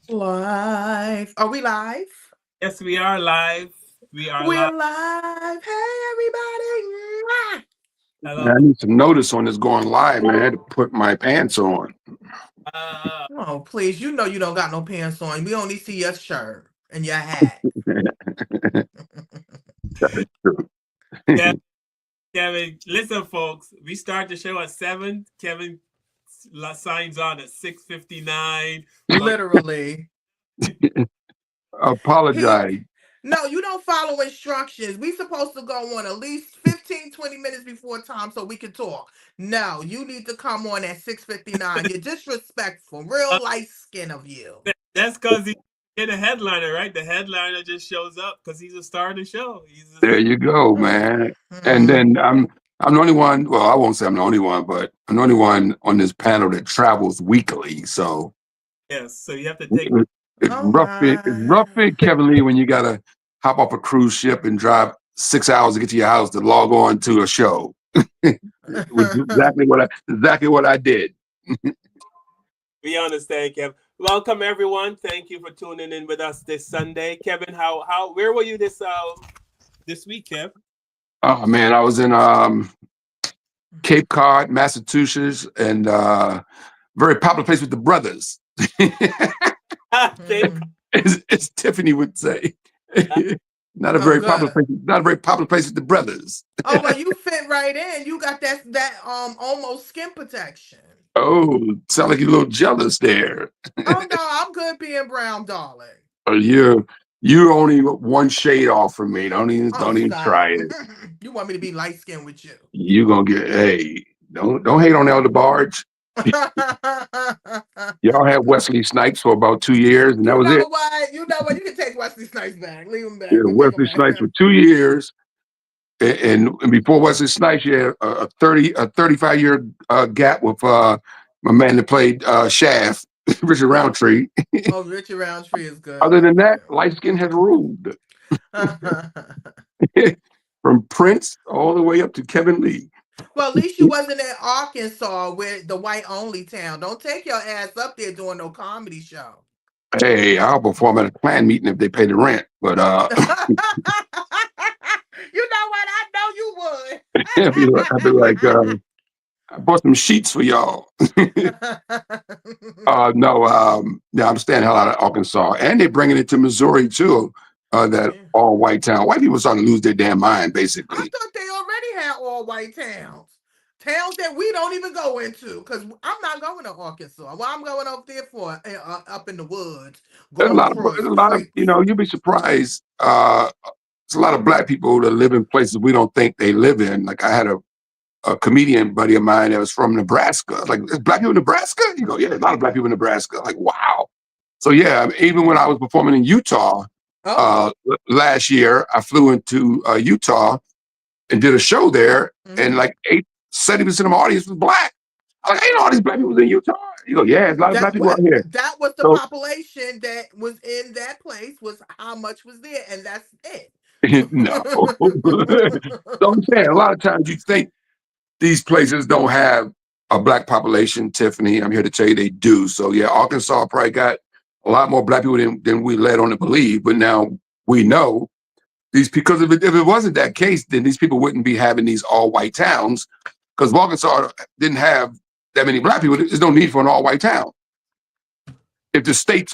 Live. Are we live? Yes, we are live. We are live. We're live. Hey, everybody. Mwah. Hello. Man, I need some notice on this going live, man. I had to put my pants on. Uh, Oh, please. You know you don't got no pants on. We only see your shirt and your hat. That's true. Kev- Kevin, listen, folks. We start the show at 7. Kevin signs on at 6:59. But Literally. He Apologize. No, you don't follow instructions. We supposed to go on at least 15, 20 minutes before time so we can talk. No, you need to come on at 6:59. You're disrespectful. uh, Real light skin of you. that's because he's a headliner, right? The headliner just shows up because he's a star of the show. There you go, man. And Mm. then I'm the only one. Well, I won't say I'm the only one, but I'm the only one on this panel that travels weekly. So Yes, so you have to take. it's Oh rough. It's my. rough, Kevin Lee, when you gotta hop off a cruise ship and drive 6 hours to get to your house to log on to a show. Which is exactly what I did. We understand, Kevin. Welcome, everyone. Thank you for tuning in with us this Sunday. Kevin, where were you this week, Kev? Oh man, I was in Cape Cod, Massachusetts, and very popular place with the brothers. Cape. Mm. as Tiffany would say. Not a Oh, very popular good. place. Not a very popular place with the brothers. Oh, well, you fit right in. You got that almost skin protection. Oh, sound like you're a little jealous there. Oh no, I'm good being brown, darling. You only one shade off from me. Don't even Oh, don't even stop. try it. You want me to be light skinned with you? You gonna get hey. Don't hate on Elder Barge. Y'all had Wesley Snipes for about 2 years, and that You was know it. what? You know what? You can take Wesley Snipes back. Leave him Yeah, back. We take him Wesley back. Snipes for 2 years, and before Wesley Snipes, you had a 35 year gap with my man that played Shaft, Richard Roundtree. Oh, Richard Roundtree is good. Other than Okay. that, light skin has ruled from Prince all the way up to Kevin Lee. Well, at least you wasn't in Arkansas with the white only town. Don't take your ass up there doing no comedy show. Hey, I'll perform at a clan meeting if they pay the rent, but You know what? I know you I'd be like, I bought some sheets for y'all. would. No, yeah, I'm staying the hell out of Arkansas, and they're bringing it to Missouri too. That Yeah. all white town. White people starting to lose their damn mind, I basically. thought they already had all white towns. Towns that we don't even go into. Because I'm not going to Arkansas. Well, I'm going up there for up in the woods, going There's across a lot of, creeks. you'd be surprised. There's a lot of black people that live in places we don't think they live in. Like I had a comedian buddy of mine that was from Nebraska. Like, there's black people in Nebraska? You go, yeah, there's a lot of black people in Nebraska. Like, wow. So yeah, I mean, even when I was performing in Utah Oh. last year, I flew into Utah and did a show there, and Hmm. like 70% of my audience was black. I'm like, ain't all these black people in Utah? You go, yeah, there's a lot of black people out here. That was the So population that was in that place, was how much was there, and that's it. no. So I'm saying a lot of times you think these places don't have a black population, Tiffany. I'm here to tell you they do. So yeah, Arkansas probably got a lot more black people than we led on to believe. But now we know these, because if it wasn't that case, then these people wouldn't be having these all white towns, because Arkansas didn't have that many black people. There's no need for an all white town if the state's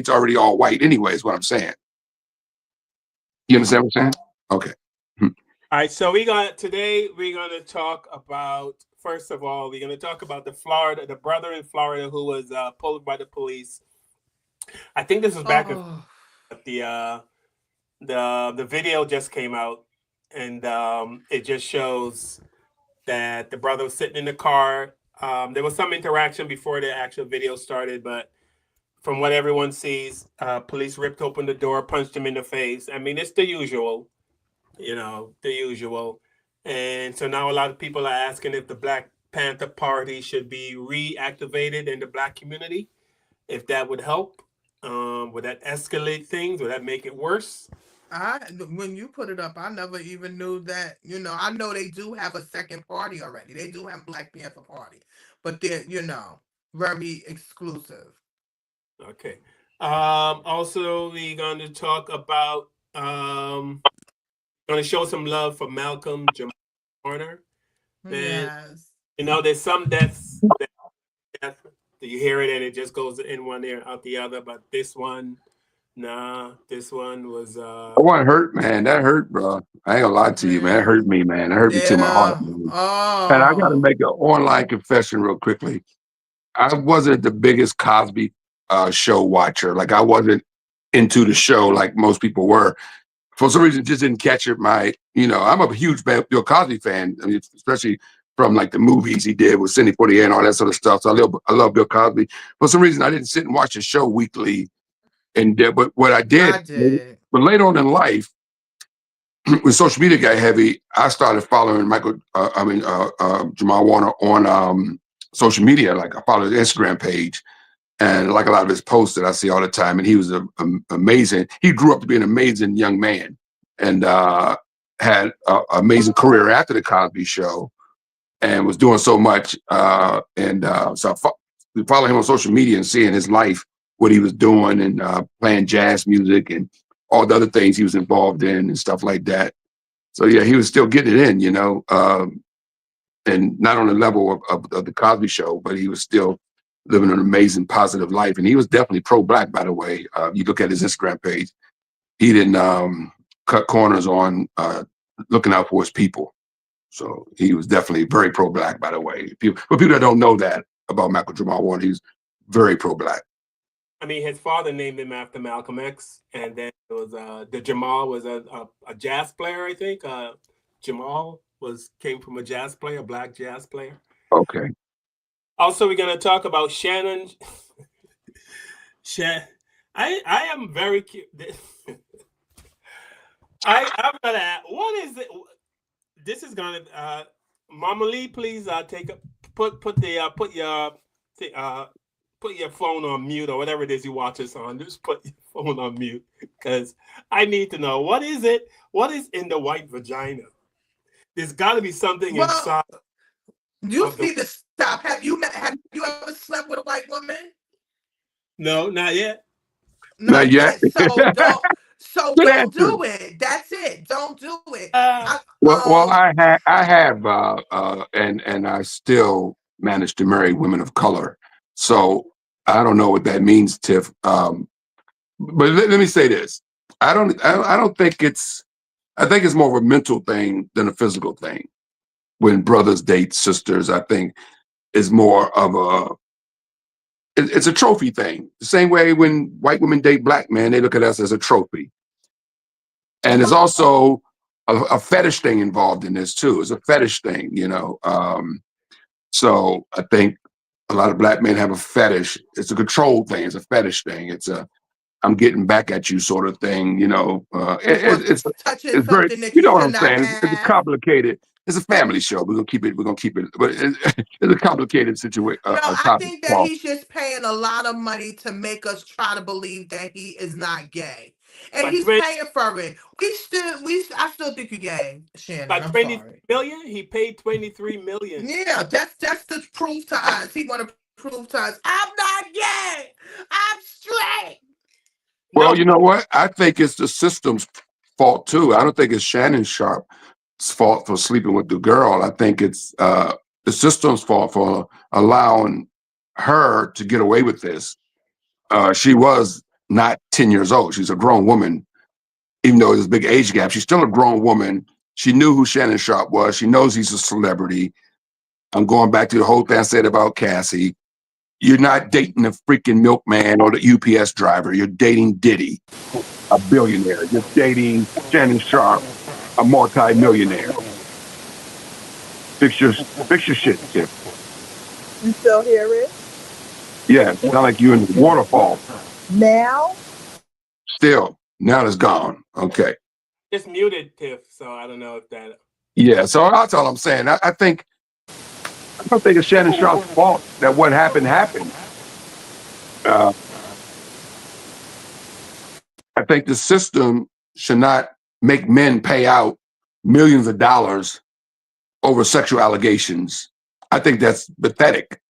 already all white anyway. Is what I'm saying. You understand what I'm saying? Okay. Hmm. All right, so today we're gonna talk about, first of all, we're gonna talk about the brother in Florida who was pulled by the police. I think this was back Oh. at the video just came out, and it just shows that the brother was sitting in the car. There was some interaction before the actual video started, but from what everyone sees, police ripped open the door, punched him in the face. I mean, it's the usual, the usual. And so now a lot of people are asking if the Black Panther Party should be reactivated in the black community, if that would help. Would that escalate things? Would that make it worse? When you put it up, I never even knew that. I know they do have a second party already. They do have Black Panther Party, but they're very exclusive. Okay. Also, we're going to talk about going to show some love for Malcolm Jamal Warner. Man, Yes. there's some death, you hear it and it just goes in one ear out the other, but this one, nah, this one was That one hurt, man. That hurt, bro. I ain't gonna lie to you, man. That Mm. hurt me, man. That hurt me to my heart, Yeah. man. And I got to Oh. make an online confession real quickly. I wasn't the biggest Cosby show watcher. Like I wasn't into the show like most people were. For some reason, just didn't catch it. I'm a huge Bill Cosby fan. I mean, especially from like the movies he did with Cindy Portier and all that sort of stuff. So I love Bill Cosby. For some reason, I didn't sit and watch the show weekly. But what I did, I did. but later on in life, when social media got heavy, I started following Jamal Warner on social media. Like I followed his Instagram page, and like a lot of his posts that I see all the time. And he was amazing. He grew up to be an amazing young man, and had an amazing career after the Cosby Show, and was doing so much. So I follow him on social media and seeing his life, what he was doing, and playing jazz music and all the other things he was involved in and stuff like that. So yeah, he was still getting it in, and not on the level of the Cosby Show, but he was still living an amazing, positive life. And he was definitely pro-black, by the way. You look at his Instagram page, he didn't cut corners on looking out for his people. So he was definitely very pro-black, by the way. For people that don't know that about Malcolm Jamal Warner, he's very pro-black. I mean, his father named him after Malcolm X, and then it was the Jamal was a jazz player, I think. Jamal came from a jazz player, a black jazz player. Okay. Also, we're gonna talk about Shannon. I am very curious. I'm gonna ask, what is it? This is gonna Mama Lee, please take a put your phone on mute or whatever it is you watch us on. Just put your phone on mute because I need to know what is it? What is in the white vagina? There's got to be something Well, inside. you need to stop. Have you ever slept with a white woman? No, not yet. Not Not yet. yet. So don't. So Good don't answer. do it. That's it. Don't do it. Uh, Well, I have, and I still manage to marry women of color. So I don't know what that means, Tiff. But let me say this: I don't think it's. I think it's more of a mental thing than a physical thing. When brothers date sisters, I think is more of it's a trophy thing. The same way when white women date black men, they look at us as a trophy. And there's also a fetish thing involved in this too. It's a fetish thing. So I think a lot of black men have a fetish. It's a control thing. It's a fetish thing. It's a I'm getting back at you sort of thing. or touching It's very, something that you you know what should I'm not saying. It's have. complicated. It's a family show. We're gonna keep it. We're gonna keep it. But it's a complicated situation. No, A I topic. think that Well, he's just paying a lot of money to make us try to believe that he is not gay, and but he's 20, paying for it. I still think you're gay, Shannon. but I'm 23 sorry. million. He paid 23 million. Yeah, that's the proof to us. He want to prove to us, I'm not gay. I'm straight. well, No, you know what? I think it's the system's fault too. I don't think it's Shannon Sharp's fault for sleeping with the girl. I think it's the system's fault for allowing her to get away with this. She was not 10 years old. She's a grown woman, even though there's a big age gap. She's still a grown woman. She knew who Shannon Sharp was. She knows he's a celebrity. I'm going back to the whole thing I said about Cassie. You're not dating the freaking milkman or the UPS driver. You're dating Diddy, a billionaire. You're dating Shannon Sharp, a multi-millionaire. Fix your fix your shit, Tiff. You still hear it? Yeah, sound like you in the waterfall. Now? Still, now it's gone. Okay. just muted Tiff, so I don't know if that. Yeah, so that's all I'm saying. I don't think it's Shannon Sharp's fault that what happened happened. Uh, I think the system should not make men pay out millions of dollars over sexual allegations. I think that's pathetic.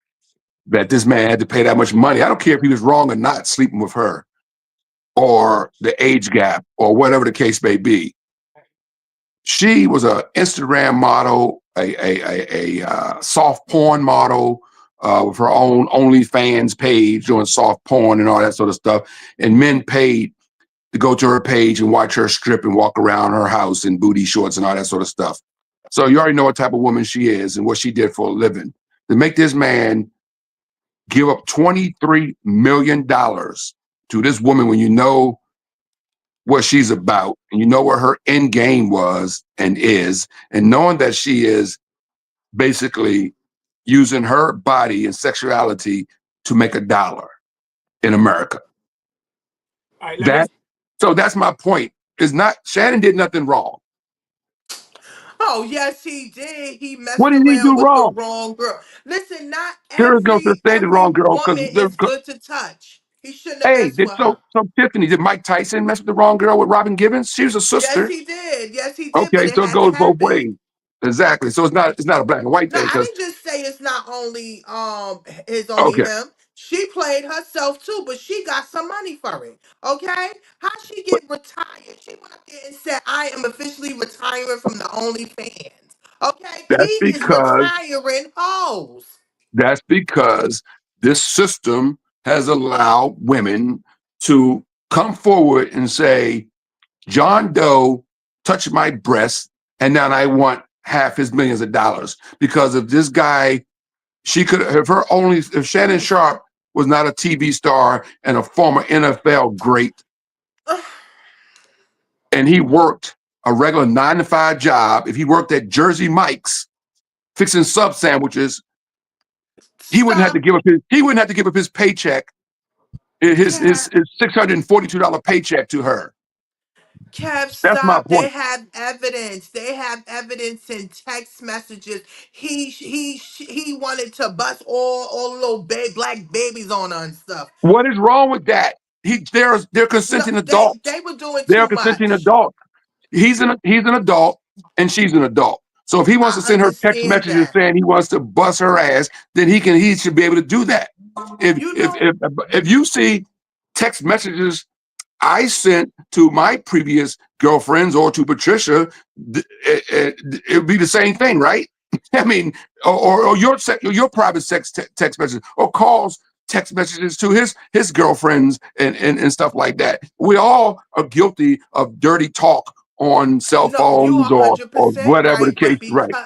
that this man had to pay that much money. I don't care if he was wrong or not sleeping with her, or the age gap, or whatever the case may be. She was an Instagram model, a soft porn model, with her own OnlyFans page doing soft porn and all that sort of stuff. And men paid to go to her page and watch her strip and walk around her house in booty shorts and all that sort of stuff. So you already know what type of woman she is and what she did for a living. To make this man give up $23 million to this woman when you know what she's about and you know what her end game was and is, and knowing that she is basically using her body and sexuality to make $1 in America. All right, So that's my point. Is not Shannon did nothing wrong. Oh, yes, he did. He What messed did he around do with the wrong? wrong girl. Listen, not There is no such thing as every wrong girl because woman is good to touch. He shouldn't have hey, messed with so her. Tiffany, did Mike Tyson mess with the wrong girl with Robin Givens? She was a Yes, sister. he did. Yes, he did. But Okay, it so it had to goes both happen. ways. Exactly. So it's not a black and white No, thing I because didn't just say it's not only only okay, him. She played herself too, but she got some money for it. Okay? How she but get retired? She went up there and said, I am officially retiring from the OnlyFans. Okay? He that's is because retiring hoes. that's because this system has allowed women to come forward and say, John Doe touched my breast, and now I want half his millions of dollars. Because if this guy, she could, if Shannon Sharp was not a TV star and a former NFL great, and he worked a regular 9-to-5 job, if he worked at Jersey Mike's fixing sub sandwiches, he wouldn't have to Stop, give up his paycheck, his Kev. $642 paycheck to her. Kev, That's my stop. They point. have evidence. They have evidence in text messages. He wanted to bust all little black babies on her and stuff. What is wrong with that? They're No, consenting they adults. were doing They're too consenting much. adults. He's an adult and she's an adult. So if he wants to I send her text understand messages that. saying he wants to bust her ass, then he should be able to do that. If You if know, if if you see text messages I sent to my previous girlfriends or to Patricia, it would be the same thing, right? I mean, or your private text messages or calls, text messages to his girlfriends and stuff like that. We all are guilty of dirty talk on cell no, you phones are or 100% whatever the right, case. Right.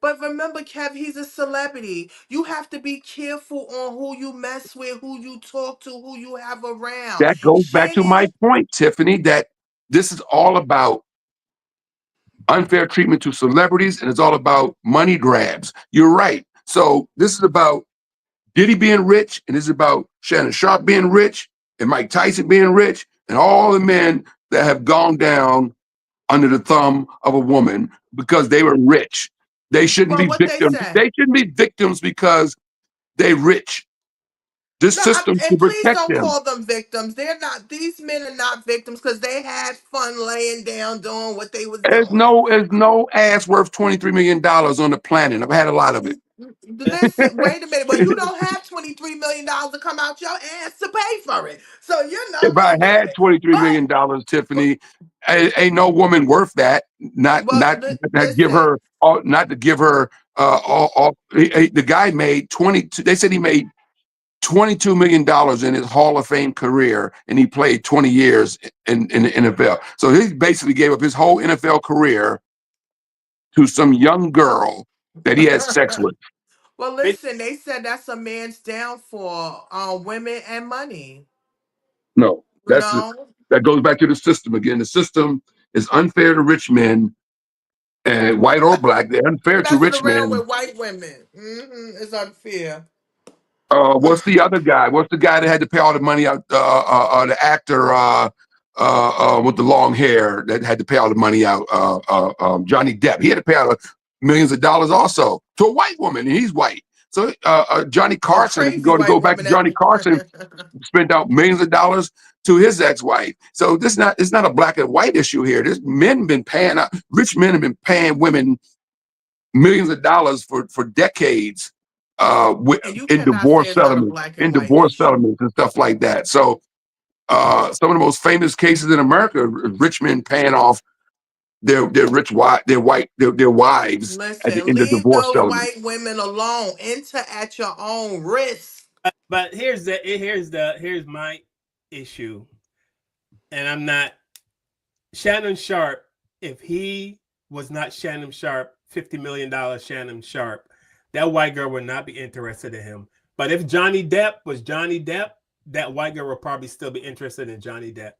but remember, Kev, he's a celebrity. You have to be careful on who you mess with, who you talk to, who you have around. That goes back to Shannon, my point, Tiffany, that this is all about unfair treatment to celebrities, and it's all about money grabs. You're right. So this is about Diddy being rich, and this is about Shannon Sharp being rich, and Mike Tyson being rich, and all the men that have gone down under the thumb of a woman because they were rich. They shouldn't well, be what they victims. say. They shouldn't be victims because they're rich. This No, system and should please protect don't them. call them victims. They're not. These men are not victims because they had fun laying down doing what they was doing. There's no ass worth $23 million on the planet. I've had a lot of it. Listen, wait a minute. Well, you don't have $23 million to come out your ass to pay for it. So If I wait a had minute. $23 million, But Tiffany, ain't no woman worth that. Not well, not that give listen. her not to give her the guy made 22. They said he made $22 million in his Hall of Fame career, and he played 20 years in the NFL. So he basically gave up his whole NFL career to some young girl that he had sex with. Well, It, listen. They said that's a man's downfall. Women and money. No, You know. that goes back to the system again. The system is unfair to rich men, and white or black. They're unfair to Messing rich around men. with white women. It's unfair. What's the other guy? What's the guy that had to pay all the money out? The actor with the long hair that had to pay all the money out. Johnny Depp. He had to pay out millions of dollars also to a white woman, and he's white. So Johnny Oh, Carson, if you crazy go white back to woman. Johnny Carson, spent out millions of dollars to his ex-wife. So it's not a black and white issue here. This men been paying rich men have been paying women millions of dollars for decades And you in cannot say divorce it's not a settlements, black and white issue. and stuff like that. So some of the most famous cases in America, rich men paying off their wives at the Listen, end of leave divorce those settlements. white women alone. Enter at your own risk. But here's my issue, and I'm not Shannon Sharp. If he was not Shannon Sharp, $50 million Shannon Sharp, that white girl would not be interested in him. But if Johnny Depp was Johnny Depp, that white girl would probably still be interested in Johnny Depp.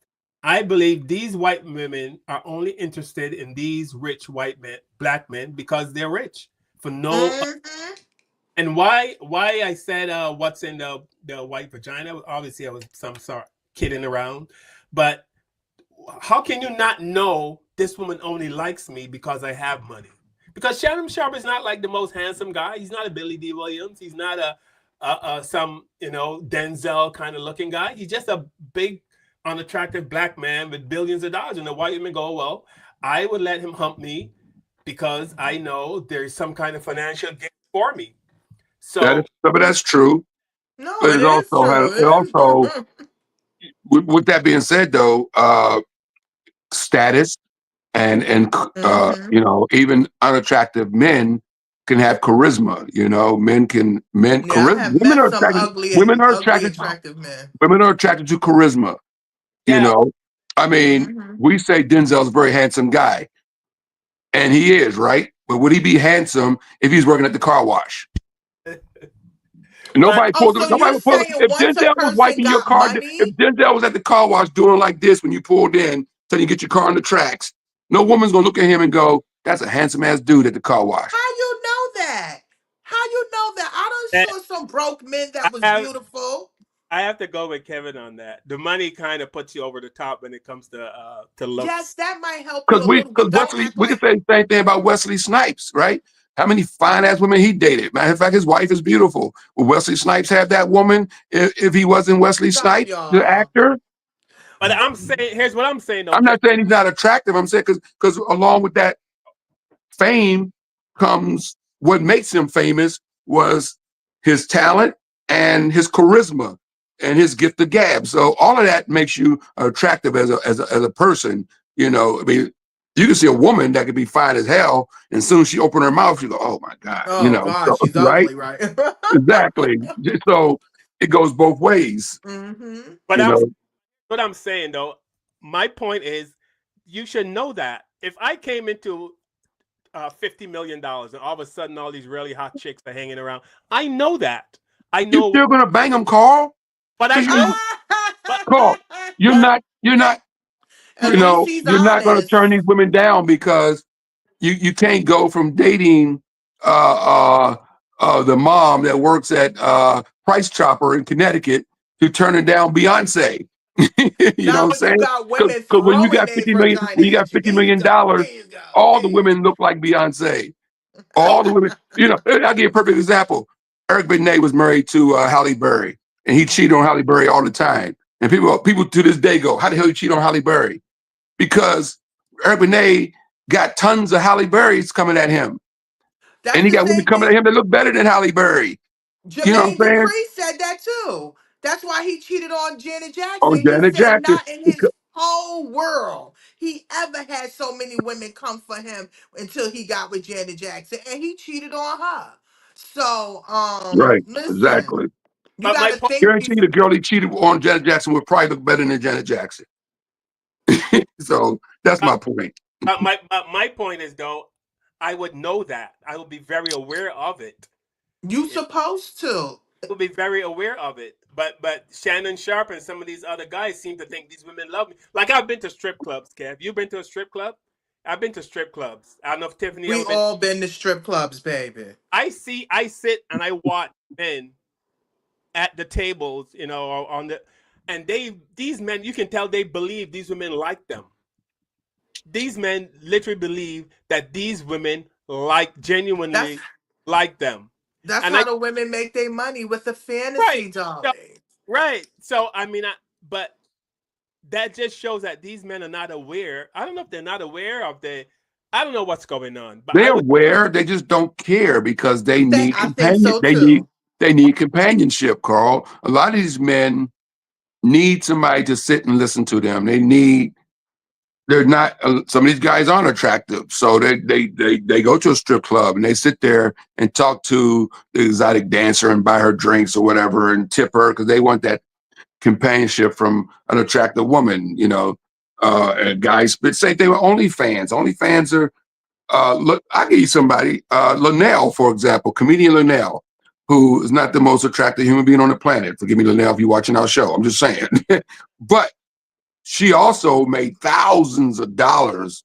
I believe these white women are only interested in these rich white men, black men, because they're rich. For no Mm-hmm. And why I said what's in the white vagina? Obviously, I was some sort kidding around, but how can you not know this woman only likes me because I have money? Because Shannon Sharp is not like the most handsome guy. He's not a Billy D. Williams. He's not some Denzel kind of looking guy. He's just a big, unattractive black man with billions of dollars. And the white women go, well, I would let him hump me because I know there's some kind of financial gain for me. So Some of that's true, No, but it is true. it also with that being said, though, status Mm-hmm. even unattractive men can have charisma. Yeah, I have Women met are some attracted. ugly, Women are ugly, attracted. attractive men. Women are attracted to charisma. You yeah, know, I mean, Mm-hmm. we say Denzel's a very handsome guy, and he is, right? But would he be handsome if he's working at the car wash? but Oh, so Nobody you're would pull. saying If once a Denzel was person wiping your got car, if money, Denzel was at the car wash doing like this when you pulled in, so you get your car on the tracks, no woman's gonna look at him and go, "That's a handsome ass dude at the car wash." how you know that? How you know that? I done that, saw some broke men I that was have beautiful. I have to go with Kevin on that. The money kind of puts you over the top when it comes to Yes, looks. that might help you a little, Because but don't Wesley, act we can like say the same thing about Wesley Snipes, right? How many fine ass women he dated? Matter of fact, his wife is beautiful. Would Wesley Snipes have that woman if he wasn't Wesley stop Snipes, the y'all. actor? But I'm saying, here's what I'm saying though, I'm Kevin. not saying he's not attractive. I'm saying because along with that fame comes what makes him famous was his talent and his charisma and his gift of gab. So all of that makes you attractive as a person. I mean, you can see a woman that could be fine as hell, and as soon as she open her mouth, you go, "Oh my God," Oh God, so, she's right? ugly, right? Exactly. So it goes both ways. Mm-hmm. But You know, what I'm saying though, my point is, you should know that if I came into $50 million and all of a sudden all these really hot chicks are hanging around, I know that. I you know, still gonna bang him, Carl? but I Because know, but Carl, you're but not. You're not. At least he's You're not going to turn honest. these women down because you can't go from dating the mom that works at Price Chopper in Connecticut to turning down Beyonce. You know what Not I'm when you saying? got Because women when you throwing got their vagina when you got at you. fifty Here you million go. dollars, Here you go. all the Here you women look like Beyonce. All the women. I'll give you a perfect example. Eric Benet was married to Halle Berry, and he cheated on Halle Berry all the time. And people to this day go, "How the hell you cheat on Halle Berry?" Because Eric Benet got tons of Halle Berrys coming at him. That's And he the got women same coming at thing. him that look better than Halle Berry. You know what Jermaine I'm saying? Dupri said that too. That's why he cheated on Janet Oh, Jackson. He Janet said Jackson. not in his whole world he ever had so many women come for him until he got with Janet Jackson, and he cheated on her. So, Right, listen, exactly. you but got my to point, think Guarantee you before. the girl he cheated on Janet Jackson would probably look better than Janet Jackson. So that's but, my point. but my point is though, I would know that. I would be very aware of it. You supposed to. Will be very aware of it. But Shannon Sharp and some of these other guys seem to think these women love me. Like I've been to strip clubs, Kev. You been to a strip club? I've been to strip clubs. I don't know if Tiffany We ever been. all been to strip clubs, baby. I sit and I watch men at the tables, or on the, and these men, you can tell they believe these women like them. These men literally believe that these women That's genuinely like them. that's And how the women make their money with the right, fantasy, so, darling. right. So I mean, but that just shows that these men are not aware. I don't know if they're not aware of the. I don't know what's going on, but I They're would. aware, they just don't care because they need I think companion. so too. They need companionship, Carl. A lot of these men need somebody to sit and listen to them. They're not some of these guys aren't attractive, so they go to a strip club and they sit there and talk to the exotic dancer and buy her drinks or whatever and tip her because they want that companionship from an attractive woman. Guys, but say they were OnlyFans. OnlyFans are look. I give you somebody, Linnell, for example, comedian Linnell, who is not the most attractive human being on the planet. Forgive me, Linnell, if you're watching our show. I'm just saying, but she also made thousands of dollars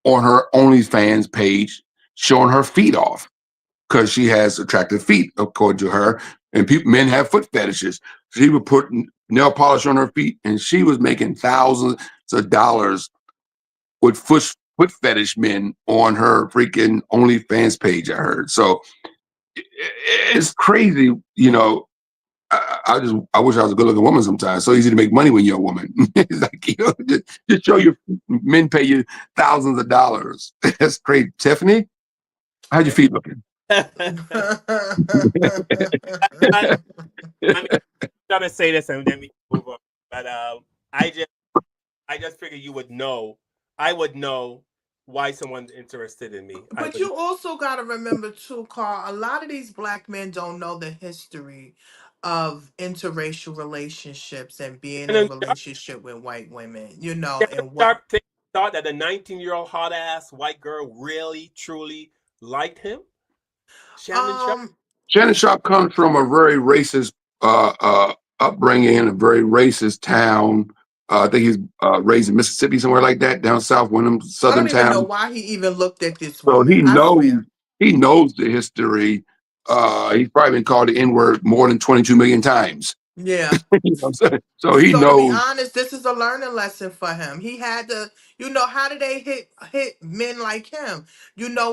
on her OnlyFans page, showing her feet off because she has attractive feet, according to her. And men have foot fetishes. She would put nail polish on her feet, and she was making thousands of dollars with foot fetish men on her freaking OnlyFans page. I heard. So it's crazy, I wish I was a good looking woman sometimes. So easy to make money when you're a woman. It's like, just show your men pay you thousands of dollars. That's great. Tiffany, how's your feet looking? I, I mean, I'm gonna say this and then we move on. But I just I just figured you would know. I would know why someone's interested in me. I But would. you also got to remember too, Carl. A lot of these black men don't know the history of interracial relationships and being in Shannon Sharp, relationship with white women. Shannon And what? Sharp thought that a 19-year-old hot ass white girl really truly liked him. Shannon Sharp. Um, Shannon Sharp comes from a very racist upbringing in a very racist town. I think he's raised in Mississippi, somewhere like that, down south, one of them I southern don't even know towns. why he even looked at this So woman. I swear. he knows the history. He's probably been called the N word more than 22 million times. Yeah. You know what I'm saying? So he So to be knows. honest, this is a learning lesson for him. He had to, how do they hit men like him?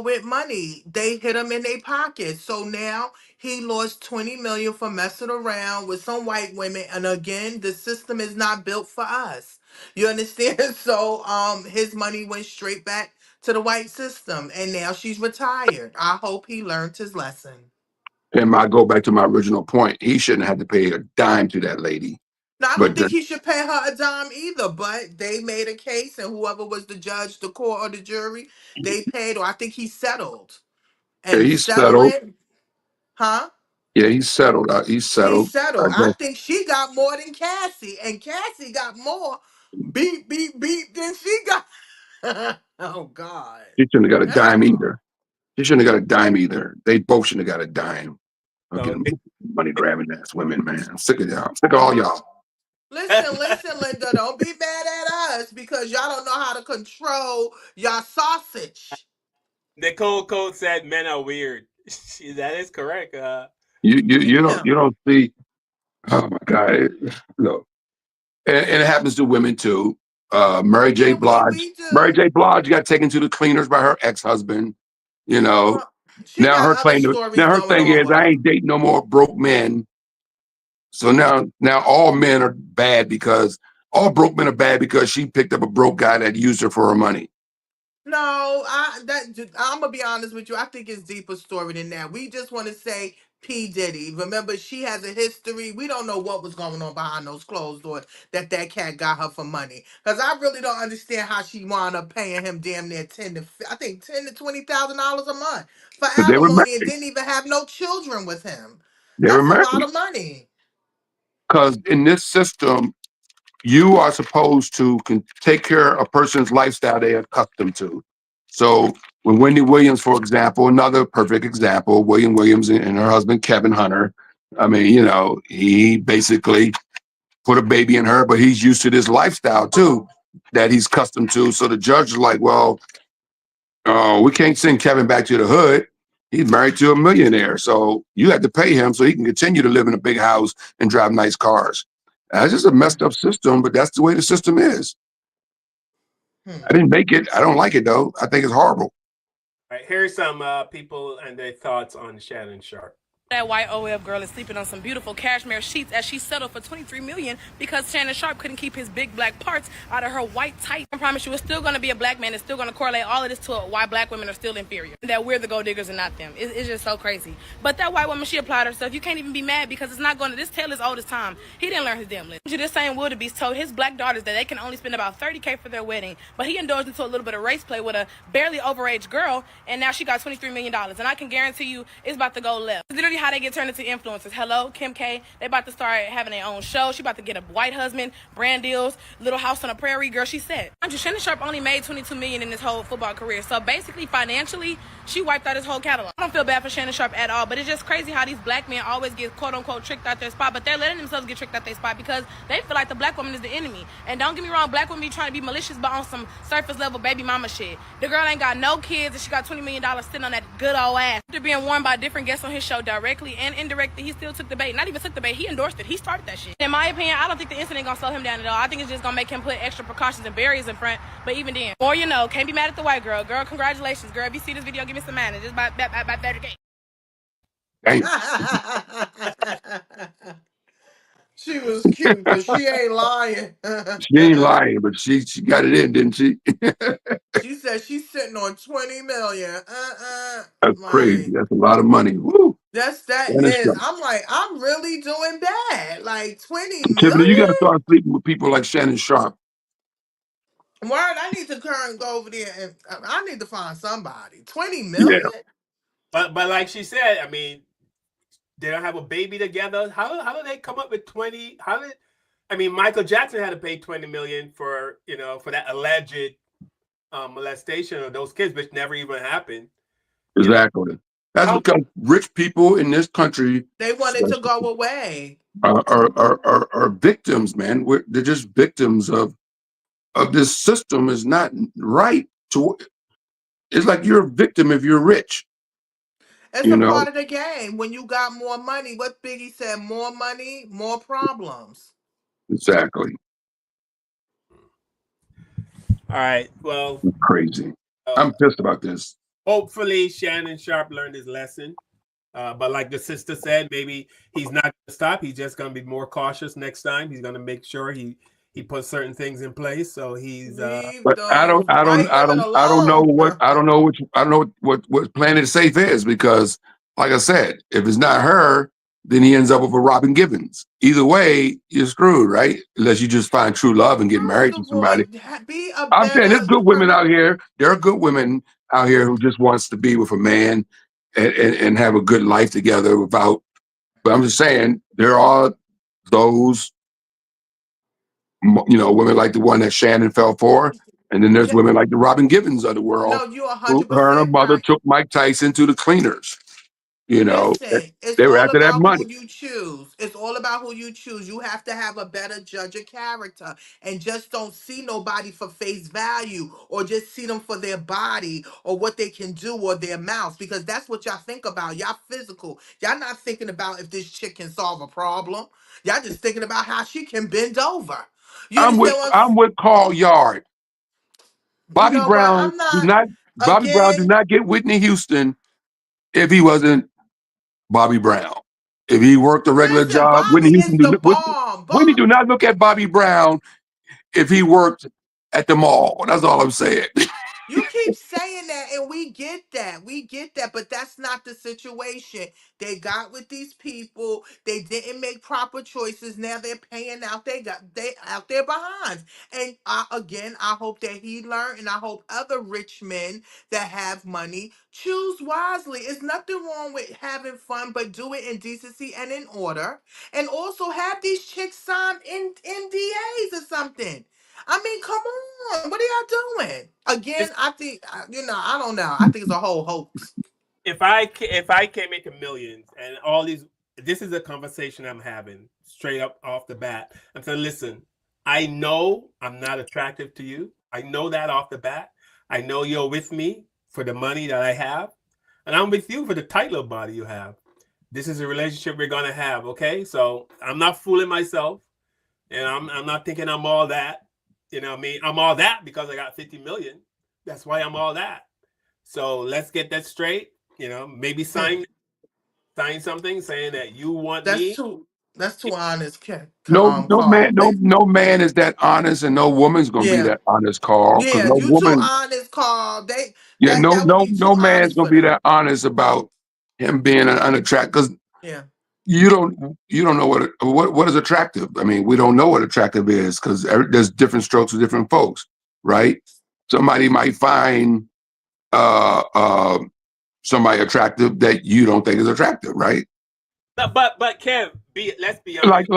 With money, they hit him in their pockets. So now he lost 20 million for messing around with some white women. And again, the system is not built for us. You understand? So his money went straight back to the white system, and now she's retired. I hope he learned his lesson. And I go back to my original point. He shouldn't have to pay a dime to that lady. Now, I don't But think he should pay her a dime either, but they made a case, and whoever was the judge, the court, or the jury, they paid, or I think he settled. yeah, And he's settled. settling, huh? Yeah, he's settled. He's He settled. I settled. I guess think she got more than Cassie, and Cassie got more beat than she got. Oh, God. he shouldn't have got a dime Oh. either. He shouldn't have got a dime either. They both shouldn't have got a dime. So Fucking money grabbing ass women, man. I'm sick of y'all. I'm sick of all y'all. Listen, Linda, don't be mad at us because y'all don't know how to control y'all sausage. Nicole Cole said men are weird. That is correct. Yeah. You don't see. Oh my God. No. And it happens to women too. Mary J. Yeah, Blige. we Mary do. J. Blige got taken to the cleaners by her ex-husband. You know. Well, she got other Now stories her going thing on is with I her. ain't dating no more broke men. So now all men are bad because all broke men are bad because she picked up a broke guy that used her for her money. No, I'm gonna be honest with you. I think it's deeper story than that. We just want to say P Diddy. Remember, she has a history. We don't know what was going on behind those closed doors that cat got her for money. Because I really don't understand how she wound up paying him damn near I think $10,000 to $20,000 a month for But they were alimony and married. didn't even have no children with him. They were That's a lot married. of money. Because in this system, you are supposed to take care of a person's lifestyle they're accustomed to. So when Wendy Williams, for example, another perfect example, William Williams and her husband Kevin Hunter, I mean, he basically put a baby in her, but he's used to this lifestyle too that he's accustomed to. So the judge is like, well, we can't send Kevin back to the hood. He's married to a millionaire, so you have to pay him so he can continue to live in a big house and drive nice cars. That's just a messed up system, but that's the way the system is. I Hmm. didn't make it. I don't like it though. I think it's horrible. All right, here's some people and their thoughts on Shannon Sharp. That white OF girl is sleeping on some beautiful cashmere sheets as she settled for $23 million because Shannon Sharp couldn't keep his big black parts out of her white tight. I promise you, it's still going to be a black man. It's still going to correlate all of this to why black women are still inferior. That we're the gold diggers and not them. It's just so crazy. But that white woman, she applied herself. You can't even be mad because it's not going to. This tale is old as time. He didn't learn his damn lesson. This same wildebeest told his black daughters that they can only spend about $30K for their wedding, but he indulged into a little bit of race play with a barely overage girl, and now she got $23 million. And I can guarantee you, it's about to go left. It's literally how they get turned into influencers. Hello, Kim K. They about to start having their own show. She about to get a white husband, brand deals, Little House on the Prairie. Girl, she said. Shannon Sharp only made $22 million in his whole football career. So basically, financially, she wiped out his whole catalog. I don't feel bad for Shannon Sharp at all, but it's just crazy how these black men always get quote unquote tricked out their spot, but they're letting themselves get tricked out their spot because they feel like the black woman is the enemy. And don't get me wrong, black women be trying to be malicious, but on some surface level baby mama shit. The girl ain't got no kids and she got $20 million sitting on that good old ass. After being warned by different guests on his show directly and indirectly, he still took the bait. Not even took the bait, he endorsed it. He started that shit. In my opinion, I don't think the incident gonna slow him down at all. I think it's just gonna make him put extra precautions and barriers in front. But even then, more you know, can't be mad at the white girl. Girl, congratulations, girl. If you see this video, give me some money. Just buy better game. Damn. She was cute, but she ain't lying. She ain't lying, but she got it in, didn't she? She said she's sitting on 20 million. That's crazy. Like That's a lot of money. Woo. that Shannon is. Sharp. I'm like, I'm really doing bad. Like 20 Tiffany, you got to million? start sleeping with people like Shannon Sharp. Word, I need to go over there and I need to find somebody. 20 Yeah, million? But like she said, I mean, they don't have a baby together. How do they come up with 20? I mean, Michael Jackson had to pay 20 million for that alleged molestation of those kids, which never even happened. exactly. That's because rich people in this country They wanted to go away. are victims, man. They're just victims of this system. Is not right. It's like you're a victim if you're rich. It's You a know part of the game. When you got more money, what Biggie said, more money, more problems. exactly. All right. Well, It's crazy. I'm pissed about this. Hopefully, Shannon Sharp learned his lesson. But like the sister said, maybe he's not going to stop. He's just going to be more cautious next time. He's going to make sure he puts certain things in place. So he's. But I don't know what Planet Safe is, because, like I said, if it's not her, then he ends up with a Robin Givens. Either way, you're screwed, right? Unless you just find true love and get married to somebody. Be a I'm saying there's better good women out here. There are good women out here who just wants to be with a man and have a good life together without. But I'm just saying there are those, women like the one that Shannon fell for, and then there's women like the Robin Givens of the world No, you who her and her 100% mother right. took Mike Tyson to the cleaners. Listen, it's They were all after that about money. who you choose. It's all about who you choose. You have to have a better judge of character and just don't see nobody for face value or just see them for their body or what they can do or their mouths, because that's what y'all think about. Y'all physical. Y'all not thinking about if this chick can solve a problem. Y'all just thinking about how she can bend over. You understand what I'm with Carl Yard. you know what? I'm not Bobby Brown did again. not get Whitney Houston if he wasn't Bobby Brown. If he worked a regular Listen, job, Bobby is the bomb. Whitney do not look at Bobby Brown if he worked at the mall. That's all I'm saying. You keep saying that, and we get that. We get that, but that's not the situation. They got with these people. They didn't make proper choices. Now they're paying out. They out there behind. And I hope that he learned, and I hope other rich men that have money choose wisely. It's nothing wrong with having fun, but do it in decency and in order. And also have these chicks sign in NDAs or something. I mean, come on. What are y'all doing? Again, I think, I don't know. I think it's a whole hoax. If I can make millions and all these, this is a conversation I'm having straight up off the bat. I'm saying, listen, I know I'm not attractive to you. I know that off the bat. I know you're with me for the money that I have, and I'm with you for the tight little body you have. This is a relationship we're gonna have, okay? So I'm not fooling myself, and I'm not thinking I'm all that. You know what I mean? I'm all that because I got 50 million. That's why I'm all that. So let's get that straight. Maybe sign sign something saying that you want That's me? too. That's too honest, No, no man, Carl. no man is that honest, and no woman's gonna be Yeah, that honest, Carl. Because yeah. no You too woman, honest, Carl. yeah, That would be too no man's honest gonna for be them. that honest about him being an unattractive. Because Yeah. you don't know what is attractive. I mean, we don't know what attractive is because there's different strokes for different folks, right? Somebody might find uh, uh, somebody attractive that you don't think is attractive, right? But Kev, let's be honest.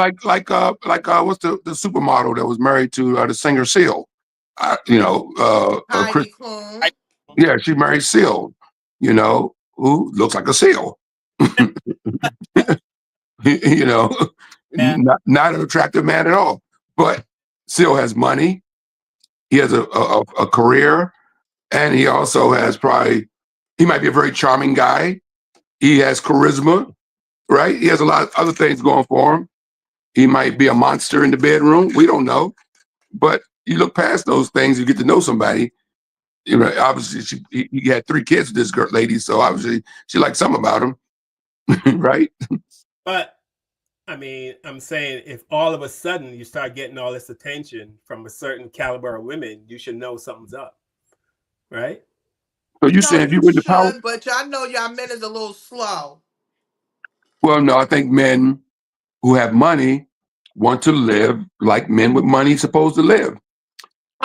What's the supermodel that was married to the singer Seal? Chris. Heidi Klum. Yeah, she married Seal. Who looks like a seal. you know, Yeah, not an attractive man at all. But Seal has money. He has a career, and he also has probably. He might be a very charming guy. He has charisma, right? He has a lot of other things going for him. He might be a monster in the bedroom. We don't know. But you look past those things, you get to know somebody. Obviously, he had 3 kids with this lady, so obviously she liked something about him, right? but I mean, I'm saying if all of a sudden you start getting all this attention from a certain caliber of women, you should know something's up, right? So you No, saying if you you win the power? should, but y'all know y'all men is a little slow. Well, no, I think men who have money want to live like men with money supposed to live.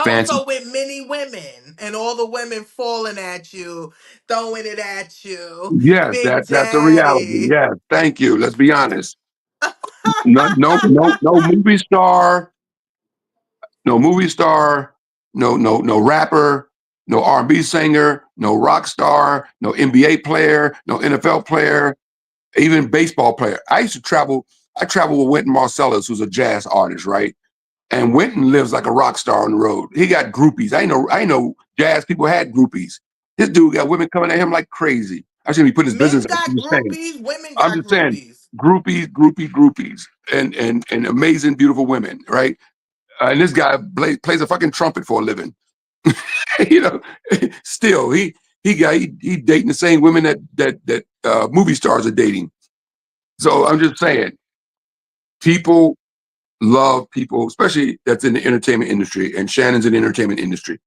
Fancy. Also with many women and all the women falling at you, throwing it at you. Yes, Big that's a reality. Daddy. Yes, thank you. Let's be honest. No movie star, no movie star, no rapper, no R&B singer, no rock star, no NBA player, no NFL player, even baseball player. I travel with Wynton Marsalis, who's a jazz artist, right? And Wynton lives like a rock star on the road. He got groupies. I know jazz people had groupies. This dude got women coming at him like crazy. I shouldn't be putting his business Men out. got groupies, women I'm got just saying, groupies. groupies, and amazing, beautiful women, right? And this guy plays a fucking trumpet for a living. you know, Still he dating the same women that movie stars are dating. So I'm just saying, people love people, especially that's in the entertainment industry, and Shannon's in the entertainment industry.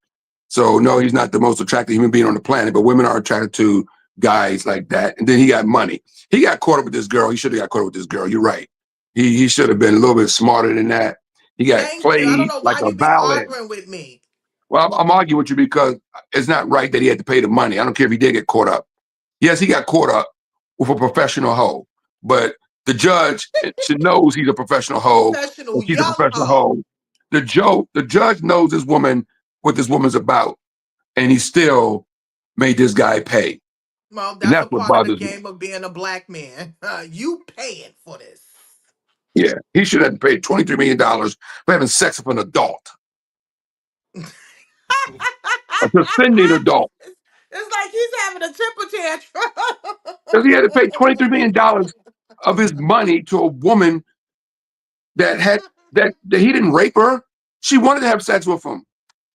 So no, he's not the most attractive human being on the planet, but women are attracted to guys like that. And then he got money. He got caught up with this girl. He should have got caught up with this girl. You're right. He should have been a little bit smarter than that. He got Thank you. I don't played know like why a you be ballad. arguing with me. Well, I'm arguing with you because it's not right that he had to pay the money. I don't care if he did get caught up. Yes, he got caught up with a professional hoe, but the judge she knows he's a professional hoe and Professional she's a young professional hoe. hoe. The judge knows this woman, what this woman's about, and he still made this guy pay. Well, And that's a that's what part of the bothers me. game of being a black man. You paying for this. Yeah, he should have paid $23 million for having sex with an adult, a suspended adult. It's like he's having a temper Because he had to pay $23 tantrum. million of his money to a woman that had that he didn't rape her. She wanted to have sex with him.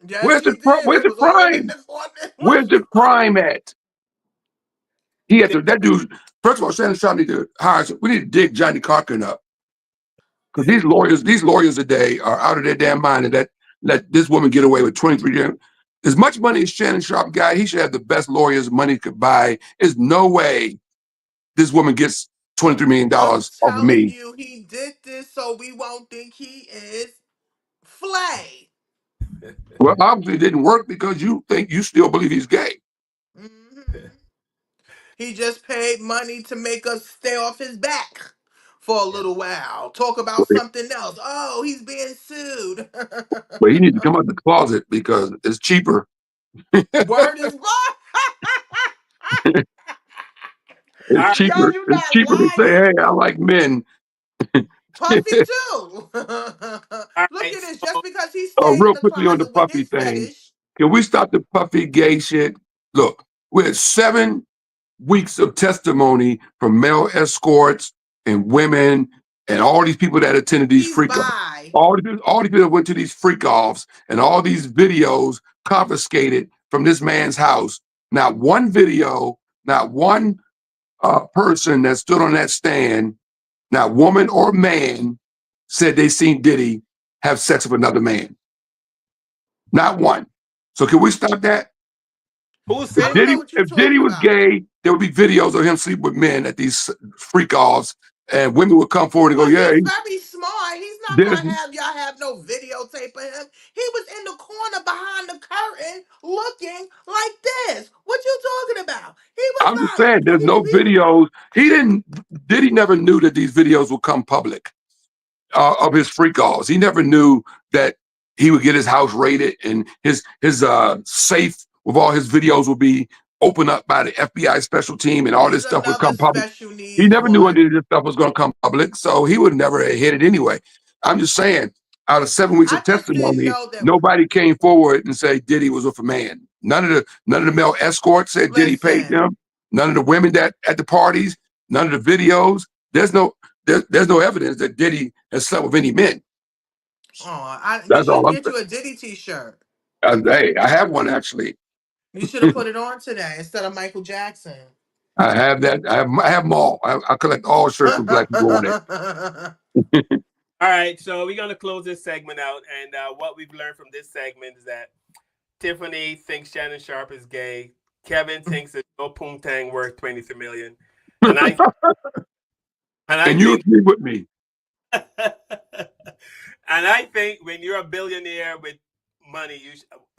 Yes, he did. Where's It the was all in crime? the corner. Where's the crime at? He had to that dude. First of all, Shannon Sharp need to hire. We need to dig Johnny Cochran up because these lawyers today are out of their damn mind and that let this woman get away with 23 years. As much money as Shannon Sharp got, he should have the best lawyers money could buy. There's no way this woman gets $23 million I'm off of telling me. you, he did this so we won't think he is Flay. Well, obviously it didn't work because you still believe he's gay. Hmm. He just paid money to make us stay off his back for a Yeah. little while. Talk about something else. Oh, he's being sued. But he needs to come out of the closet because it's cheaper. Word is word. All right. Yo, you It's not cheaper to say, lying. hey, I like men. Puffy too. Look All at right. this. So Just because he stayed in Real the quickly on the closet with puffy his thing, fetish. can we stop the puffy gay shit? Look, we had 7 weeks of testimony from male escorts and women and all these people that attended these He's freak offs. bi. All these people that went to these freak offs and all these videos confiscated from this man's house. Not one video, not one person that stood on that stand, not woman or man, said they seen Diddy have sex with another man. Not one. So can we stop that? Who I said don't know what you're If Diddy talking was about. gay, there would be videos of him sleep with men at these freak offs, and women would come forward and go, But "Yeah, he's very smart. He's not there's gonna have y'all have no videotape of him. He was in the corner behind the curtain looking like this. What you talking about? He was I'm just not saying, there's no he videos. Diddy never knew that these videos would come public of his freak offs. He never knew that he would get his house raided and his safe with all his videos would be opened up by the FBI special team and all he's this stuff would another come public. special He needs never knew any one. of this stuff was going to come public, so he would never have hit it anyway. I'm just saying, out of 7 weeks I of just didn't testimony, know that. nobody came forward and said Diddy was with a man. None of the male escorts said Diddy paid Listen, them. None of the women that at the parties. None of the videos. There's no evidence that Diddy has slept with any men. you That's all should I'm get you a Diddy t-shirt. saying. Hey, I have one actually. You should have put it on today instead of Michael Jackson. I have that. I have them all. I collect all shirts with black people on it. All right, so we're gonna close this segment out, and what we've learned from this segment is that Tiffany thinks Shannon Sharpe is gay. Kevin thinks that no poontang worth $23 million, and I And you think agree with me. and I think when you're a billionaire with money,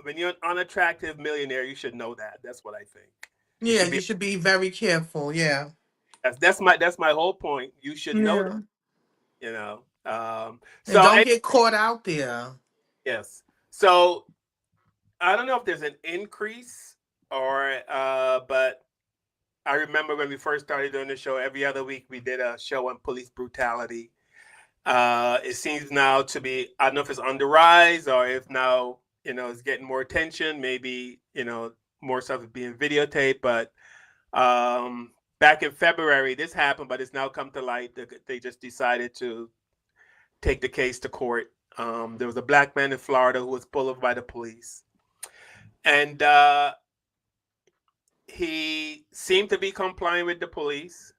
when you're an unattractive millionaire, you should know that. That's what I think. You should be very careful. Yeah. That's my whole point. You should know that. You know. And So don't get caught out there. yes. So I don't know if there's an increase or but I remember when we first started doing the show, every other week we did a show on police brutality. It seems now to be, I don't know if it's on the rise or if now, it's getting more attention, maybe, more stuff is being videotaped, but back in February, this happened, but it's now come to light that they just decided to take the case to court. There was a black man in Florida who was pulled over by the police. And he seemed to be complying with the police.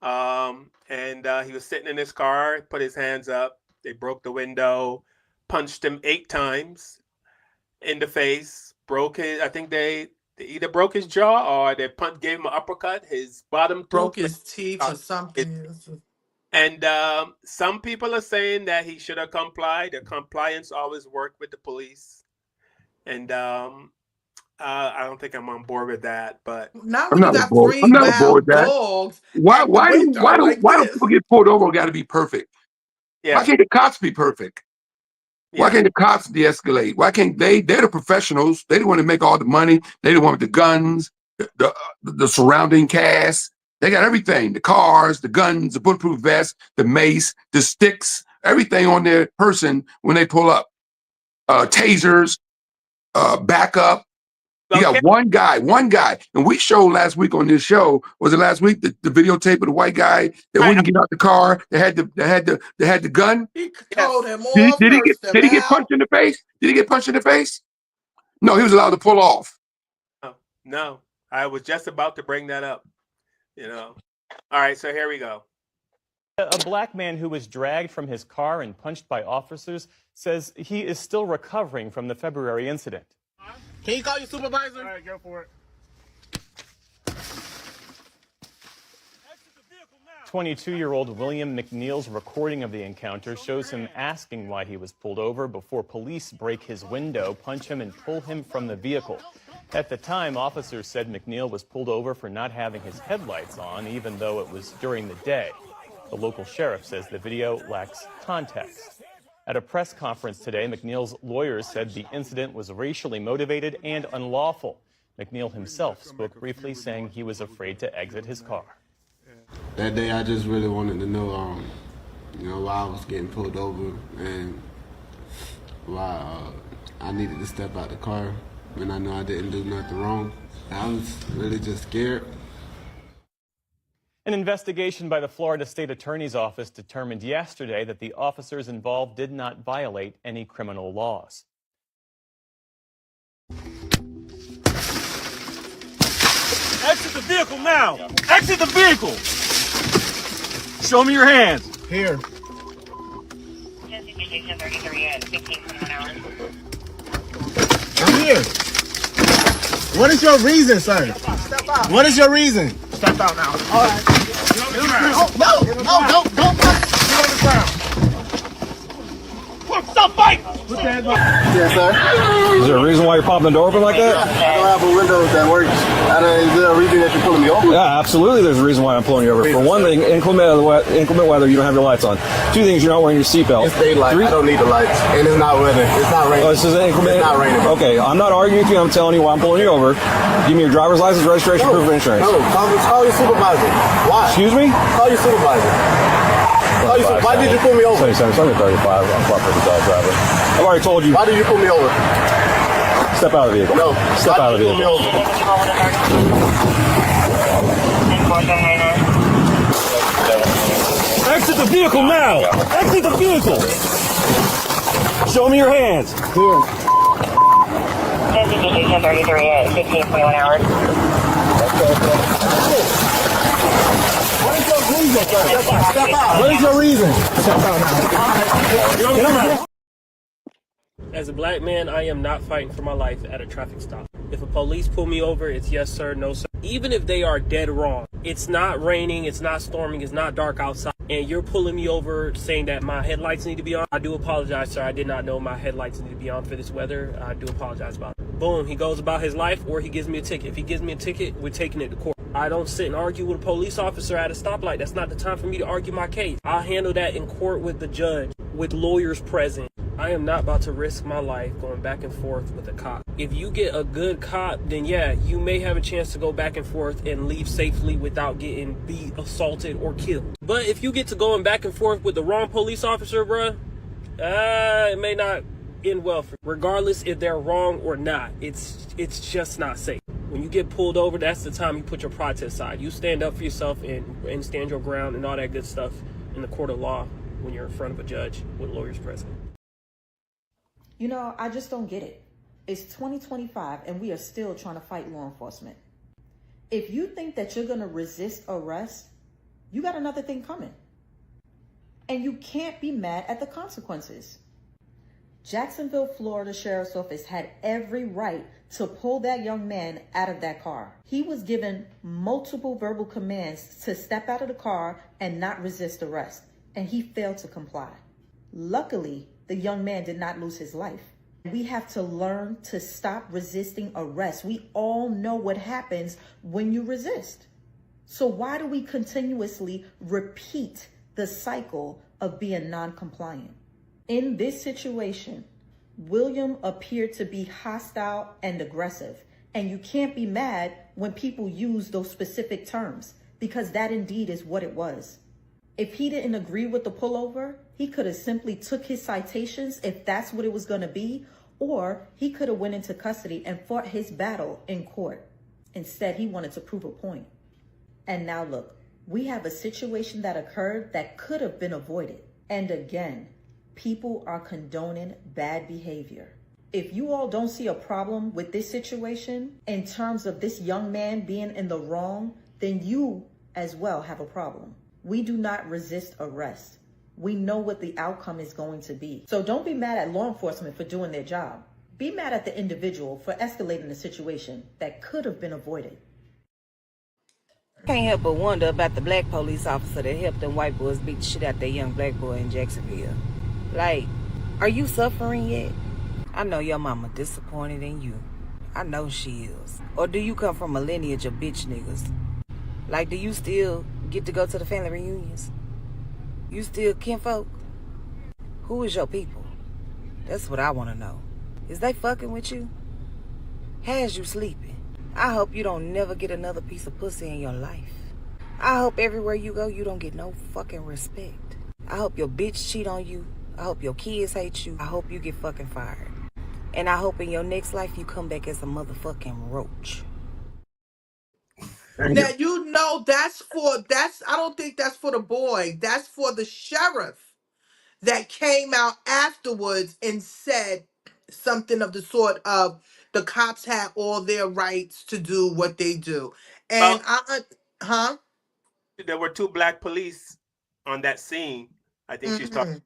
And he was sitting in his car, put his hands up. They broke the window, punched him 8 times in the face, I think they either broke his jaw or they gave him an uppercut. His bottom Broke tooth, his teeth or something. and some people are saying that he should have complied. The compliance always worked with the police. And I don't think I'm on board with that, but not I'm when you not on got board. 3 I'm not on board with wild that. dogs Why at the window like do this. people get pulled over got to be perfect? yeah. Why can't the cops be perfect? Why can't the cops de-escalate? Why can't they're the professionals. They the one to make all the money. They the one with the guns, the surrounding cast. They got everything, the cars, the guns, the bulletproof vest, the mace, the sticks, everything on their person when they pull up. Tasers, backup. You got one guy. And we showed last week on this show, was it last week, the videotape of the white guy that wouldn't get out the car, that had the gun? He told him Did off, he cursed him did he get out. punched in the face? Did he get punched in the face? No, he was allowed to pull off. No, I was just about to bring that up. All right, so here we go. A black man who was dragged from his car and punched by officers says he is still recovering from the February incident. Can you call your supervisor? All right, go for it. 22-year-old William McNeil's recording of the encounter shows him asking why he was pulled over before police break his window, punch him, and pull him from the vehicle. At the time, officers said McNeil was pulled over for not having his headlights on, even though it was during the day. The local sheriff says the video lacks context. At a press conference today, McNeil's lawyers said the incident was racially motivated and unlawful. McNeil himself spoke briefly, saying he was afraid to exit his car. That day, I just really wanted to know, why I was getting pulled over and why I needed to step out the car when I know I didn't do nothing wrong. I was really just scared. An investigation by the Florida State Attorney's Office determined yesterday that the officers involved did not violate any criminal laws. Exit the vehicle now. Exit the vehicle. Show me your hands. Here. I'm here. What is your reason, sir? Step out. What is your reason? Step out now. All right. Get on the ground. No, don't. Get on the ground. Stop fighting. Yes, sir. Is there a reason why you're popping the door open like that? I don't have a window that works. Is there a reason that you're pulling me over? Yeah, absolutely. There's a reason why I'm pulling you over. For one thing, inclement weather, you don't have your lights on. Two things, you're not wearing your seatbelt. It's daylight. I don't need the lights. And it's not weather. It's not raining. Oh, this is inclement. It's not raining. Okay, I'm not arguing with you. I'm telling you why I'm pulling you over. Give me your driver's license, registration, proof of insurance. No, call your supervisor. Why? Excuse me? Call your supervisor. Why did you pull me over? 37, 35. I'm cooperative dog driver. I've already told you. Why did you pull me over? Step out of the vehicle. No. Step out of the vehicle. Exit the vehicle now. Exit the vehicle. Show me your hands. Here. 1033 at 1521 hours. What is your reason, sir? Step out. What is your reason? Step out now. As a black man, I am not fighting for my life at a traffic stop. If a police pull me over, it's yes sir, no sir. Even if they are dead wrong, it's not raining, it's not storming, it's not dark outside, and you're pulling me over saying that my headlights need to be on, I do apologize, sir. I did not know my headlights need to be on for this weather. I do apologize about it. Boom, he goes about his life, or he gives me a ticket. If he gives me a ticket, we're taking it to court. I don't sit and argue with a police officer at a stoplight. That's not the time for me to argue my case. I'll handle that in court with the judge, with lawyers present. I am not about to risk my life going back and forth with a cop. If you get a good cop, then yeah, you may have a chance to go back and forth and leave safely without getting beat, assaulted, or killed. But if you get to going back and forth with the wrong police officer, bruh, it may not end well for you. Regardless if they're wrong or not, it's just not safe. When you get pulled over, that's the time you put your pride to the side. You stand up for yourself and stand your ground and all that good stuff in the court of law when you're in front of a judge with lawyers present. You know, I just don't get it. It's 2025 and we are still trying to fight law enforcement. If you think that you're going to resist arrest, you got another thing coming. And you can't be mad at the consequences. Jacksonville, Florida Sheriff's Office had every right to pull that young man out of that car. He was given multiple verbal commands to step out of the car and not resist arrest, and he failed to comply. Luckily, the young man did not lose his life. We have to learn to stop resisting arrest. We all know what happens when you resist. So why do we continuously repeat the cycle of being non-compliant? In this situation, William appeared to be hostile and aggressive. And you can't be mad when people use those specific terms, because that indeed is what it was. If he didn't agree with the pullover, he could have simply took his citations if that's what it was going to be, or he could have went into custody and fought his battle in court. Instead, he wanted to prove a point. And now look, we have a situation that occurred that could have been avoided. And again, people are condoning bad behavior. If you all don't see a problem with this situation in terms of this young man being in the wrong, then you as well have a problem. We do not resist arrest. We know what the outcome is going to be. So don't be mad at law enforcement for doing their job. Be mad at the individual for escalating a situation that could have been avoided. Can't help but wonder about the black police officer that helped them white boys beat the shit out that young black boy in Jacksonville. Like, are you suffering yet? I know your mama disappointed in you. I know she is. Or do you come from a lineage of bitch niggas? Like, do you still get to go to the family reunions? You still kinfolk? Who is your people? That's what I want to know. Is they fucking with you? Has you sleeping? I hope you don't never get another piece of pussy in your life. I hope everywhere you go, you don't get no fucking respect. I hope your bitch cheat on you. I hope your kids hate you. I hope you get fucking fired. And I hope in your next life you come back as a motherfucking roach. Now, you know, I don't think that's for the boy. That's for the sheriff that came out afterwards and said something of the sort of the cops had all their rights to do what they do. And huh? There were 2 black police on that scene. I think she's talking. Mm-hmm.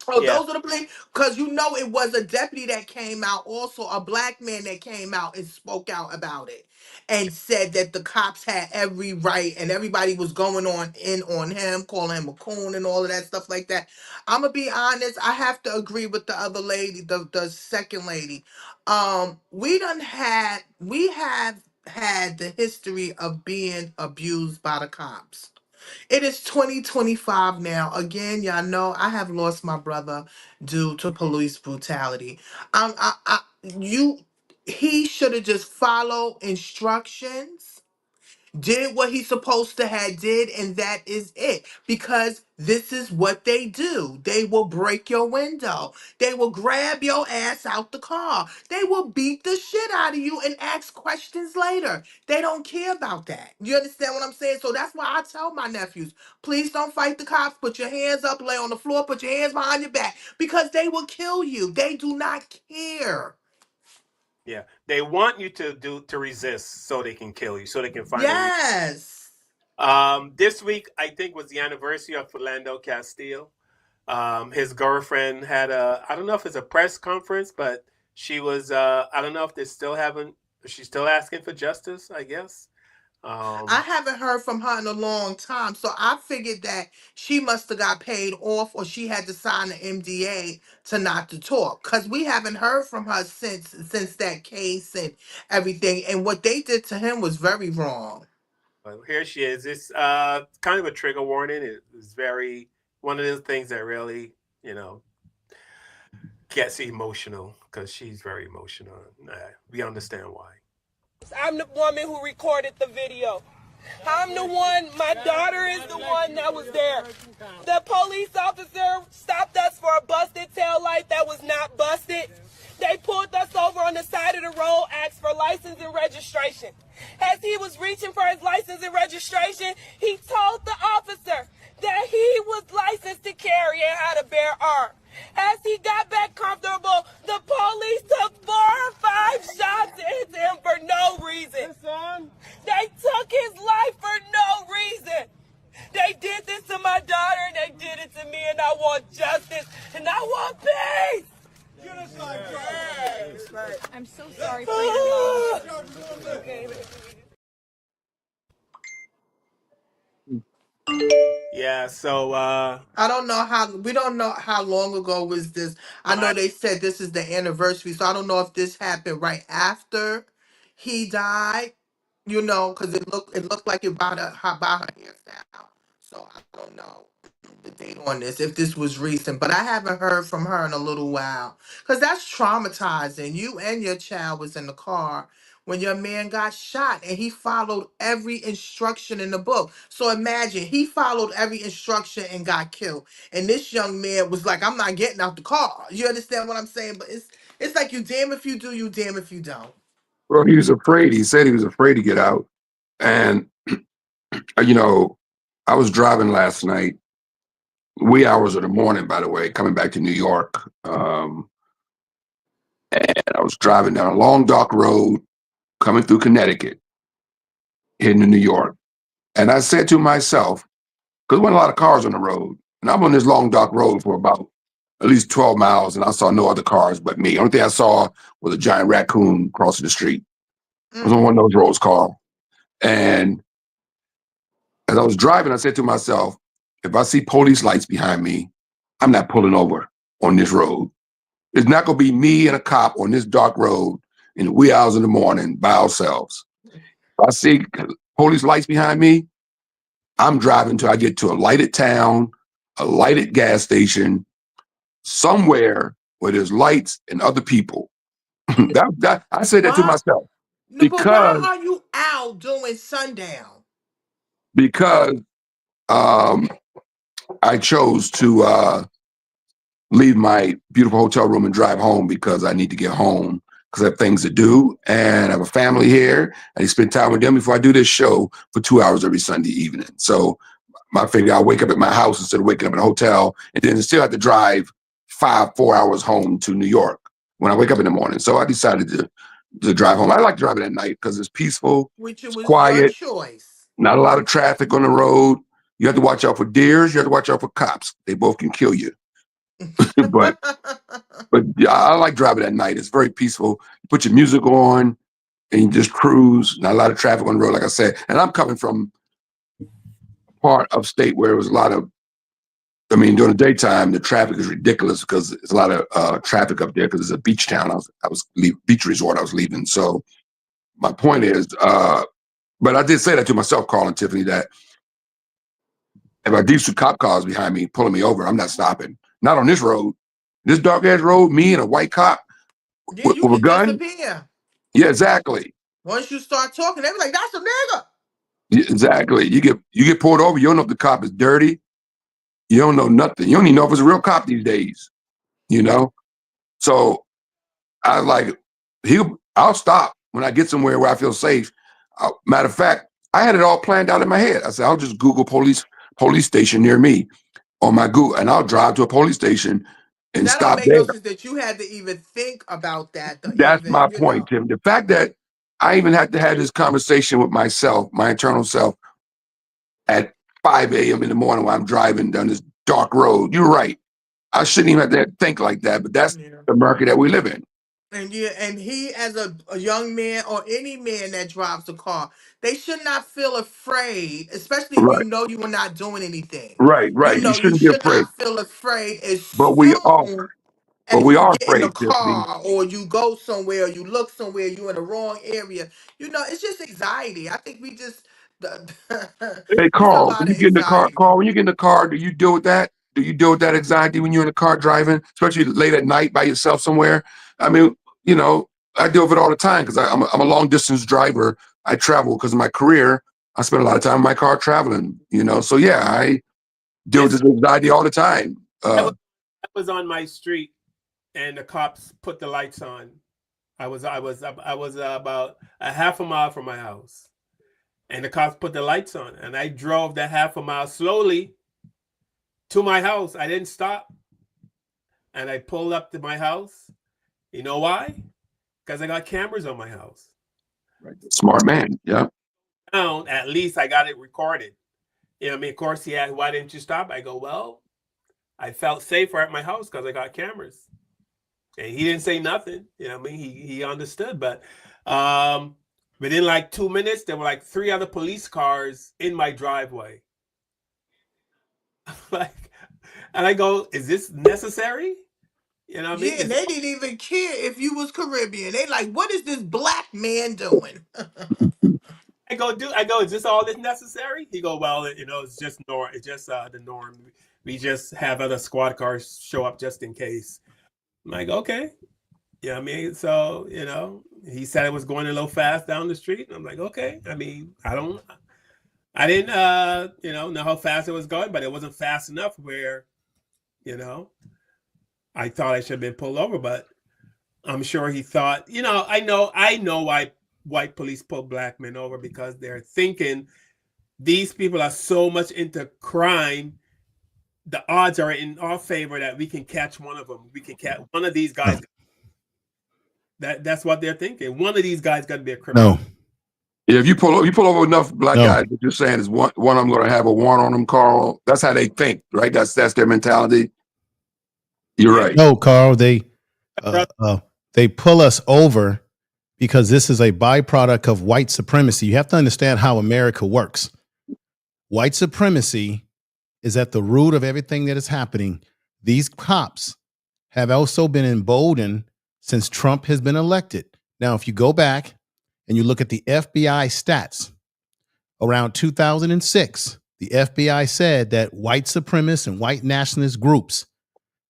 Oh, Yeah. those are the police. Because you know it was a deputy that came out, also a black man that came out and spoke out about it and said that the cops had every right and everybody was going on him, calling him a coon and all of that stuff like that. I'm gonna be honest, I have to agree with the other lady, the second lady. We have had the history of being abused by the cops. It is 2025 now. Again, y'all know I have lost my brother due to police brutality. You, he should have just followed instructions, did what he's supposed to have did, and that is it. Because this is what they do. They will break your window. They will grab your ass out the car. They will beat the shit out of you and ask questions later. They don't care about that. You understand what I'm saying? So that's why I tell my nephews, please don't fight the cops. Put your hands up, lay on the floor, put your hands behind your back, because they will kill you. They do not care. Yeah, they want you to resist so they can kill you, so they can find a reason. Yes. This week I think was the anniversary of Philando Castile. His girlfriend had I don't know if it's a press conference, but she was I don't know if they're still having, she's still asking for justice, I guess. I haven't heard from her in a long time, so I figured that she must have got paid off, or she had to sign an MDA to not to talk. Cause we haven't heard from her since that case and everything. And what they did to him was very wrong. But here she is. It's kind of a trigger warning. It was very one of those things that really, gets emotional because she's very emotional. We understand why. I'm the woman who recorded the video. I'm the one, my daughter is the one that was there. The police officer stopped us for a busted tail light that was not busted. They pulled us over on the side of the road, asked for license and registration. As he was reaching for his license and registration, he told the officer that he was licensed to carry and had a bare arm. As he got back comfortable, the police took 4 or 5 shots into him for no reason. They took his life for no reason. They did this to my daughter, and they did it to me, and I want justice, and I want peace. I'm so sorry for your loss. Yeah, so I don't know we don't know how long ago was this. I know they said this is the anniversary, so I don't know if this happened right after he died, because it looked like about her hairstyle. So I don't know the date on this, if this was recent, but I haven't heard from her in a little while. Because that's traumatizing. You and your child was in the car when your man got shot, and he followed every instruction in the book. So imagine he followed every instruction and got killed. And this young man was like, I'm not getting out the car. You understand what I'm saying? But it's like, you damn if you do, you damn if you don't. Well, he was afraid. He said he was afraid to get out. And, I was driving last night, wee hours of the morning, by the way, coming back to New York. And I was driving down a long, dark road, coming through Connecticut, heading to New York. And I said to myself, because there weren't a lot of cars on the road, and I'm on this long, dark road for about at least 12 miles, and I saw no other cars but me. Only thing I saw was a giant raccoon crossing the street. I was on one of those roads, Carl. And as I was driving, I said to myself, if I see police lights behind me, I'm not pulling over on this road. It's not going to be me and a cop on this dark road in the wee hours in the morning by ourselves. If I see police lights behind me, I'm driving till I get to a lighted town, a lighted gas station, somewhere where there's lights and other people. I said that to myself. No, but why are you out doing sundown? Because I chose to leave my beautiful hotel room and drive home because I need to get home because I have things to do and I have a family here. I need to spend time with them before I do this show for 2 hours every Sunday evening. So I figure I'll wake up at my house instead of waking up in a hotel and then still have to drive 4 hours home to New York when I wake up in the morning. So I decided to to drive home. I like driving at night because it's peaceful, Which it it's was your quiet, choice. not a lot of traffic on the road. You have to watch out for deers. You have to watch out for cops. They both can kill you. but yeah, I like driving at night. It's very peaceful. You put your music on and you just cruise. Not a lot of traffic on the road, like I said. And I'm coming from a part of state where it was a lot of, I mean, during the daytime, the traffic is ridiculous because there's a lot of traffic up there because it's a beach town. I was beach resort I was leaving. So my point is, but I did say that to myself, Carl and Tiffany, that if I do see cop cars behind me pulling me over, I'm not stopping. Not on this road. This dark ass road, me and a white cop Yeah, you with a can gun. disappear. Yeah, exactly. Once you start talking, they be like, that's a nigga. Yeah, exactly. You get pulled over, you don't know if the cop is dirty. You don't know nothing. You don't even know if it's a real cop these days. You know? So I like I'll stop when I get somewhere where I feel safe. Matter of fact, I had it all planned out in my head. I said, I'll just Google police station near me on my Google, and I'll drive to a police station and That don't stop make there. no sense that you had to even think about that. That's my point, Tim. The fact that I even had to have this conversation with myself, my internal self, at 5 a.m. in the morning while I'm driving down this dark road. You're right. I shouldn't even have to think like that, but that's the America that we live in. And yeah, and he as a young man or any man that drives a car, they should not feel afraid, especially if you Right. know you are not doing anything. Right, You right. You know, you shouldn't be should afraid. not feel afraid as But we are soon as you are get in the afraid, Tiffany. car or you go somewhere, you look somewhere, you in the wrong area. You know, it's just anxiety. I think we just Hey, it's a Carl, lot when of you get in the car, anxiety. Carl, when you get in the car, do you deal with that? Do you deal with that anxiety when you're in the car driving, especially late at night by yourself somewhere? I mean, you know, I deal with it all the time because I'm a long distance driver. I travel because of my career. I spend a lot of time in my car traveling, you know. So yeah, I deal with Yes, this anxiety all the time. I was on my street, and the cops put the lights on. I was about a half a mile from my house, and the cops put the lights on, and I drove that half a mile slowly to my house. I didn't stop, and I pulled up to my house. You know why? Because I got cameras on my house. Right. Smart man, yeah. Now, at least I got it recorded. You know what I mean? Of course, he asked, why didn't you stop? I go, well, I felt safer at my house because I got cameras. And he didn't say nothing. You know what I mean? He understood. But within like 2 minutes, there were like 3 other police cars in my driveway. Like, and I go, is this necessary? You know what I mean? Yeah, and they didn't even care if you was Caribbean. They like, what is this black man doing? I go, is this all that's necessary? He go, well, you know, it's just it's just the norm. We just have other squad cars show up just in case. I'm like, okay. You know what I mean? So, you know, he said it was going a little fast down the street. I'm like, okay. I mean, I didn't you know how fast it was going, but it wasn't fast enough where, you know, I thought I should have been pulled over, but I'm sure he thought, you know, I know why white police pull black men over, because they're thinking these people are so much into crime. The odds are in our favor that we can catch one of them. We can catch one of these guys. That's what they're thinking. One of these guys got to be a criminal. No. Yeah, if you pull over enough black guys, what you're saying is one of them going to have a warrant on them, Carl. That's how they think, right? That's their mentality. You're right. No, Carl, they pull us over because this is a byproduct of white supremacy. You have to understand how America works. White supremacy is at the root of everything that is happening. These cops have also been emboldened since Trump has been elected. Now, if you go back and you look at the FBI stats, around 2006, the FBI said that white supremacist and white nationalist groups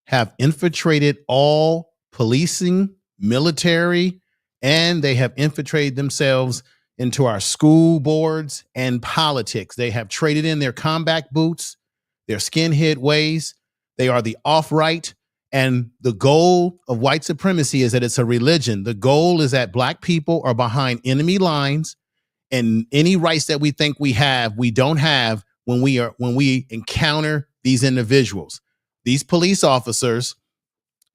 have infiltrated all policing, military, and they have infiltrated themselves into our school boards and politics. They have traded in their combat boots, their skinhead ways. They are the off-right. And the goal of white supremacy is that it's a religion. The goal is that black people are behind enemy lines, and any rights that we think we have, we don't have when we encounter these individuals. These police officers,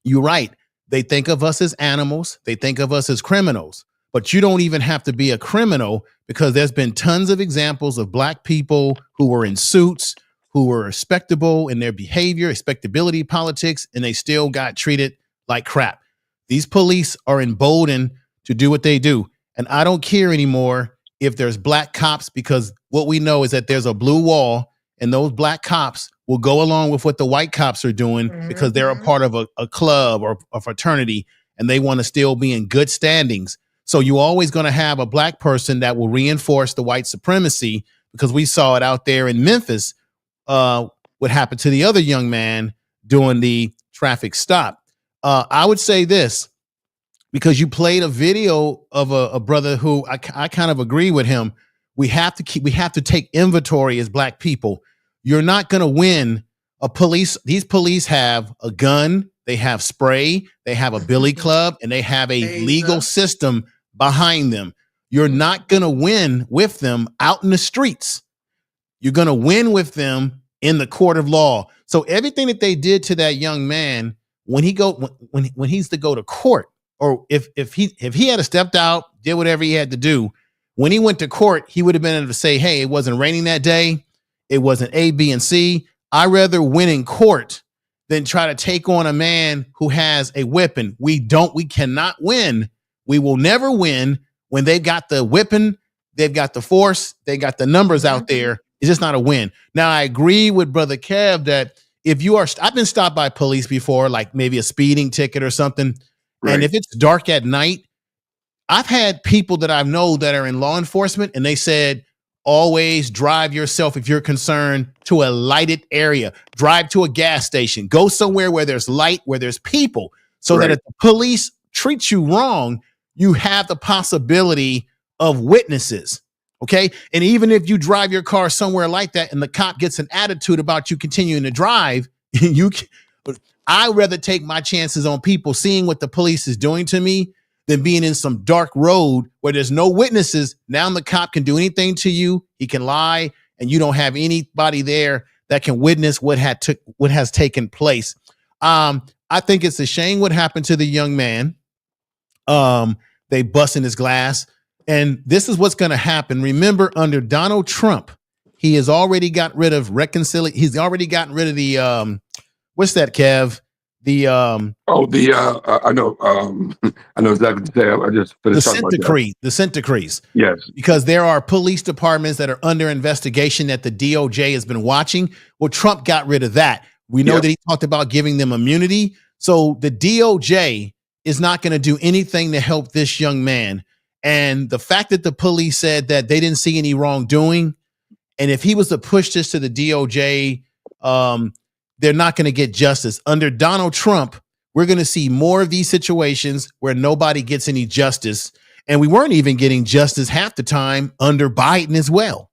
you're right, they think of us as animals. They think of us as criminals. but you don't even have to be a criminal, because there's been tons of examples of black people who were in suits, who were respectable in their behavior, respectability politics, and they still got treated like crap. These police are emboldened to do what they do. And I don't care anymore if there's black cops, because what we know is that there's a blue wall, and those black cops will go along with what the white cops are doing because they're a part of a club or a fraternity, and they want to still be in good standings. So you're always going to have a black person that will reinforce the white supremacy, because we saw it out there in Memphis, what happened to the other young man doing the traffic stop. I would say this, because you played a video of a brother who I kind of agree with him. We have to take inventory as black people. You're not going to win these police have a gun, they have spray, they have a billy club, and they have a legal system behind them. You're not going to win with them out in the streets. You're going to win with them in the court of law. So everything that they did to that young man, when he's to go to court, or if he had stepped out, did whatever he had to do, when he went to court, he would have been able to say, hey, it wasn't raining that day. It wasn't A, B, and C. I'd rather win in court than try to take on a man who has a weapon. We cannot win. We will never win when they've got the weapon, they've got the force, they got the numbers out there. It's just not a win. Now, I agree with Brother Kev that I've been stopped by police before, like maybe a speeding ticket or something. Right. And if it's dark at night, I've had people that I know that are in law enforcement, and they said, always drive yourself, if you're concerned, to a lighted area. Drive to a gas station. Go somewhere where there's light, where there's people, so that if the police treat you wrong, you have the possibility of witnesses. Okay. And even if you drive your car somewhere like that and the cop gets an attitude about you continuing to drive, I'd rather take my chances on people seeing what the police is doing to me than being in some dark road where there's no witnesses. Now the cop can do anything to you. He can lie, and you don't have anybody there that can witness what has taken place. I think it's a shame what happened to the young man. They busting his glass. And this is what's going to happen. Remember, under Donald Trump, he has already got rid of reconciliation. He's already gotten rid of the, what's that, Kev? The, I know exactly what to say. I just finished talking about that. The consent decrees. Yes. Because there are police departments that are under investigation that the DOJ has been watching. Well, Trump got rid of that. We know that he talked about giving them immunity. So the DOJ is not going to do anything to help this young man. And the fact that the police said that they didn't see any wrongdoing, and if he was to push this to the DOJ, they're not going to get justice. Under Donald Trump, we're going to see more of these situations where nobody gets any justice. And we weren't even getting justice half the time under Biden as well.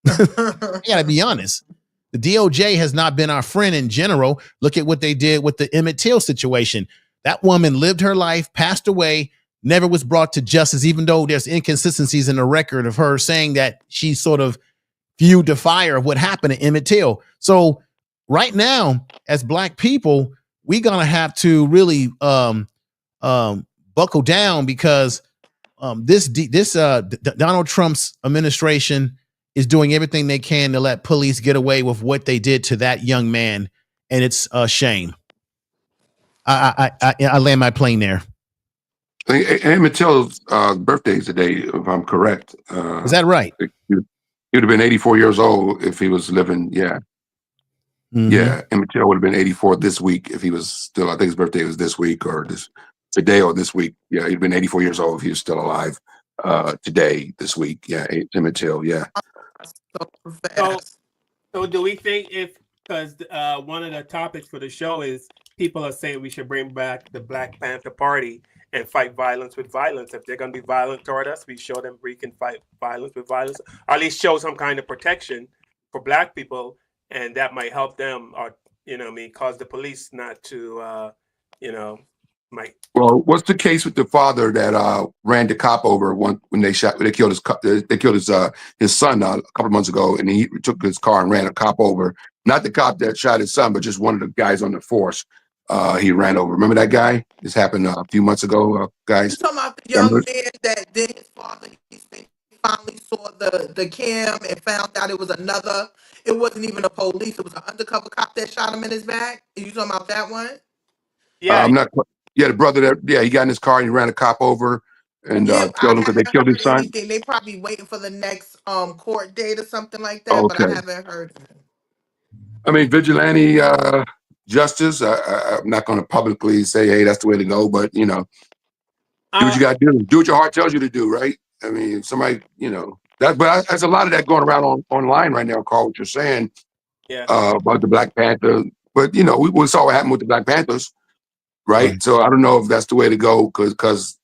I got to be honest. The DOJ has not been our friend in general. Look at what they did with the Emmett Till situation. That woman lived her life, passed away, never was brought to justice, even though there's inconsistencies in the record of her saying that she sort of viewed the fire of what happened to Emmett Till. So right now, as black people, we're going to have to really buckle down, because Donald Trump's administration is doing everything they can to let police get away with what they did to that young man. And it's a shame. I land my plane there. Emmett Till's birthday is today, if I'm correct. Is that right? He would have been 84 years old if he was living. Yeah. Mm-hmm. Yeah. Emmett Till would have been 84 this week if he was still, I think his birthday was this week or today or this week. Yeah. He'd been 84 years old if he was still alive today, this week. Yeah. Emmett Till. Yeah. So do we think because one of the topics for the show is people are saying we should bring back the Black Panther Party and fight violence with violence. If they're going to be violent toward us, we show them we can fight violence with violence, or at least show some kind of protection for black people, and that might help them, or cause the police not to, Well, what's the case with the father that ran the cop over when they killed his son a couple of months ago, and he took his car and ran a cop over? Not the cop that shot his son, but just one of the guys on the force. He ran over. Remember that guy? This happened a few months ago, You guys. talking about the young Remember? man that then his father finally saw the cam and found out it was another. It wasn't even a police. It was an undercover cop that shot him in his back. You talking about that one? Yeah, I'm not. Yeah, the brother that. Yeah, he got in his car and he ran a cop over and Yeah, I killed him because they haven't killed heard his son. anything. They probably waiting for the next court date or something like that, but I Okay. haven't heard. I mean, vigilante justice. I'm not going to publicly say, hey, that's the way to go, but do what you got to do. Do what your heart tells you to do, right? I mean, if somebody, that. But there's a lot of that going around online right now. Carl, what you're saying yeah. about the Black Panther, but we saw what happened with the Black Panthers, right? Right. So I don't know if that's the way to go because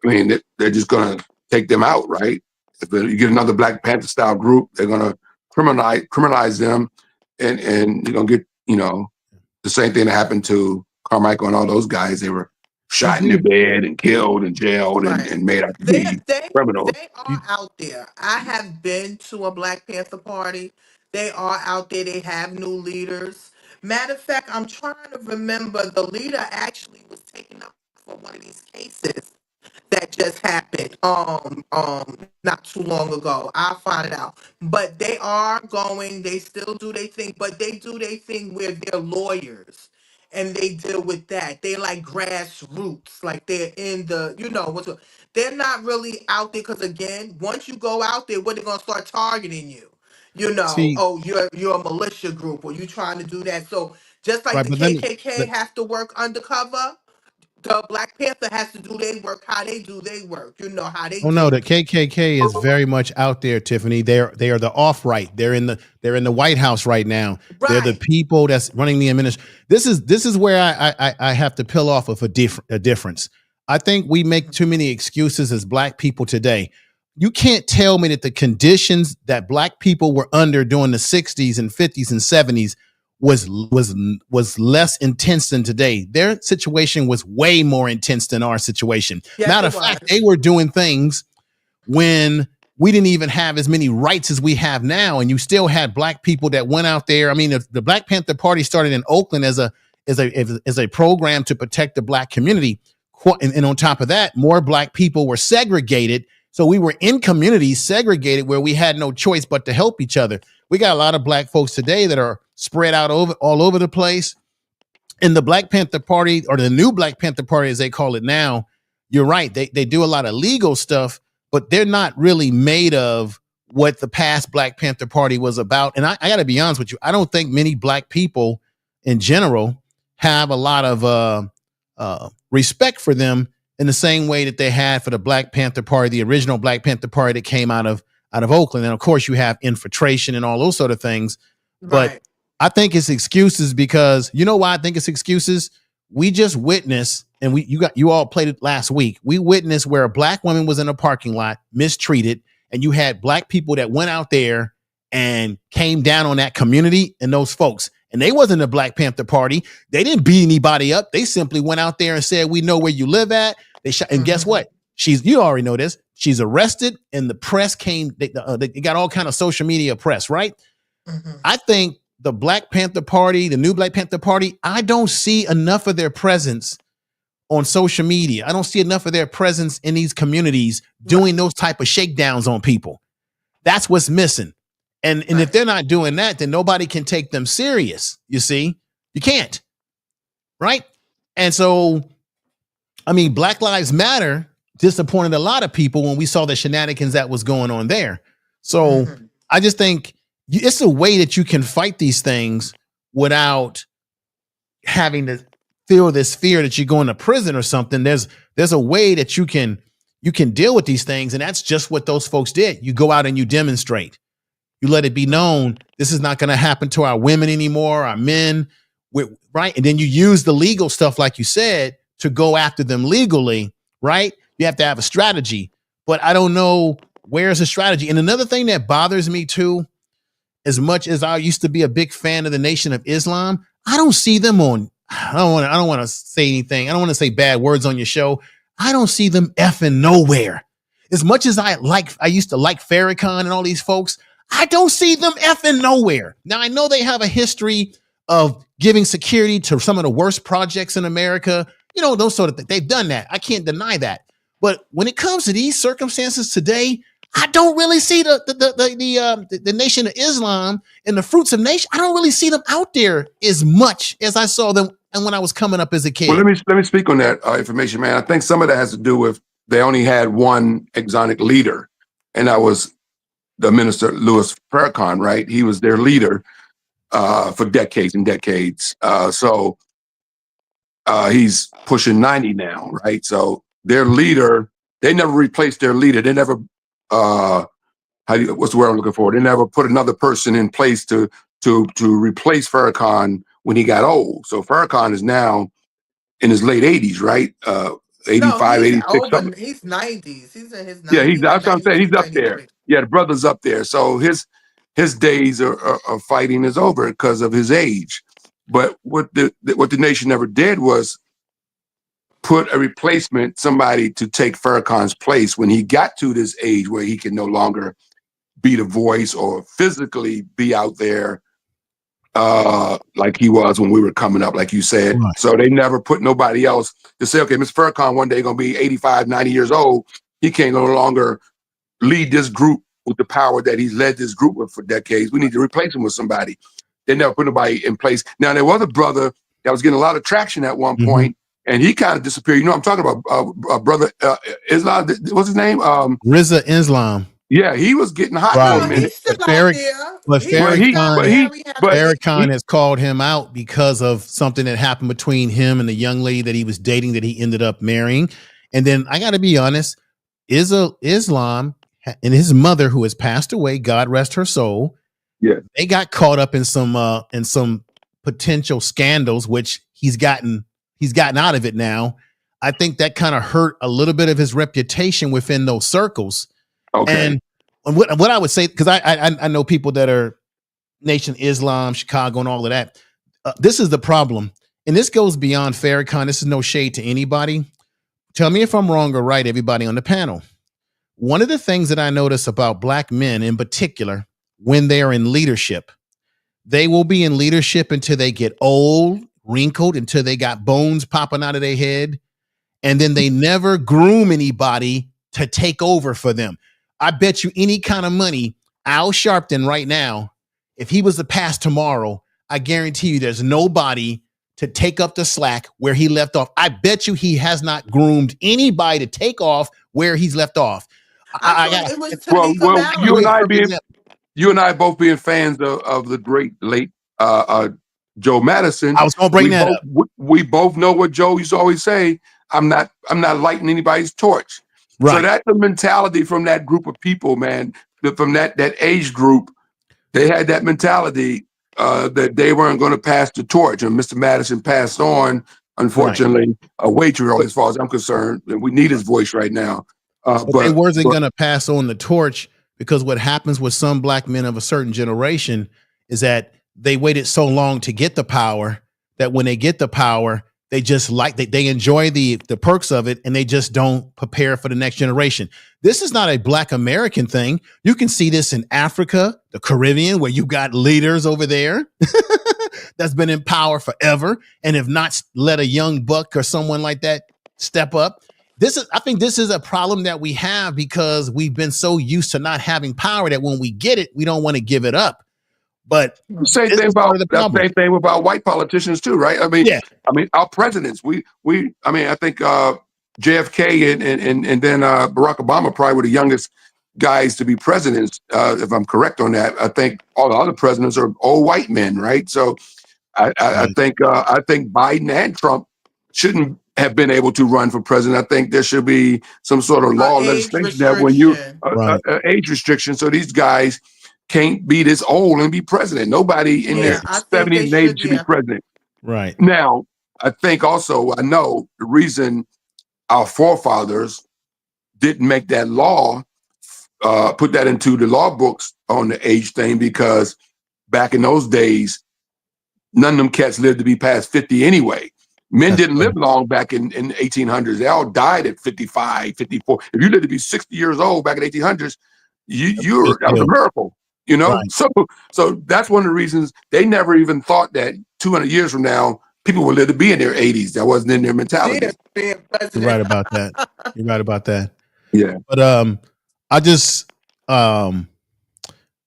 I mean they're just going to take them out, right? If you get another Black Panther style group, they're going to criminalize them, and you're going to get the same thing that happened to Carmichael and all those guys. They were shot in their bed and killed and jailed and Right. made out to They be they criminals. they are out there. I have been to a Black Panther party. They are out there. They have new leaders. Matter of fact, I'm trying to remember the leader actually was taken up for one of these cases that just happened not too long ago. I'll find it out. But they are going, they still do their thing, but they do their thing where they're lawyers and they deal with that. They like grassroots, like they're in the, they're not really out there because again, once you go out there, what they're gonna start targeting you. See, Oh, you're a militia group or you trying to do that. So just like right, the but let me. KKK have to work undercover, the Black Panther has to do their work, how they do their work, how they Oh no, deal the with it. KKK is very much out there, Tiffany. They are the off right. They're in the White House right now. They're the Right. people that's running the administration. This is where I have to peel off of a difference. I think we make too many excuses as Black people today. You can't tell me that the conditions that Black people were under during the 60s and 50s and 70s was less intense than today. Their situation was way more intense than our situation. Yes, Matter it of fact, was. they were doing things when we didn't even have as many rights as we have now, and you still had Black people that went out there. I mean, the Black Panther Party started in Oakland as a program to protect the Black community, and on top of that, more Black people were segregated. So we were in communities segregated where we had no choice but to help each other. We got a lot of Black folks today that are spread out all over the place. And the Black Panther Party, or the new Black Panther Party, as they call it now, you're right. They do a lot of legal stuff, but they're not really made of what the past Black Panther Party was about. And I got to be honest with you, I don't think many Black people in general have a lot of respect for them in the same way that they had for the Black Panther Party, the original Black Panther Party that came out of Oakland. And of course, you have infiltration and all those sort of things. But Right. I think it's excuses because you know why I think it's excuses? We just witnessed, and you all played it last week. We witnessed where a Black woman was in a parking lot mistreated, and you had Black people that went out there and came down on that community and those folks. And they wasn't a Black Panther Party. They didn't beat anybody up. They simply went out there and said, "We know where you live at." They shot, and guess what? You already know this. She's arrested, and the press came. They got all kind of social media press, right? I think the Black Panther Party, the new Black Panther Party, I don't see enough of their presence on social media. I don't see enough of their presence in these communities doing those type of shakedowns on people. That's what's missing. And if they're not doing that, then nobody can take them serious. You see, you can't. Right. And so, I mean, Black Lives Matter disappointed a lot of people when we saw the shenanigans that was going on there. So I just think it's a way that you can fight these things without having to feel this fear that you're going to prison or something. There's a way that you can deal with these things. And that's just what those folks did. You go out and you demonstrate. You let it be known this is not going to happen to our women anymore, our men, right? And then you use the legal stuff, like you said, to go after them legally, right? You have to have a strategy. But I don't know where's the strategy. And another thing that bothers me too, as much as I used to be a big fan of the Nation of Islam, I don't see them on. I don't want to say anything. I don't want to say bad words on your show. I don't see them effing nowhere. As much as I used to like Farrakhan and all these folks, I don't see them effing nowhere. Now I know they have a history of giving security to some of the worst projects in America. You know, those sort of things. They've done that. I can't deny that. But when it comes to these circumstances today, I don't really see the Nation of Islam and the Fruits of Nation. I don't really see them out there as much as I saw them and when I was coming up as a kid. Well, let me speak on that information, man. I think some of that has to do with they only had one exonic leader, and that was the minister Louis Farrakhan, right? He was their leader for decades and decades. So he's pushing 90 now, right? So their leader, they never replaced their leader. They never, what's the word I'm looking for? They never put another person in place to replace Farrakhan when he got old. So Farrakhan is now in his late 80s, right? 85, he's 86. over. He's 90s. He's in his 90s. Yeah, that's what I'm saying. He's up 93. there. Yeah, the brother's up there. So his days of fighting is over because of his age. But what the nation never did was put a replacement, somebody to take Farrakhan's place when he got to this age where he can no longer be the voice or physically be out there like he was when we were coming up, like you said. Right. So they never put nobody else to say, okay, Mr. Farrakhan one day going to be 85, 90 years old. He can't no longer lead this group with the power that he's led this group with for decades. We need to replace him with somebody. They never put nobody in place. Now, there was a brother that was getting a lot of traction at one point, and he kind of disappeared. You know what I'm talking about? Brother Islam, what's his name? Riza Islam. Yeah, he was getting hot for a minute. But Farrakhan has called him out because of something that happened between him and the young lady that he was dating that he ended up marrying. And then I got to be honest, Islam and his mother, who has passed away, God rest her soul. Yeah, they got caught up in some potential scandals, which he's gotten out of it now. I think that kind of hurt a little bit of his reputation within those circles. Okay. And what I would say, because I know people that are Nation Islam, Chicago, and all of that. This is the problem, and this goes beyond Farrakhan. This is no shade to anybody. Tell me if I'm wrong or right, everybody on the panel. One of the things that I notice about Black men in particular, when they're in leadership, they will be in leadership until they get old, wrinkled, until they got bones popping out of their head, and then they never groom anybody to take over for them. I bet you any kind of money, Al Sharpton right now, if he was to pass tomorrow, I guarantee you there's nobody to take up the slack where he left off. I bet you he has not groomed anybody to take off where he's left off. You and I both being fans of the great late Joe Madison. I was going to bring that up. We both know what Joe used to always say. I'm not lighting anybody's torch. Right. So that's the mentality from that group of people, man. From that age group, they had that mentality that they weren't going to pass the torch. And Mr. Madison passed on, unfortunately, way too early as far as I'm concerned. And we need his voice right now. But they wasn't going to pass on the torch, because what happens with some Black men of a certain generation is that they waited so long to get the power that when they get the power, they just they enjoy the perks of it, and they just don't prepare for the next generation. This is not a Black American thing. You can see this in Africa, the Caribbean, where you got leaders over there that's been in power forever and have not let a young buck or someone like that step up. I think this is a problem that we have because we've been so used to not having power that when we get it, we don't want to give it up. But same thing about white politicians too, right? I mean, our presidents. I think JFK and then Barack Obama probably were the youngest guys to be presidents, if I'm correct on that. I think all the other presidents are old white men, right? So I think Biden and Trump shouldn't have been able to run for president. I think there should be some sort of law legislation that when you age restriction, so these guys can't be this old and be president. Nobody in their 70s and 80s should be president. Right. Now, I think also, I know the reason our forefathers didn't make that law, put that into the law books on the age thing, because back in those days, none of them cats lived to be past 50 anyway. Men didn't live long back in 1800s. They all died at 55, 54. If you lived to be 60 years old back in 1800s, that was a miracle. You know, Right. so that's one of the reasons they never even thought that 200 years from now people would live to be in their 80s. That wasn't in their mentality. Being You're right president. about that. You're right about that. Yeah. But I just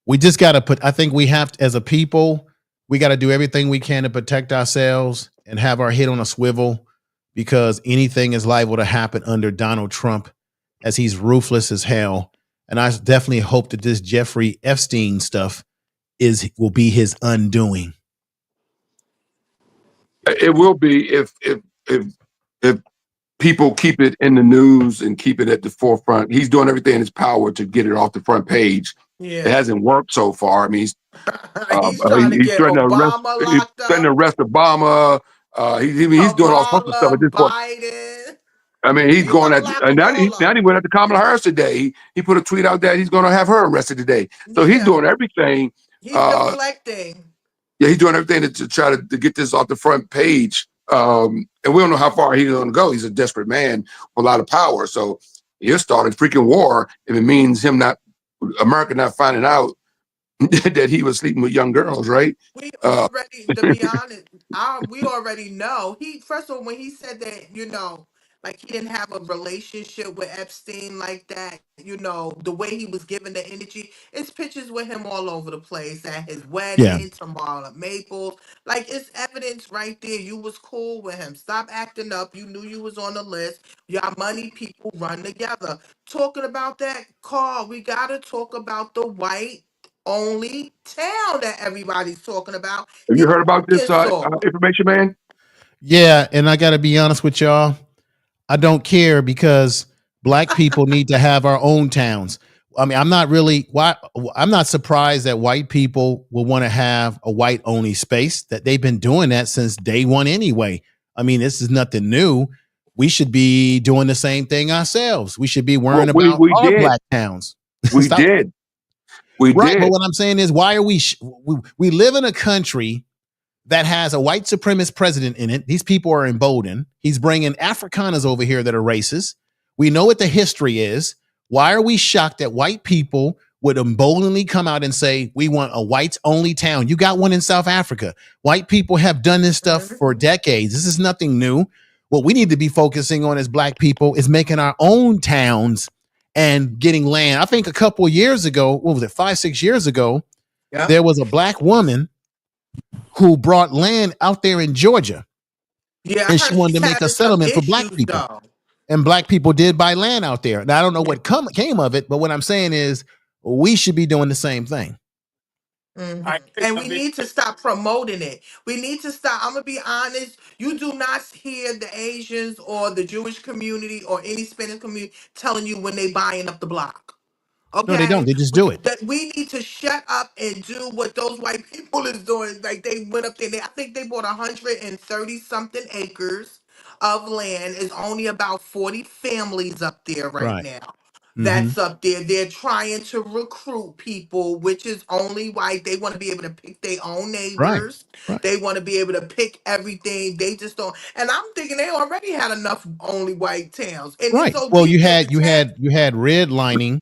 we just got to put. I think we have to, as a people, we got to do everything we can to protect ourselves and have our head on a swivel, because anything is liable to happen under Donald Trump, as he's ruthless as hell. And I definitely hope that this Jeffrey Epstein stuff will be his undoing. It will be if people keep it in the news and keep it at the forefront. He's doing everything in his power to get it off the front page. It Yeah. hasn't worked so far. I mean, He's trying to he's get threatening to arrest. Obama He's locked threatening to up. arrest Obama. He's doing all sorts of stuff at Kamala, this point. Biden. I mean, he's He going gonna at, lock and them now all up. he went at the Kamala Harris today. He put a tweet out that he's going to have her arrested today. So he's Yeah. doing everything. He's deflecting. Yeah, he's doing everything to try to get this off the front page. And we don't know how far he's going to go. He's a desperate man with a lot of power. So he'll start a freaking war if it means America not finding out that he was sleeping with young girls, right? We already, to be honest, we already know. First of all, when he said that, like he didn't have a relationship with Epstein like that, the way he was giving the energy, it's pictures with him all over the place at his Yeah. wedding, tomorrow at Maples. Like it's evidence right there. You was cool with him. Stop acting up. You knew you was on the list. Y'all money people run together. Talking about that, Carl, we gotta talk about the white only town that everybody's talking about Have in you heard about this Arkansas. information, man? Yeah, and I got to be honest with y'all. I don't care, because black people need to have our own towns. I mean, I'm not surprised that white people will want to have a white only space. That they've been doing that since day one anyway. I mean, this is nothing new. We should be doing the same thing ourselves. We should be worrying about we our did. black towns. We did. We right, did. but what I'm saying is, why are we live in a country that has a white supremacist president in it? These people are emboldened. He's bringing Afrikaners over here that are racist. We know what the history is. Why are we shocked that white people would emboldenly come out and say, we want a whites only town? You got one in South Africa. White people have done this stuff for decades. This is nothing new. What we need to be focusing on as black people is making our own towns and getting land. I think a couple of years ago, what was it, 5-6 years ago, there was a black woman who brought land out there in Georgia. Yeah, and she wanted to make a settlement for black people. Though. And black people did buy land out there. Now, I don't know what came of it, but what I'm saying is we should be doing the same thing. Mm-hmm. And we need to stop promoting it. We need to stop. I'm going to be honest. You do not hear the Asians or the Jewish community or any Spanish community telling you when they buying up the block. Okay, No, they don't. They just do it. We need to shut up and do what those white people is doing. Like they went up there. I think they bought 130 something acres of land. It's only about 40 families up there right now. That's up there. They're trying to recruit people, which is only white. They want to be able to pick their own neighbors. Right. They want to be able to pick everything. They just don't. And I'm thinking they already had enough only white towns. And it's so Well, deep you in the had redlining,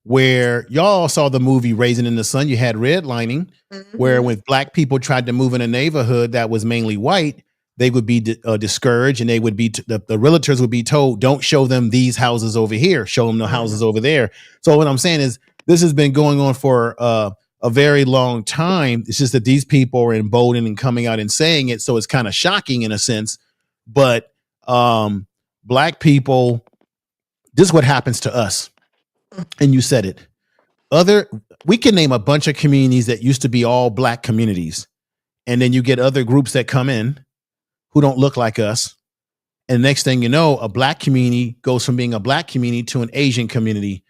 where y'all saw the movie Raising in the Sun. You had redlining, where when black people tried to move in a neighborhood that was mainly white, they would be discouraged, and they would be the realtors would be told, don't show them these houses over here, show them the houses over there. So what I'm saying is, this has been going on for a very long time. It's just that these people are emboldened and coming out and saying it, so it's kind of shocking in a sense. But black people, this is what happens to us. And you said it. We can name a bunch of communities that used to be all black communities, and then you get other groups that come in who don't look like us. And next thing you know, a black community goes from being a black community to an Asian community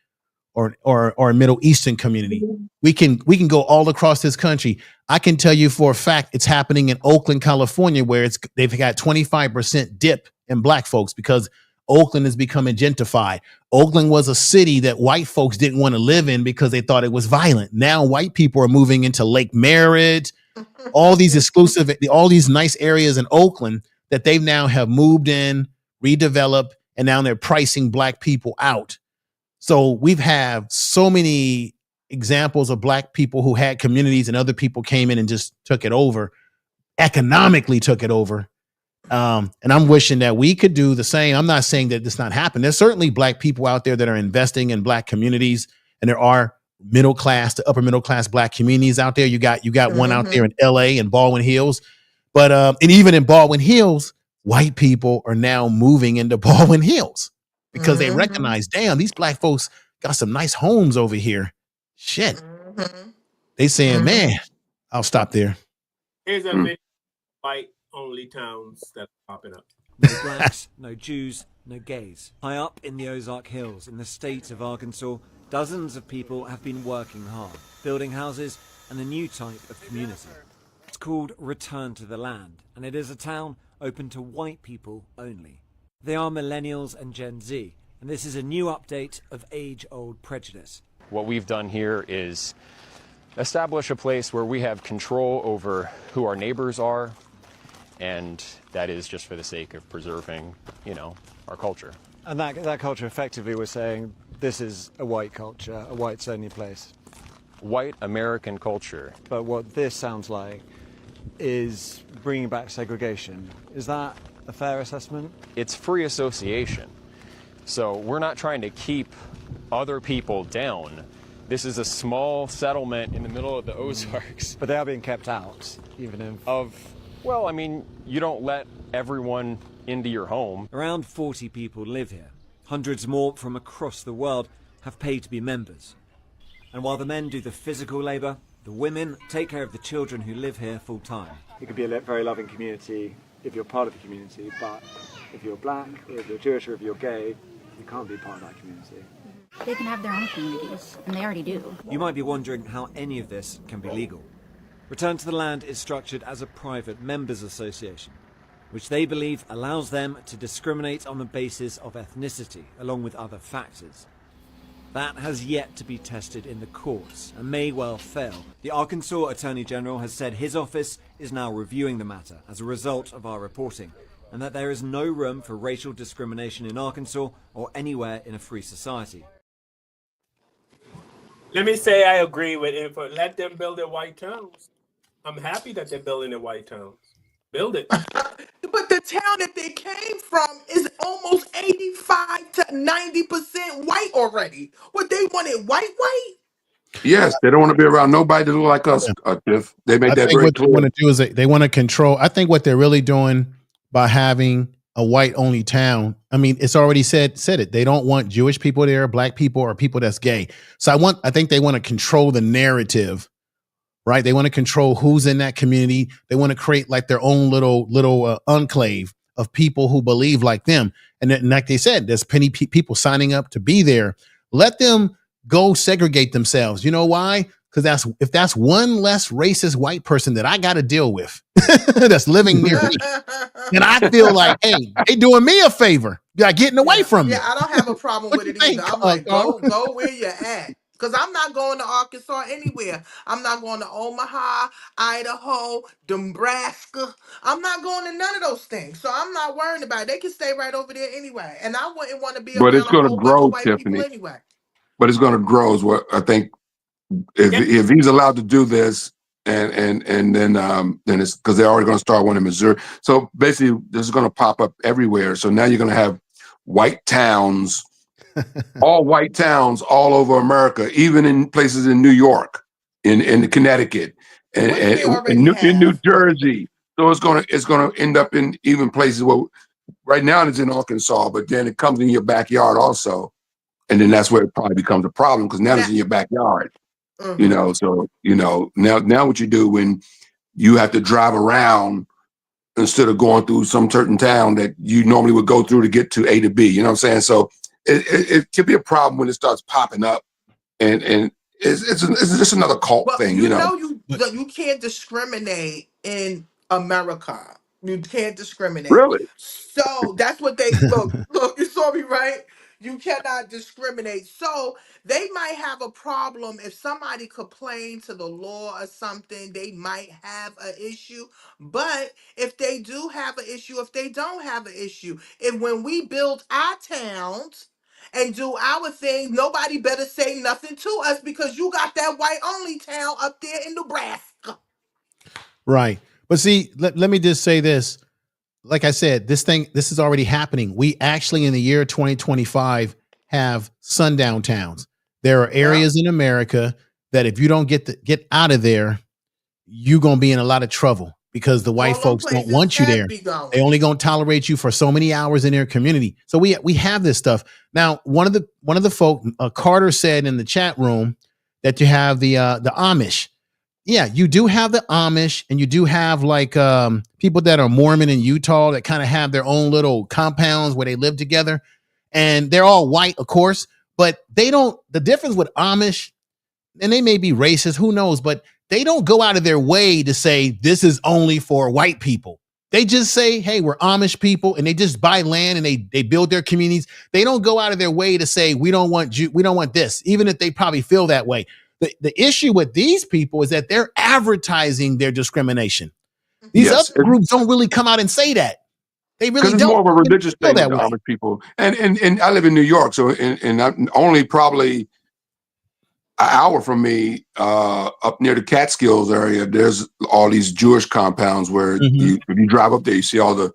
or a Middle Eastern community. We can go all across this country. I can tell you for a fact it's happening in Oakland, California, where they've got 25% dip in black folks because Oakland is becoming gentrified. Oakland was a city that white folks didn't want to live in because they thought it was violent. Now white people are moving into Lake Merritt, all these nice areas in Oakland that they now have moved in, redeveloped, and now they're pricing black people out. So we've had so many examples of black people who had communities and other people came in and just took it over, economically took it over. And I'm wishing that we could do the same. I'm not saying that this not happen. There's certainly black people out there that are investing in black communities, and there are middle class to upper middle class black communities out there. You got one out there in LA and Baldwin Hills. But and even in Baldwin Hills, white people are now moving into Baldwin Hills because they recognize, damn, these black folks got some nice homes over here. Shit. They saying, man, I'll stop there. Here's a video white only towns that are popping up. No blacks, no Jews, no gays. High up in the Ozark Hills in the state of Arkansas, dozens of people have been working hard, building houses and a new type of community. It's called Return to the Land, and it is a town open to white people only. They are millennials and Gen Z, and this is a new update of age-old prejudice. What we've done here is establish a place where we have control over who our neighbors are, and that is just for the sake of preserving, our culture. And that culture, effectively, we're saying this is a white culture, a whites-only place. White American culture. But what this sounds like is bringing back segregation. Is that a fair assessment? It's free association. So we're not trying to keep other people down. This is a small settlement in the middle of the Ozarks. But they are being kept out, even if... Well, I mean, you don't let everyone into your home. Around 40 people live here. Hundreds more from across the world have paid to be members. And while the men do the physical labour, the women take care of the children who live here full time. It could be a very loving community if you're part of the community, but if you're black, or if you're Jewish, or if you're gay, you can't be part of that community. They can have their own communities, and they already do. You might be wondering how any of this can be legal. Return to the Land is structured as a private members association, which they believe allows them to discriminate on the basis of ethnicity, along with other factors. That has yet to be tested in the courts and may well fail. The Arkansas Attorney General has said his office is now reviewing the matter as a result of our reporting, and that there is no room for racial discrimination in Arkansas or anywhere in a free society. Let me say I agree with it, but let them build their white towns. I'm happy that they're building their white towns. Build it. But the town that they came from is almost 85 to 90% white already. What, they wanted white? Yes, they don't want to be around nobody that look like us, Tiff. They made that very what clear. they want to do is they want to control. I think what they're really doing by having a white only town, I mean, it's already said it. They don't want Jewish people there, black people, or people that's gay. So I think they want to control the narrative, right? They want to control who's in that community. They want to create like their own little enclave of people who believe like them. And like they said, there's plenty people signing up to be there. Let them go segregate themselves. You know why? Because if that's one less racist white person that I got to deal with that's living near me, and I feel like, hey, they doing me a favor. You're getting away from me. Yeah, I don't have a problem with it either. I'm like, go where you're at. Because I'm not going to Arkansas anywhere. I'm not going to Omaha, Idaho, Nebraska. I'm not going to none of those things. So I'm not worrying about it. They can stay right over there anyway. And I wouldn't want to be But around it's a going to whole bunch of grow, white people Tiffany. anyway. But it's going to grow is what I think. If he's allowed to do this, and then it's because they're already going to start one in Missouri. So basically, this is going to pop up everywhere. So now you're going to have white towns, all white towns all over America, even in places in New York, in Connecticut, and in New Jersey. So it's going to end up in even places where right now it's in Arkansas, but then it comes in your backyard also, and then that's where it probably becomes a problem because now it's in your backyard. So now what you do when you have to drive around instead of going through some certain town that you normally would go through to get to A to B, you know what I'm saying? So it could be a problem when it starts popping up, and it's just another cult thing, you know. You can't discriminate in America. You can't discriminate. Really? So that's what they look. You saw me, right? You cannot discriminate. So they might have a problem if somebody complains to the law or something. They might have an issue. But if they do have an issue, if they don't have an issue, if when we build our towns and do our thing. Nobody better say nothing to us because you got that white only town up there in Nebraska. Right. But see, let me just say this. Like I said, this is already happening. We actually in the year 2025 have sundown towns. There are areas in America that if you don't get out of there, you're gonna be in a lot of trouble because the white All them folks don't places want you can there. be going. They only gonna tolerate you for so many hours in their community. So we have this stuff. Now, one of the folk, Carter said in the chat room that you have the Amish. Yeah, you do have the Amish, and you do have like people that are Mormon in Utah that kind of have their own little compounds where they live together, and they're all white, of course, but they don't. The difference with Amish, and they may be racist, who knows, but they don't go out of their way to say this is only for white people. They just say, hey, we're Amish people, and they just buy land and they build their communities. They don't go out of their way to say we don't want we don't want this, even if they probably feel that way. The issue with these people is that they're advertising their discrimination. These Yes, other groups don't really come out and say that. They really because it's don't. more of a They religious feel thing with that the way. Amish people. And I live in New York, so and I'm only probably an hour from me, up near the Catskills area, there's all these Jewish compounds where Mhm. if you drive up there, you see all the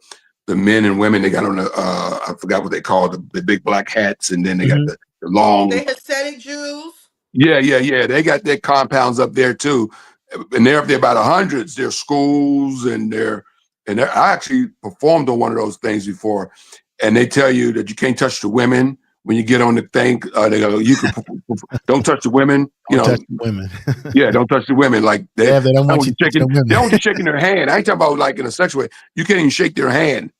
men and women. They got on the I forgot what they call the big black hats, and then they got Mhm. the long. They Hasidic Jews. Yeah. They got their compounds up there too, and they're up there by the hundreds. There's schools and I actually performed on one of those things before, and they tell you that you can't touch the women when you get on the thing. They go, you can don't touch the women. You Don't know, touch the women. yeah, don't touch the women. Like they Yeah, they don't want you touching they don't women. want you shaking their hand. I ain't talking about like in a sexual way. You can't even shake their hand.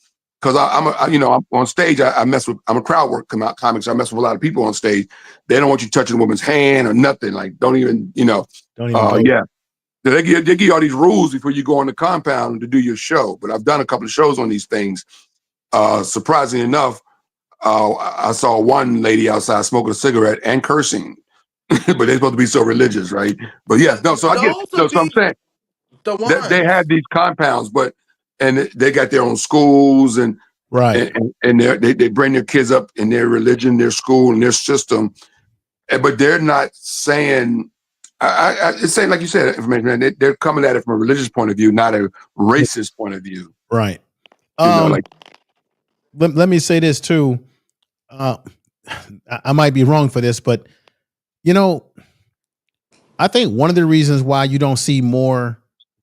Because I'm on stage. I mess with. I'm a crowd work comic, so I mess with a lot of people on stage. They don't want you touching a woman's hand or nothing. Like, don't even, Don't even go. yeah. They give you all these rules before you go on the compound to do your show. But I've done a couple of shows on these things. Surprisingly enough, I saw one lady outside smoking a cigarette and cursing, but they're supposed to be so religious, right? But yeah, no. So I get. Those No, will so I'm be saying the they ones. have these compounds, and they got their own schools and. Right. And they bring their kids up in their religion, their school, and their system, but they're not saying. It's saying, like you said, information. They're coming at it from a religious point of view, not a racist point of view. Right. Like Let me say this too. Uh, I might be wrong for this, but you know, I think one of the reasons why you don't see more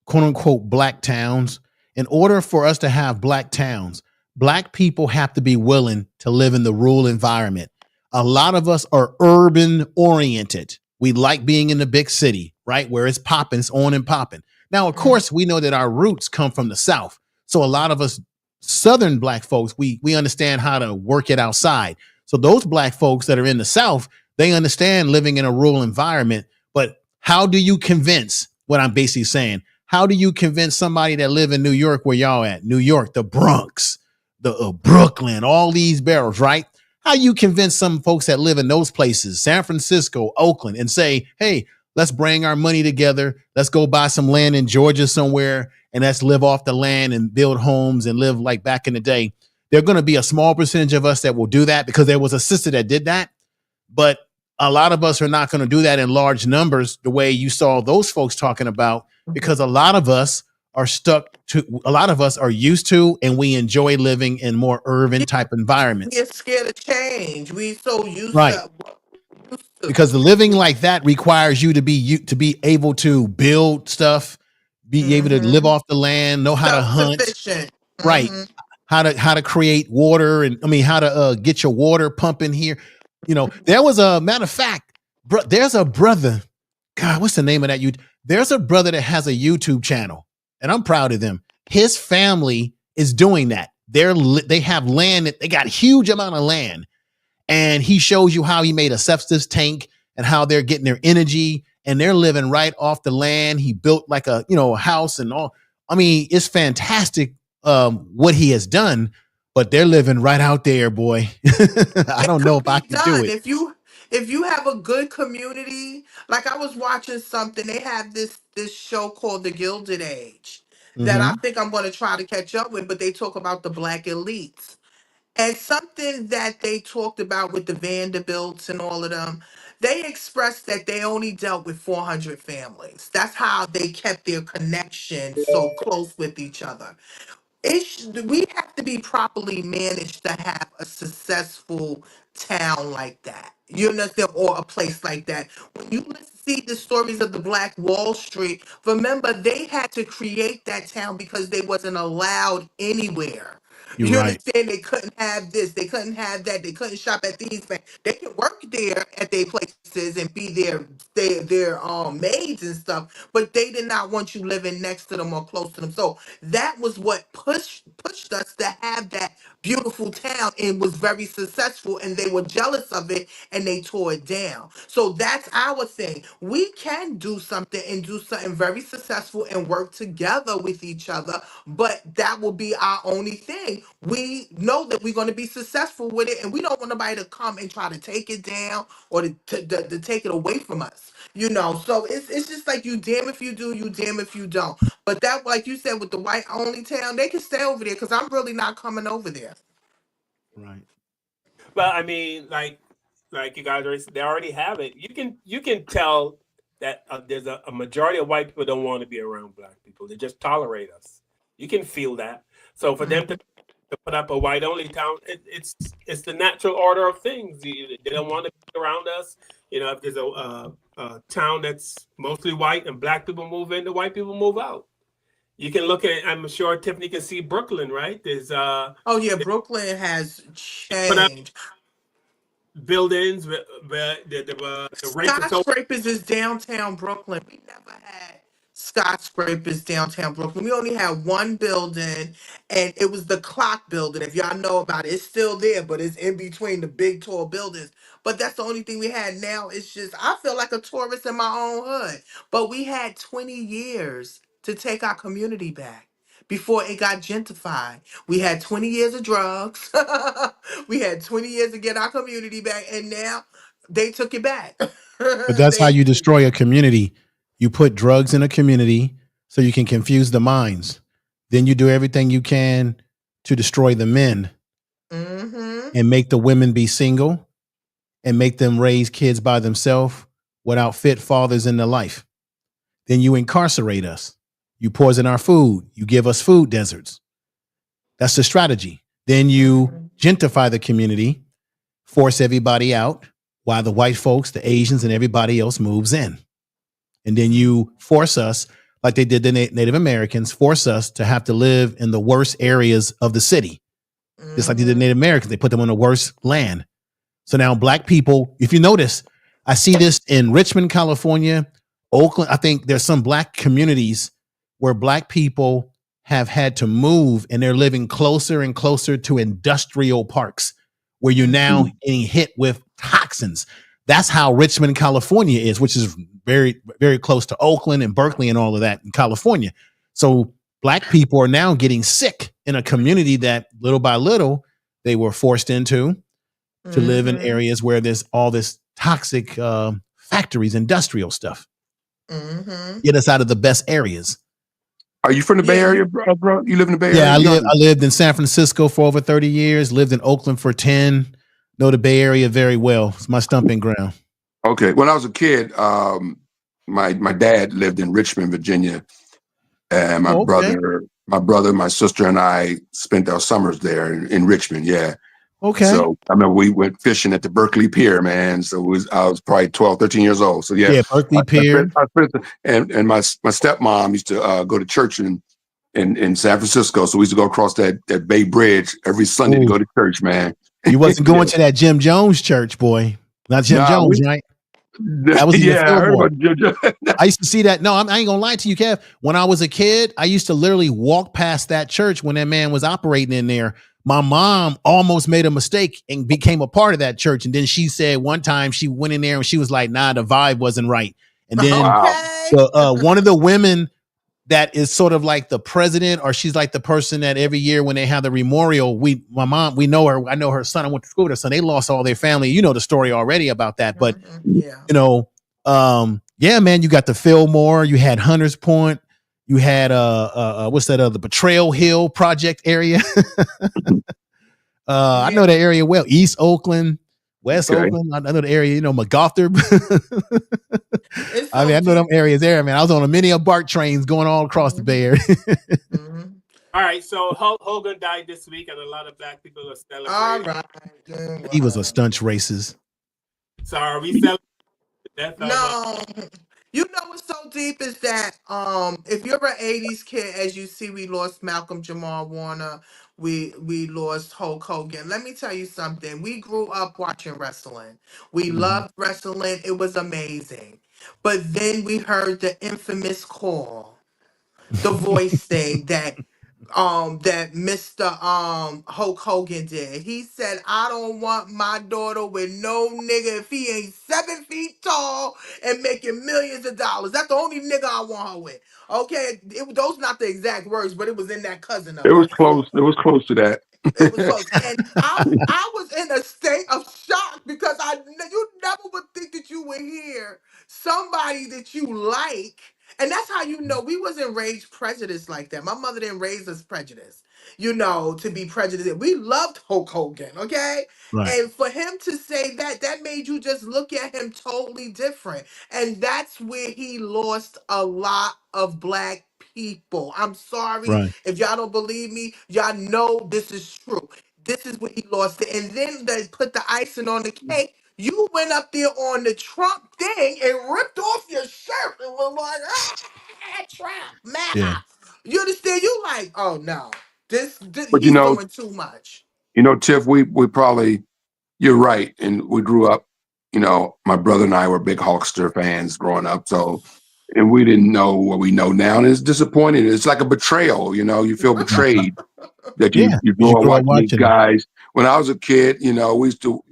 quote unquote black towns, in order for us to have black towns, black people have to be willing to live in the rural environment. A lot of us are urban oriented. We like being in the big city, right? Where it's popping, it's on and popping. Now, of course, we know that our roots come from the South. So a lot of us Southern black folks, we understand how to work it outside. So those black folks that are in the South, they understand living in a rural environment. But how do you convince what I'm basically saying? How do you convince somebody that live in New York where y'all at? New York, the Bronx, the Brooklyn, all these barrels, right? How you convince some folks that live in those places, San Francisco, Oakland, and say, hey, let's bring our money together. Let's go buy some land in Georgia somewhere and let's live off the land and build homes and live like back in the day. There are going to be a small percentage of us that will do that because there was a sister that did that. But a lot of us are not going to do that in large numbers the way you saw those folks talking about, because a lot of us are used to and we enjoy living in more urban type environments. We're scared of change. We so used Right. to Because the living like that requires you to be able to build stuff, be able to live off the land, know how to hunt, self-sufficient. right? How to create water, and I mean how to get your water pumping here. There was a matter of fact, there's a brother. God, what's the name of that? There's a brother that has a YouTube channel, and I'm proud of them. His family is doing that. They have land. They got a huge amount of land, and he shows you how he made a sepsis tank and how they're getting their energy, and they're living right off the land. He built like a house and all. I mean, it's fantastic what he has done, but they're living right out there, boy. I don't know if I could do Done. it. If you have a good community, like I was watching something, they have this show called The Gilded Age that I Mm-hmm. think I'm going to try to catch up with, but they talk about the black elites. And something that they talked about with the Vanderbilts and all of them, they expressed that they only dealt with 400 families. That's how they kept their connection so close with each other. We have to be properly managed to have a successful town like that. You understand, or a place like that. When you see the stories of the Black Wall Street, remember they had to create that town because they wasn't allowed anywhere. You're You right. understand? They couldn't have this, they couldn't have that, they couldn't shop at these. They could work there at their places and be their maids and stuff, but they did not want you living next to them or close to them. So that was what pushed us to have that beautiful town and was very successful, and they were jealous of it and they tore it down. So that's our thing. We can do something and do something very successful and work together with each other, but that will be our only thing. We know that we're going to be successful with it, and we don't want nobody to come and try to take it down or to take it away from us. So it's just like you damn if you do, you damn if you don't. But that, like you said, with the white only town, they can stay over there because I'm really not coming over there. Right. But I mean, like you guys already, they already have it. You can tell that there's a majority of white people don't want to be around black people. They just tolerate us. You can feel that. So for them to put up a white only town, it's the natural order of things. They don't want to be around us. If there's a town that's mostly white and black people move in, the white people move out. You can look at. I'm sure Tiffany can see Brooklyn, right? There's Oh yeah, Brooklyn has put up changed. buildings where the rates are so. Skyscrapers is downtown Brooklyn. We never had skyscrapers downtown Brooklyn. We only had one building, and it was the clock building. If y'all know about it, it's still there, but it's in between the big tall buildings. But that's the only thing we had now. It's just I feel like a tourist in my own hood. But we had 20 years to take our community back before it got gentrified. We had 20 years of drugs. We had 20 years to get our community back, and now they took it back. But that's how They you destroy a community. You put drugs in a community so you can confuse the minds. Then you do everything you can to destroy the men and make the women be single and make them raise kids by themselves without fit fathers in their life. Then you incarcerate us. You poison our food. You give us food deserts. That's the strategy. Then you gentrify the community, force everybody out while the white folks, the Asians, and everybody else moves in. And then you force us, like they did the Native Americans, force us to have to live in the worst areas of the city. Just like they did the Native Americans, they put them on the worst land. So now black people, if you notice, I see this in Richmond, California, Oakland. I think there's some black communities where black people have had to move and they're living closer and closer to industrial parks where you're now getting hit with toxins. That's how Richmond, California is, which is very, very close to Oakland and Berkeley and all of that in California. So black people are now getting sick in a community that little by little they were forced into to live in areas where there's all this toxic factories, industrial stuff. Get us out of the best areas. Are you from the Bay Area, bro? You live in the Bay Area? Yeah, I lived in San Francisco for over 30 years, lived in Oakland for 10. Know the Bay Area very well. It's my stomping ground. Okay. When I was a kid, my dad lived in Richmond, Virginia. And my brother, my sister, and I spent our summers there in Richmond. Yeah. Okay. So I remember we went fishing at the Berkeley Pier, man. So I was probably 12, 13 years old. So yeah, Berkeley Pier. And my stepmom used to go to church in San Francisco. So we used to go across that Bay Bridge every Sunday to go to church, man. You wasn't going to that Jim Jones church, boy. Not Jim Jones, right? That was I heard about Jim Jones. I used to see that. No, I ain't gonna lie to you, Kev. When I was a kid, I used to literally walk past that church when that man was operating in there. My mom almost made a mistake and became a part of that church. And then she said one time she went in there and she was like, nah, the vibe wasn't right. And then one of the women that is sort of like the president, or she's like the person that every year when they have the memorial, my mom, we know her. I know her son. I went to school with her son. They lost all their family. You know the story already about that. But, yeah, man, you got the Fillmore, you had Hunters Point, you had what's that other Betrayal Hill project area. I know that area well. East Oakland, West Oakland. I know the area, MacArthur. It's I so mean, I know them deep. areas there, man. I was on a many of BART trains going all across the Bay Area. All right, so Hulk Hogan died this week, and a lot of black people are All celebrating. right. He was a stunt racist. So are we celebrating the death of? No. You know what's so deep is that if you're an 80s kid, as you see, we lost Malcolm Jamal Warner, we lost Hulk Hogan. Let me tell you something. We grew up watching wrestling. We loved wrestling. It was amazing. But then we heard the infamous call, the voice thing that Mr. Hulk Hogan did. He said, I don't want my daughter with no nigga if he ain't 7 feet tall and making millions of dollars. That's the only nigga I want her with. Okay, those not the exact words, but it was in that cousin It of was hers. close. It was close to that. It was close, and I was in a state of shock because you never would think that you would hear somebody that you like, and that's how you know we wasn't raised prejudiced like that. My mother didn't raise us prejudiced, to be prejudiced. We loved Hulk Hogan, okay, Right. and for him to say that made you just look at him totally different, and that's where he lost a lot of black people. I'm sorry Right. if y'all don't believe me, y'all know this is true. This is what he lost it. And then they put the icing on the cake. You went up there on the Trump thing and ripped off your shirt and was like, Trump, Yeah. MAGA. You understand? You like, oh no, this But he's doing too much. Tiff, we probably, you're right, and we grew up. My brother and I were big Hulkster fans growing up, so and we didn't know what we know now, and it's disappointing. It's like a betrayal. You feel betrayed that Yeah. you Because you grow up grew up watching these watching him. guys. When I was a kid, we used to,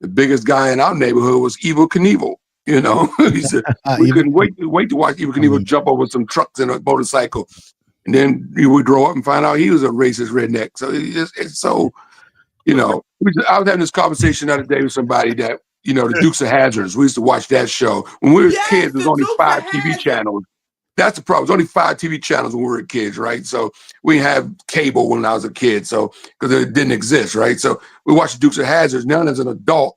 the biggest guy in our neighborhood was Evil Knievel. He said we Even couldn't wait to watch Evil I Knievel mean, jump over some trucks and a motorcycle, and then we would grow up and find out he was a racist redneck. So it's so, I was having this conversation the other day with somebody that, the Dukes of Hazzards. We used to watch that show when we were Yes, kids. There's the only Dukes 5 of TV Hazzard. channels. That's the problem. There's only 5 TV channels when we were kids, right? So we have cable when I was a kid, so because it didn't exist, right? So we watched the Dukes of Hazzards. Now, as an adult,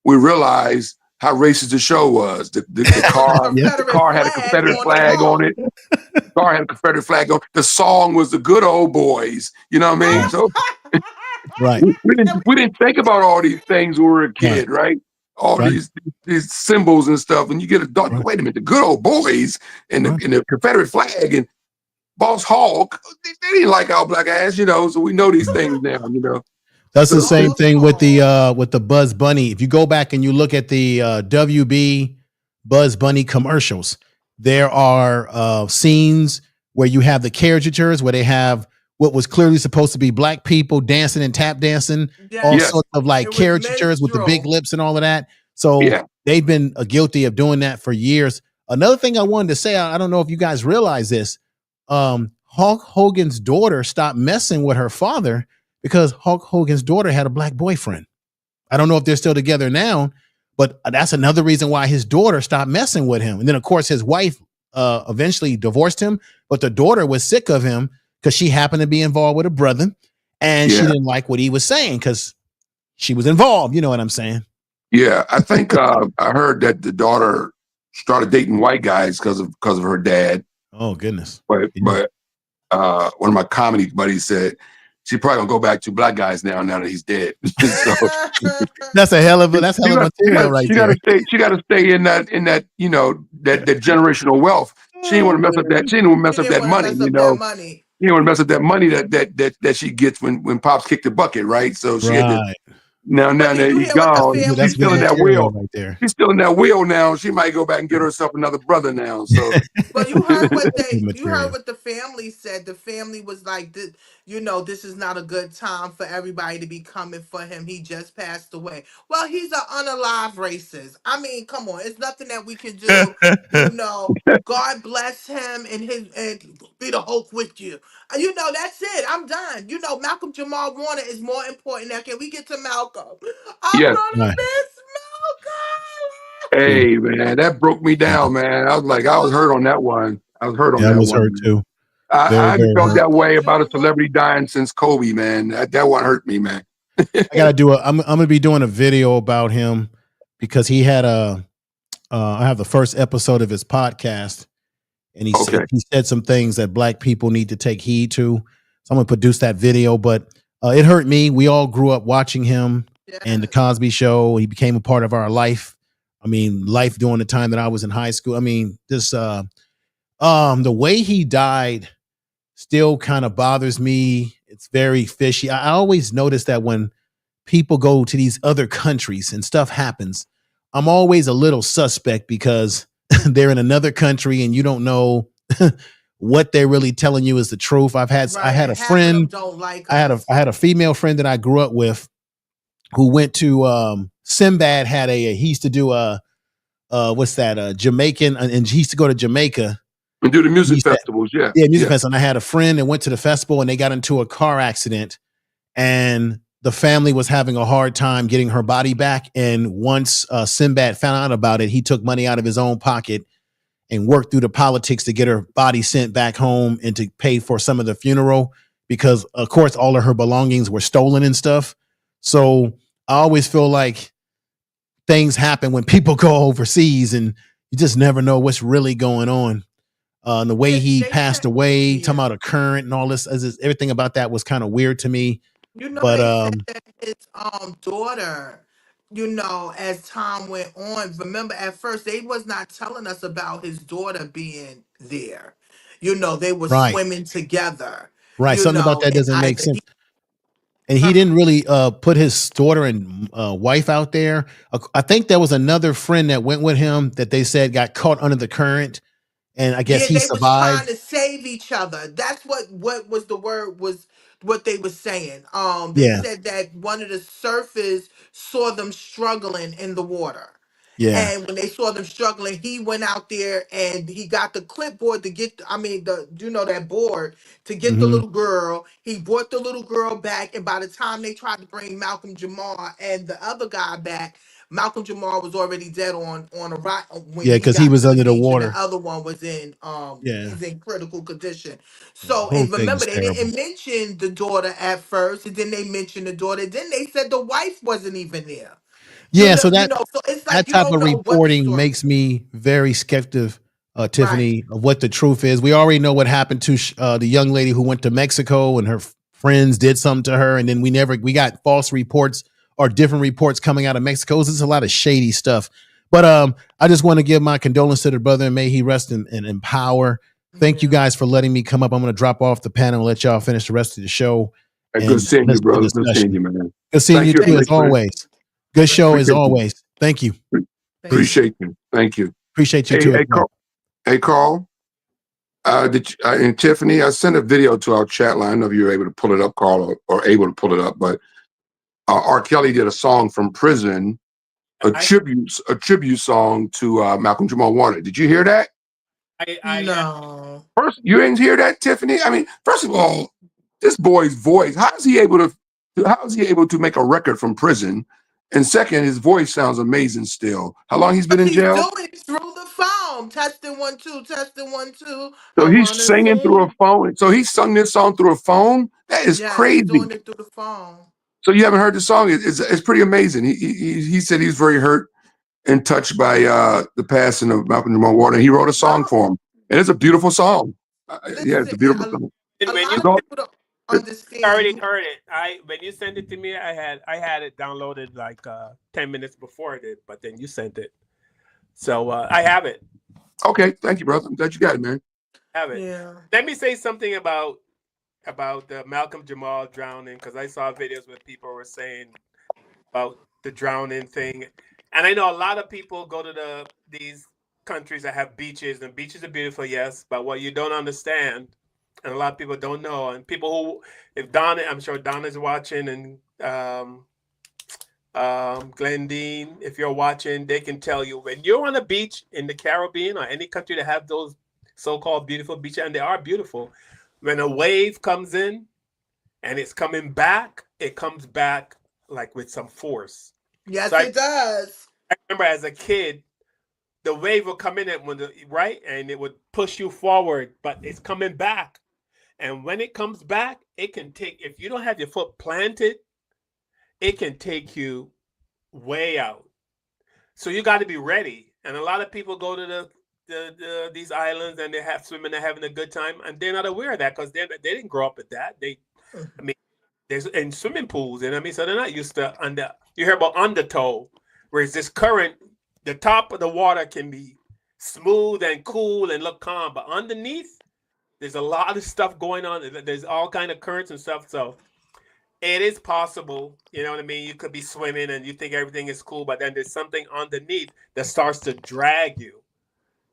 we realize how racist the show was. The car, the Confederate car had a flag Confederate on the flag on car. it. The car had a Confederate flag on. The song was "The Good Old Boys." You know what I mean? So right. we didn't think about all these things when we were a Right. kid, right? All Right. these symbols and stuff, and you get a dog. Right. Wait a minute, the good old boys and Right. the Confederate flag and Boss Hogg. They didn't like our black ass, So we know these things now, That's the So same thing with the Buzz Bunny. If you go back and you look at the WB Buzz Bunny commercials, there are scenes where you have the caricatures where they have what was clearly supposed to be black people dancing and tap dancing, all Yes, sorts of like it was caricatures with the big minstrel. lips and all of that. So yeah, they've been guilty of doing that for years. Another thing I wanted to say, I don't know if you guys realize this. Hulk Hogan's daughter stopped messing with her father because Hulk Hogan's daughter had a black boyfriend. I don't know if they're still together now, but that's another reason why his daughter stopped messing with him. And then, of course, his wife eventually divorced him, but the daughter was sick of him because she happened to be involved with a brother, and she yeah, didn't like what he was saying because she was involved. You know what I'm saying? yeah. I think I heard that the daughter started dating white guys because of her dad. Oh goodness! But one of my comedy buddies said she probably gonna go back to black guys now that he's dead. So that's hell of material right there. She gotta stay in that that generational wealth. She didn't want to mess up that. She didn't want to mess She up didn't that want to money. mess up that money. She didn't want to mess up that money that she gets when Pops kicked the bucket, right? So she had to. Right. Now But that did you he's hear what the gone, family That's she's still good in that said? material wheel. right there. She's still in that wheel now. She might go back and get herself another brother now. So But you heard what Good you heard material. what the family said. The family was like, this is not a good time for everybody to be coming for him. He just passed away. Well, he's an unalive racist. I mean, come on, it's nothing that we can do. God bless him and be the Hulk with you. That's it. I'm done. Malcolm Jamal Warner is more important. Now, can we get to Malcolm? I'm yes, gonna Right. miss Yeah. hey man, that broke me down, man. I was hurt on that one. I was hurt on Yeah, I that was one, hurt man. too. I Very, haven't very felt hurt. that way Malcolm about a Jamal. celebrity dying since Kobe, man. That one hurt me, man. I gotta do I'm gonna be doing a video about him because he had I have the first episode of his podcast, and Okay. he said some things that black people need to take heed to. So I'm gonna produce that video, but it hurt me. We all grew up watching him and the Cosby Show. He became a part of our life. I mean, life during the time that I was in high school. I mean, this the way he died still kind of bothers me. It's very fishy. I always notice that when people go to these other countries and stuff happens, I'm always a little suspect because they're in another country and you don't know what they're really telling you is the truth. I had a Half of them friend, don't like I us. had a female friend that I grew up with who went to Sinbad had he used to do what's that Jamaican, and he used to go to Jamaica and do the and music he said, festivals. Yeah. yeah, music Yeah. festival. And I had a friend that went to the festival and they got into a car accident and the family was having a hard time getting her body back. And once Sinbad found out about it, he took money out of his own pocket and worked through the politics to get her body sent back home and to pay for some of the funeral because, of course, all of her belongings were stolen and stuff. So I always feel like things happen when people go overseas and you just never know what's really going on. And the way he passed away, talking about a current and all this, everything about that was kind of weird to me. You know, But they said that his daughter, as time went on, remember at first they was not telling us about his daughter being there. They were right, swimming together, right, something about that and doesn't make either sense. And he didn't really put his daughter and wife out there. I think there was another friend that went with him that they said got caught under the current, and I guess yeah, he they was trying survived. to save each other. That's what was the word was what they was saying. They Yeah, said that one of the surfers saw them struggling in the water. yeah, And when they saw them struggling, he went out there and he got the clipboard to get, that board to get the hmm little girl. He brought the little girl back. And by the time they tried to bring Malcolm Jamal and the other guy back, Malcolm Jamal was already dead on a rock when yeah, he because he got was to the under the beach, and water. the other one was in Yeah, he's in critical condition. the So, whole and thing remember is they terrible. didn't mention the daughter at first, and then they mentioned the daughter. Then they said the wife wasn't even there. Yeah, so that So it's like that you type don't of know what the reporting story makes me very skeptic, right. Tiffany, of what the truth is. We already know what happened to the young lady who went to Mexico and her friends did something to her, and then we got false reports or different reports coming out of Mexico. There's a lot of shady stuff. But I just want to give my condolences to the brother and may he rest in power. Thank you guys for letting me come up. I'm going to drop off the panel and let y'all finish the rest of the show Hey, good and seeing you, listen to the brother. Good seeing discussion. you, man. Good seeing Thank you you, too, as man. always. Good show as Appreciate you. always. Thank you. Peace. Appreciate you. Thank you. Appreciate you Hey, too as hey, well. Carl. Hey, Carl. And Tiffany, I sent a video to our chat line. I don't know if you were able to pull it up, Carl, or able to pull it up, but R. Kelly did a song from prison, a tribute song to Malcolm Jamal Warner. Did you hear that? No. First, you didn't hear that, Tiffany? I mean, first of all, this boy's voice, how is he able to make a record from prison? And second, his voice sounds amazing still. How long he's been in He's jail? doing it through the phone. Testing 1 2, testing 1 2. So I he's wanna singing through a sing. phone. So he sung this song through a phone? That is Yes, he's crazy. doing it through the phone. So you haven't heard the song? It's pretty amazing. He said he's very hurt and touched by the passing of Malcolm Jamal Warner. He wrote a song for him, and it's a beautiful song. Yeah, it's a beautiful song. A When lot you of people don't understand. already heard it, when you sent it to me, I had it downloaded like 10 minutes before it did, but then you sent it, so I have it. Okay, thank you, brother. I'm glad you got it, man. Have it. Yeah. Let me say something about the Malcolm Jamal drowning, because I saw videos where people were saying about the drowning thing, and I know a lot of people go to these countries that have beaches, and beaches are beautiful, yes, but what you don't understand, and a lot of people don't know, and people who, if Donna, I'm sure Donna's watching, and Glendine, if you're watching, they can tell you when you're on a beach in the Caribbean or any country that have those so-called beautiful beaches, and they are beautiful, when a wave comes in and it's coming back, it comes back like with some force. Yes, So it does. I remember as a kid, the wave would come in right, and it would push you forward, but it's coming back. And when it comes back, it can take, if you don't have your foot planted, it can take you way out. So you got to be ready. And a lot of people go to these islands and they have swimming, they're having a good time, and they're not aware of that because they didn't grow up with that. I mean, there's in swimming pools, and I mean, so they're not used to under. You hear about undertow, whereas this current, the top of the water can be smooth and cool and look calm, but underneath, there's a lot of stuff going on. There's all kind of currents and stuff. So it is possible, you know what I mean? You could be swimming and you think everything is cool, but then there's something underneath that starts to drag you.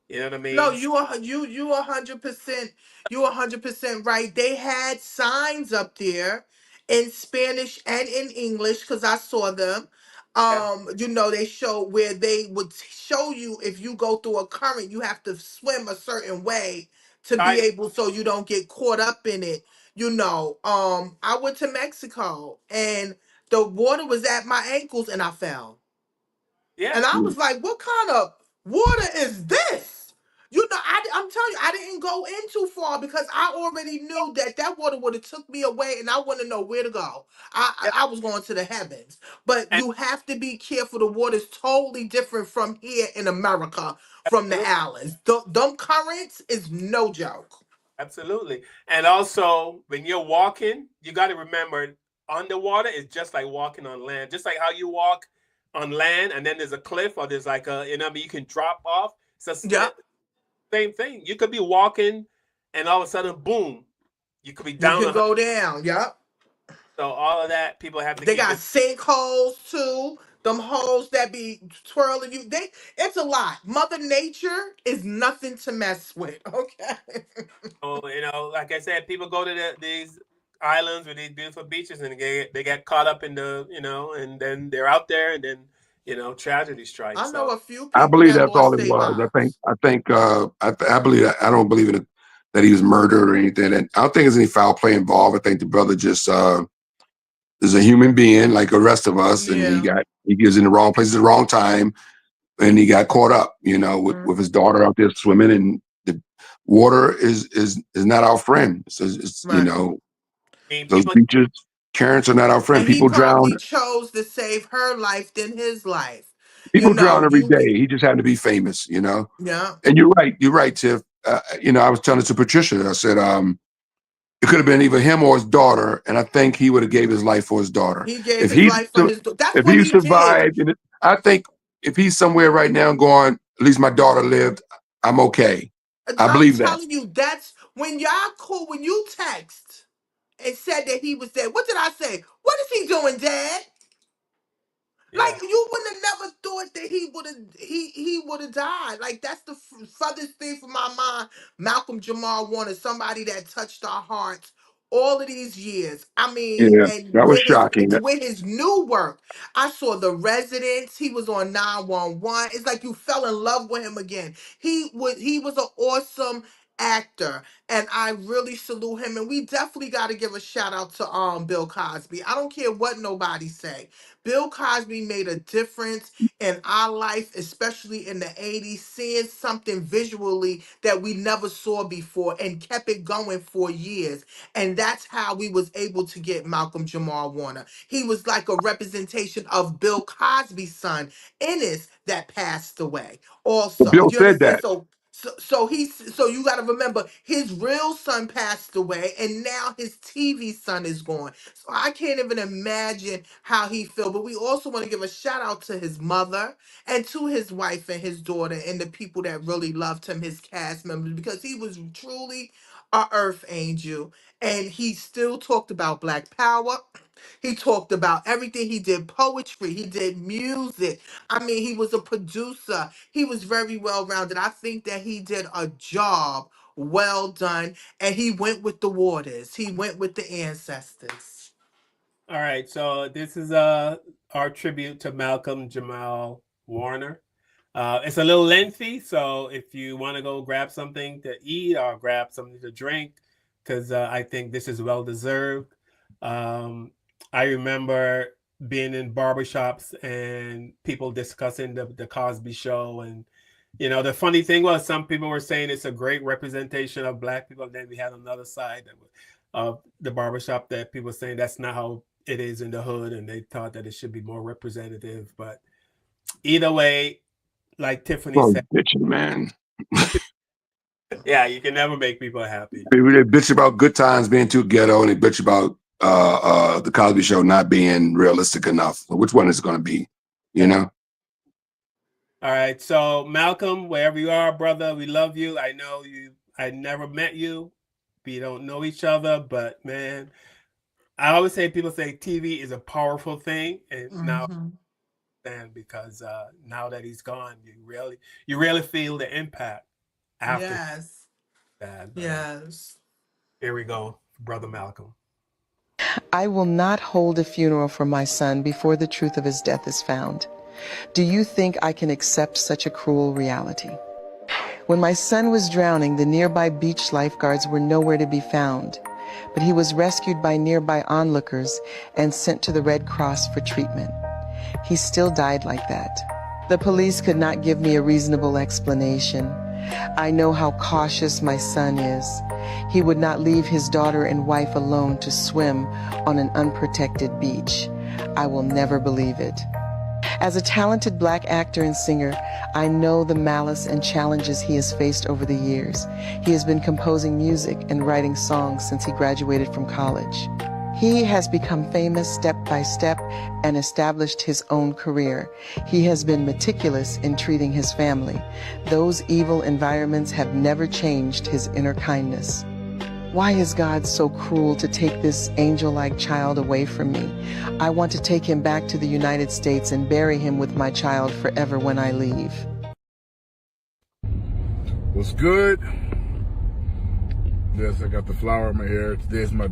You know what I No, mean? you 100%, you 100% right. They had signs up there in Spanish and in English because I saw them. Yeah. They show where they would show you if you go through a current, you have to swim a certain way to be I able so you don't get caught up in it. I went to Mexico and the water was at my ankles and I fell. yeah. And I was like, what kind of water is this? I'm telling you, I didn't go in too far because I already knew that that water would have took me away and I wouldn't know where to go. Yeah. I was going to the heavens. But And you have to be careful. The water's totally different from here in America, from the absolutely. islands. Them currents is no joke. Absolutely. And also, when you're walking, you got to remember underwater is just like walking on land. Just like how you walk on land and then there's a cliff or there's like I mean, you can drop off. So Yep. same thing. You could be walking and all of a sudden, boom, you could be You down can a. go down. Yep. So all of that, people have to They keep got it. sinkholes too. Them holes that be twirling you. It's a lot. Mother Nature is nothing to mess with. Okay. Like I said, people go to these islands with these beautiful beaches and they get caught up in and then they're out there and then tragedy strikes. I know So a few I people believe that that's all lost it their was. lives. I believe that. I don't believe in it, that he was murdered or anything. And I don't think there's any foul play involved. I think the brother just is a human being like the rest of us, and Yeah. he gets in the wrong place at the wrong time, and he got caught up, with his Mhm. daughter out there swimming, and the water is not our friend. It's Right. I mean, those people. beaches, currents are not our friend. And he probably chose to save her life than his life. People drown every You day. He just happened to be famous. yeah. And you're right. You're right, Tiff. I was telling it to Patricia. I said, it could have been either him or his daughter, and I think he would have gave his life for his daughter. He gave If his he life for his that's if what he he did. survived, and I think if he's somewhere right now going, at least my daughter lived, I'm okay. I I'm believe that. telling you, that's when y'all cool when you text and said that he was dead. What did I say? What is he doing, Dad? Yeah. Like you wouldn't have never thought that he would have died. Like that's the furthest thing from my mind. Malcolm Jamal Warner, somebody that touched our hearts all of these years. I mean, Yeah, and that was shocking. with his new work, I saw The Residents. He was on 911. It's like you fell in love with him again. He was an awesome actor, and I really salute him. And we definitely got to give a shout out to Bill Cosby. I don't care what nobody say. Bill Cosby made a difference in our life, especially in the 80s, seeing something visually that we never saw before and kept it going for years. And that's how we was able to get Malcolm Jamal Warner. He was like a representation of Bill Cosby's son, Ennis, that passed away Well, also. Bill You said understand? that. So you got to remember his real son passed away and now his TV son is gone. So I can't even imagine how he feel. But we also want to give a shout out to his mother and to his wife and his daughter and the people that really loved him, his cast members, because he was truly a earth angel and he still talked about black power. He talked about everything. He did poetry. He did music. I mean, he was a producer. He was very well rounded. I think that he did a job well done. And he went with the waters. He went with the ancestors. All right, so this is our tribute to Malcolm Jamal Warner. It's a little lengthy, so if you want to go grab something to eat or grab something to drink, because I think this is well deserved. Um, I remember being in barbershops and people discussing the Cosby Show, and the funny thing was some people were saying it's a great representation of black people, and then we had another side of the barbershop that people were saying that's not how it is in the hood, and they thought that it should be more representative. But either way, like Tiffany Oh, said, bitching, man. yeah, you can never make people happy. They bitch about Good Times being too ghetto, and they bitch about the Cosby Show not being realistic enough. So which one is it going to be? You know? All right, so Malcolm, wherever you are, brother, we love you. I know you. I never met you. We don't know each other, but man, I always say people say TV is a powerful thing, and now because now that he's gone, you really feel the impact after Yes. that. Yes. Here we go, brother Malcolm. I will not hold a funeral for my son before the truth of his death is found. Do you think I can accept such a cruel reality? When my son was drowning, the nearby beach lifeguards were nowhere to be found, but he was rescued by nearby onlookers and sent to the Red Cross for treatment. He still died like that. The police could not give me a reasonable explanation. I know how cautious my son is. He would not leave his daughter and wife alone to swim on an unprotected beach. I will never believe it. As a talented black actor and singer, I know the malice and challenges he has faced over the years. He has been composing music and writing songs since he graduated from college. He has become famous step by step and established his own career. He has been meticulous in treating his family. Those evil environments have never changed his inner kindness. Why is God so cruel to take this angel-like child away from me? I want to take him back to the United States and bury him with my child forever when I leave. What's good? Yes, I got the flower in my hair. Today's my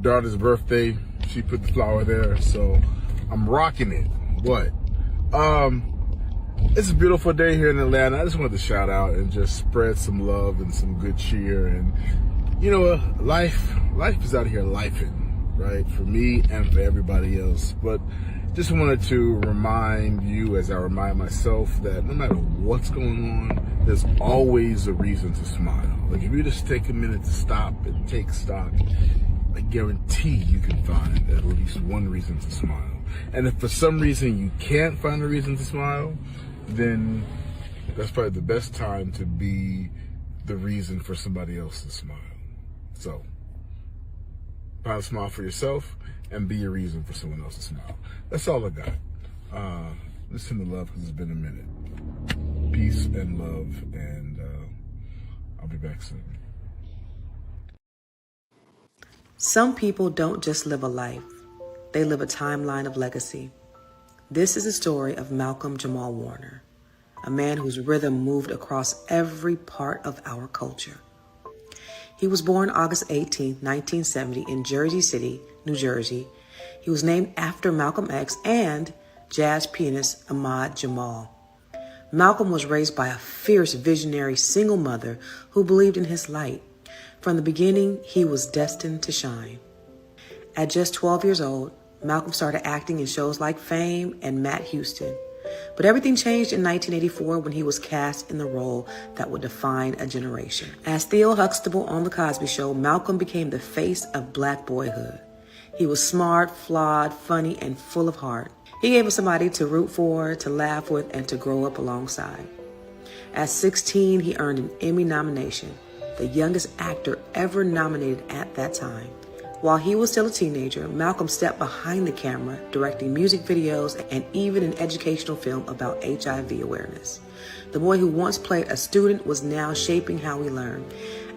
daughter's birthday. She put the flower there, so I'm rocking it. What? It's a beautiful day here in Atlanta. I just wanted to shout out and just spread some love and some good cheer. And you know, life is out here lifing, right? For me and for everybody else. But just wanted to remind you, as I remind myself, that no matter what's going on, there's always a reason to smile. Like if you just take a minute to stop and take stock, I guarantee you can find at least one reason to smile. And if for some reason you can't find a reason to smile, then that's probably the best time to be the reason for somebody else to smile. So, find a smile for yourself and be a reason for someone else to smile. That's all I got. Listen to love because it's been a minute. Peace and love, and I'll be back soon. Some people don't just live a life. They live a timeline of legacy. This is the story of Malcolm Jamal Warner, a man whose rhythm moved across every part of our culture. He was born August 18, 1970 in Jersey City, New Jersey. He was named after Malcolm X and jazz pianist Ahmad Jamal. Malcolm was raised by a fierce, visionary single mother who believed in his light. From the beginning, he was destined to shine. At just 12 years old, Malcolm started acting in shows like Fame and Matt Houston. But everything changed in 1984 when he was cast in the role that would define a generation. As Theo Huxtable on The Cosby Show, Malcolm became the face of black boyhood. He was smart, flawed, funny, and full of heart. He gave us somebody to root for, to laugh with, and to grow up alongside. At 16, he earned an Emmy nomination, the youngest actor ever nominated at that time. While he was still a teenager, Malcolm stepped behind the camera, directing music videos and even an educational film about HIV awareness. The boy who once played a student was now shaping how we learn.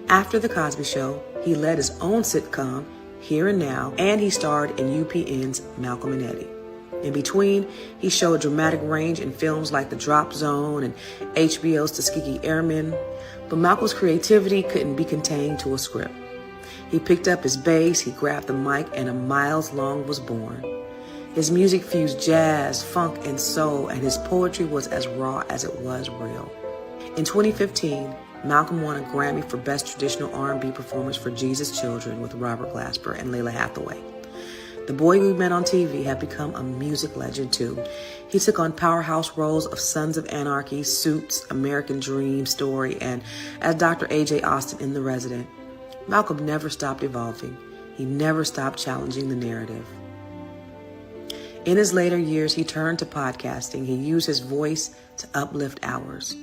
After The Cosby Show, he led his own sitcom, Here and Now, and he starred in UPN's Malcolm and Eddie. In between, he showed dramatic range in films like The Drop Zone and HBO's Tuskegee Airmen, but Malcolm's creativity couldn't be contained to a script. He picked up his bass, he grabbed the mic, and A Miles Long was born. His music fused jazz, funk, and soul, and his poetry was as raw as it was real. In 2015, Malcolm won a Grammy for Best Traditional R&B Performance for Jesus Children with Robert Glasper and Layla Hathaway. The boy we met on TV had become a music legend too. He took on powerhouse roles of Sons of Anarchy, Suits, American Dream Story, and as Dr. A.J. Austin in The Resident. Malcolm never stopped evolving. He never stopped challenging the narrative. In his later years, he turned to podcasting. He used his voice to uplift ours.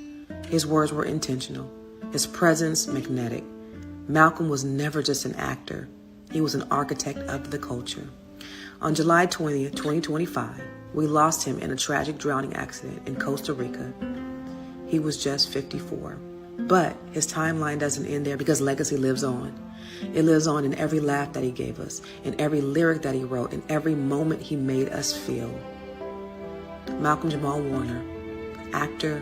His words were intentional, his presence magnetic. Malcom was never just an actor. He was an architect of the culture. On July 20th, 2025, we lost him in a tragic drowning accident in Costa Rica. He was just 54. But his timeline doesn't end there because legacy lives on. It lives on in every laugh that he gave us, in every lyric that he wrote, in every moment he made us feel. Malcom Jamal Warner, actor,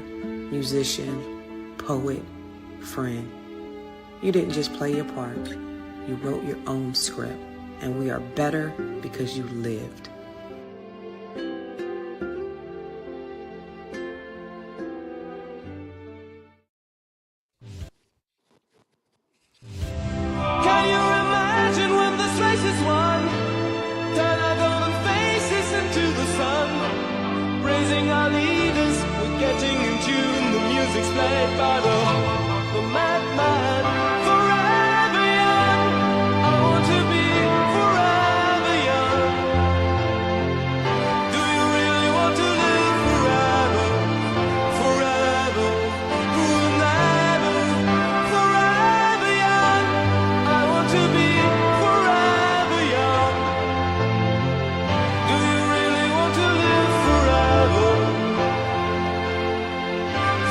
musician, poet, friend. You didn't just play your part. You wrote your own script, and we are better because you lived. Can you imagine when this race is won? Turn our golden faces into the sun. Praising our leaders, we're getting in tune. The music's played by the madman. Forever young, I want to be forever young. Do you really want to live forever? Forever, forever, forever young. I want to be forever young. Do you really want to live forever?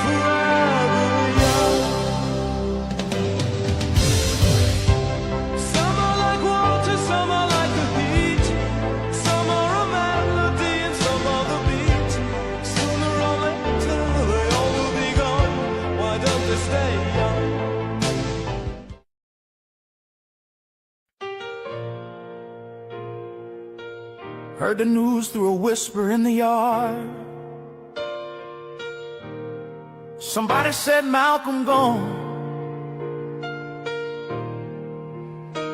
Forever young. Some are like water, some are like the heat. Some are a melody and some are the beat. Sooner or later they all will be gone. Why don't they stay young? Heard the news through a whisper in the yard. Somebody said Malcolm gone.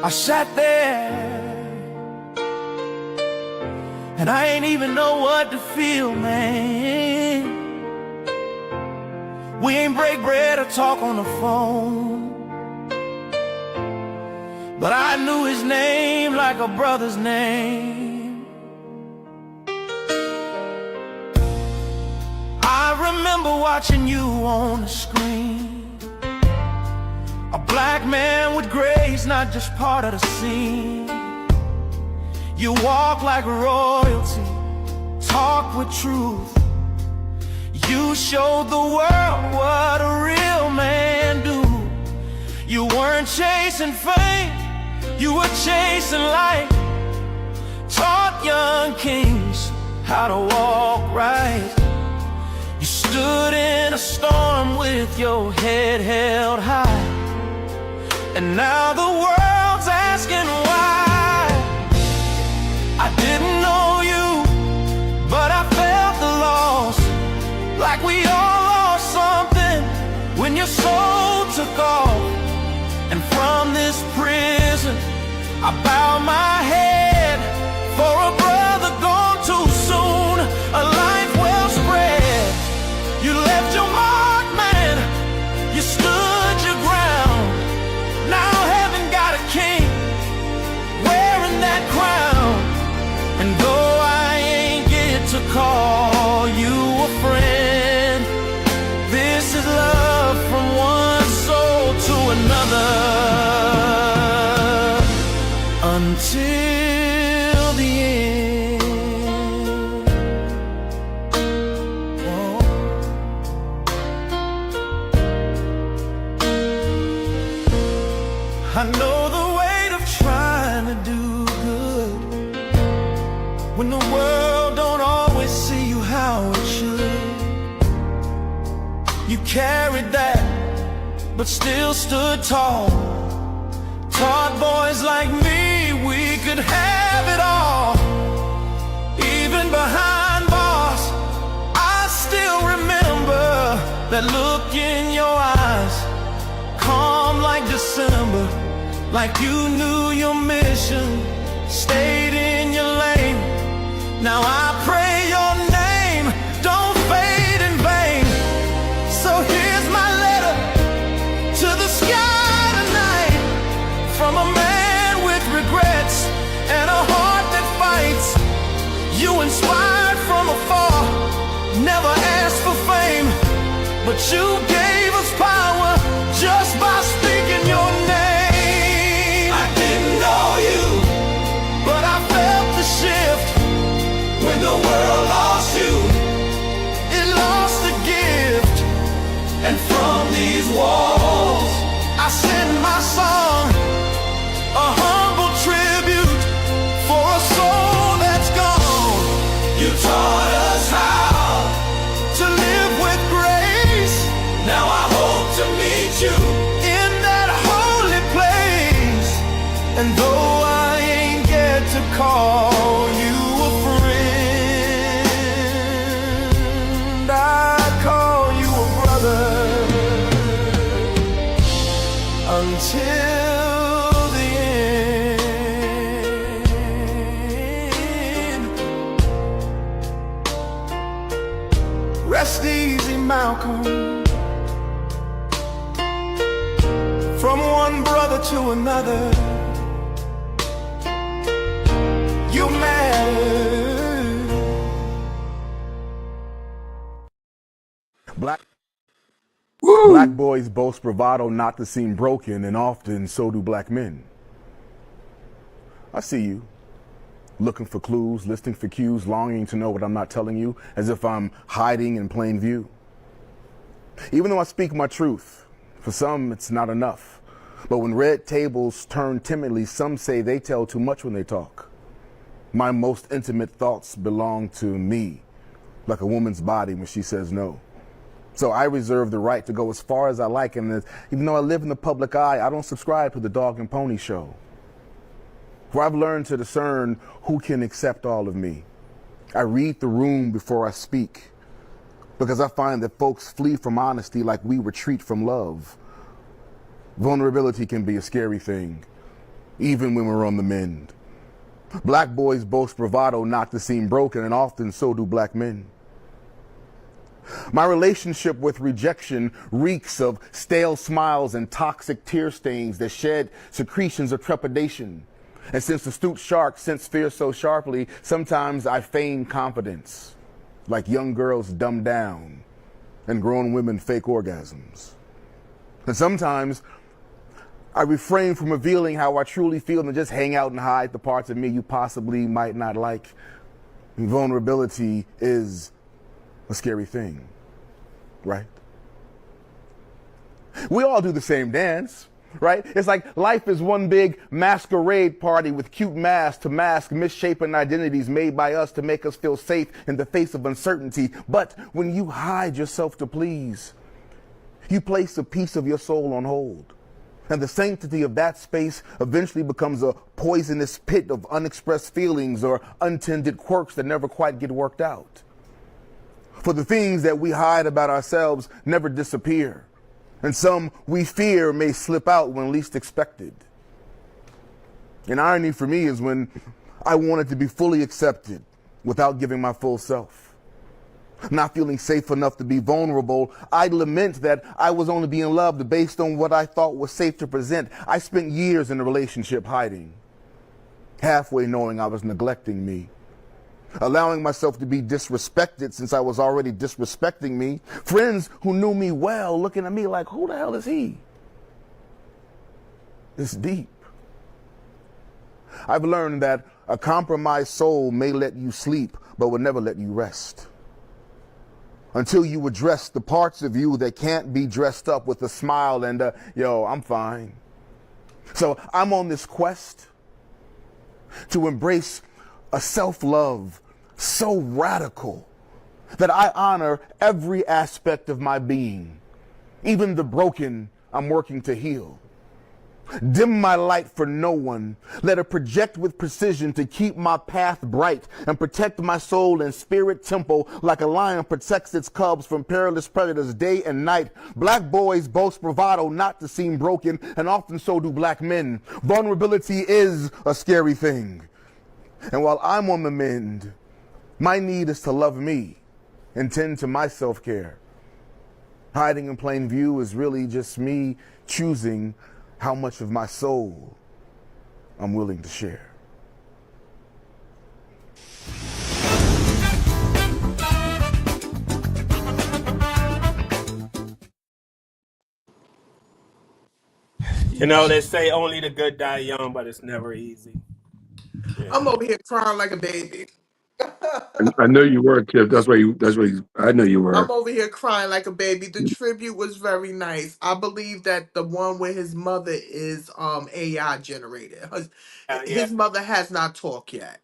I sat there and I ain't even know what to feel, man. We ain't break bread or talk on the phone, but I knew his name like a brother's name. I remember watching you on the screen, a black man with grace, not just part of the scene. You walk like royalty, talk with truth. You showed the world what a real man do. You weren't chasing fame, you were chasing light. Taught young kings how to walk right. You stood in a storm with your head held high, and now the world's asking why. I didn't know you, but I felt the loss, like we all lost something when your soul took off. And from this prison I bow my head for a brother gone too soon, a life well spread. You left your mark, man, you stood your ground. Now heaven got a king wearing that crown. And though I ain't get to call you a friend, this is love from one soul to another, until the end. Oh. I know the weight of trying to do good when the world don't always see you how it should. You carried that, but still stood tall. Taught boys like me we could have it all. Even behind bars, I still remember that look in your eyes, calm like December, like you knew your mission, stayed in your lane. Now I pray your name don't fade in vain. So here's my letter to the sky tonight, from a man with regrets and a heart that fights. You inspire but you gave us power just by speaking your name. I didn't know you, but I felt the shift when the world lost you. It lost the gift, and from these walls I send my song, a humble tribute for a soul that's gone. You taught us how to live with grace. Now I hope to meet you in that holy place. And though I ain't get to call you a friend, I call you a brother until the end. Rest easy, Malcolm. From one brother to another, you matter. Black boys boast bravado not to seem broken, and often so do black men. I see you, looking for clues, listening for cues, longing to know what I'm not telling you, as if I'm hiding in plain view. Even though I speak my truth, for some it's not enough. But when red tables turn timidly, some say they tell too much when they talk. My most intimate thoughts belong to me, like a woman's body when she says no. So I reserve the right to go as far as I like, and even though I live in the public eye, I don't subscribe to the dog and pony show. For I've learned to discern who can accept all of me. I read the room before I speak, because I find that folks flee from honesty like we retreat from love. Vulnerability can be a scary thing, even when we're on the mend. Black boys boast bravado not to seem broken, and often so do black men. My relationship with rejection reeks of stale smiles and toxic tear stains that shed secretions of trepidation. And since astute sharks sense fear so sharply, sometimes I feign confidence, like young girls dumb down and grown women fake orgasms. And sometimes I refrain from revealing how I truly feel and just hang out and hide the parts of me you possibly might not like. And vulnerability is a scary thing, right? We all do the same dance, right? It's like life is one big masquerade party with cute masks to mask misshapen identities made by us to make us feel safe in the face of uncertainty. But when you hide yourself to please, you place a piece of your soul on hold. And the sanctity of that space eventually becomes a poisonous pit of unexpressed feelings or untended quirks that never quite get worked out. For the things that we hide about ourselves never disappear, and some we fear may slip out when least expected. And irony for me is when I wanted to be fully accepted without giving my full self. Not feeling safe enough to be vulnerable, I lament that I was only being loved based on what I thought was safe to present. I spent years in a relationship hiding, halfway knowing I was neglecting me, allowing myself to be disrespected since I was already disrespecting me. Friends who knew me well looking at me like, who the hell is he? It's deep. I've learned that a compromised soul may let you sleep, but will never let you rest, until you address the parts of you that can't be dressed up with a smile and yo, I'm fine. So I'm on this quest to embrace a self-love so radical that I honor every aspect of my being, even the broken I'm working to heal. Dim my light for no one. Let it project with precision to keep my path bright and protect my soul and spirit temple like a lion protects its cubs from perilous predators day and night. Black boys boast bravado not to seem broken, and often so do black men. Vulnerability is a scary thing. And while I'm on the mend, my need is to love me and tend to my self-care. Hiding in plain view is really just me choosing how much of my soul I'm willing to share. You know, they say only the good die young, but it's never easy. Yeah. I'm over here crying like a baby. I know you were, Tiff. That's why you. I know you I'm were. over here crying like a baby. The tribute was very nice. I believe that the one with his mother is AI generated. Yeah. His mother has not talked yet.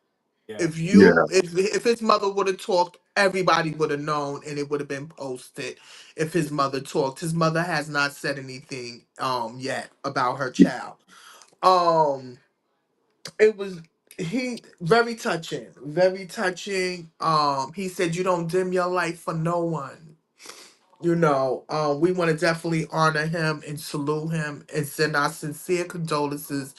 Yeah. If his mother would have talked, everybody would have known and it would have been posted if his mother talked. His mother has not said anything yet about her child. Um it was he very touching, very touching. He said you don't dim your light for no one. We want to definitely honor him and salute him and send our sincere condolences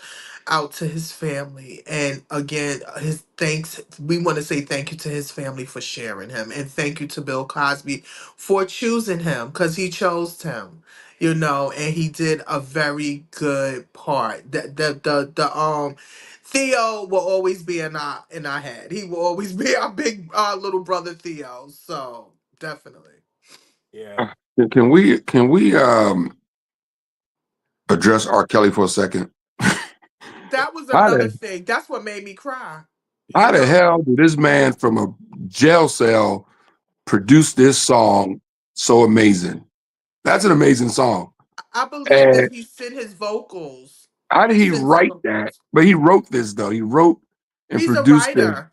out to his family. And again, his thanks. We want to say thank you to his family for sharing him, and thank you to Bill Cosby for choosing him because he chose him. And he did a very good part. The Theo will always be in our head. He will always be our big little brother Theo. So definitely. Yeah. Can we address R. Kelly for a second? That was How another the thing. That's what made me cry. how the hell did this man from a jail cell produce this song so amazing? That's an amazing song. I believe that And he sent his vocals. how did He he sent some write of that? But he wrote this though. He wrote and He's a produced it writer.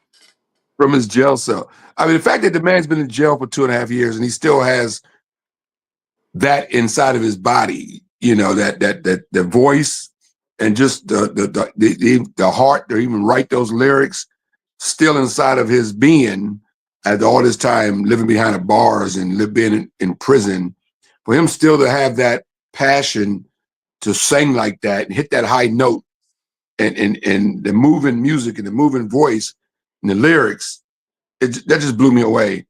from his jail cell. I mean, the fact that the man's been in jail for 2.5 years and he still has that inside of his body, that the voice and just the heart to even write those lyrics still inside of his being after all this time living behind the bars and being in prison, for him still to have that passion to sing like that and hit that high note and the moving music and the moving voice and the lyrics, that just blew me away.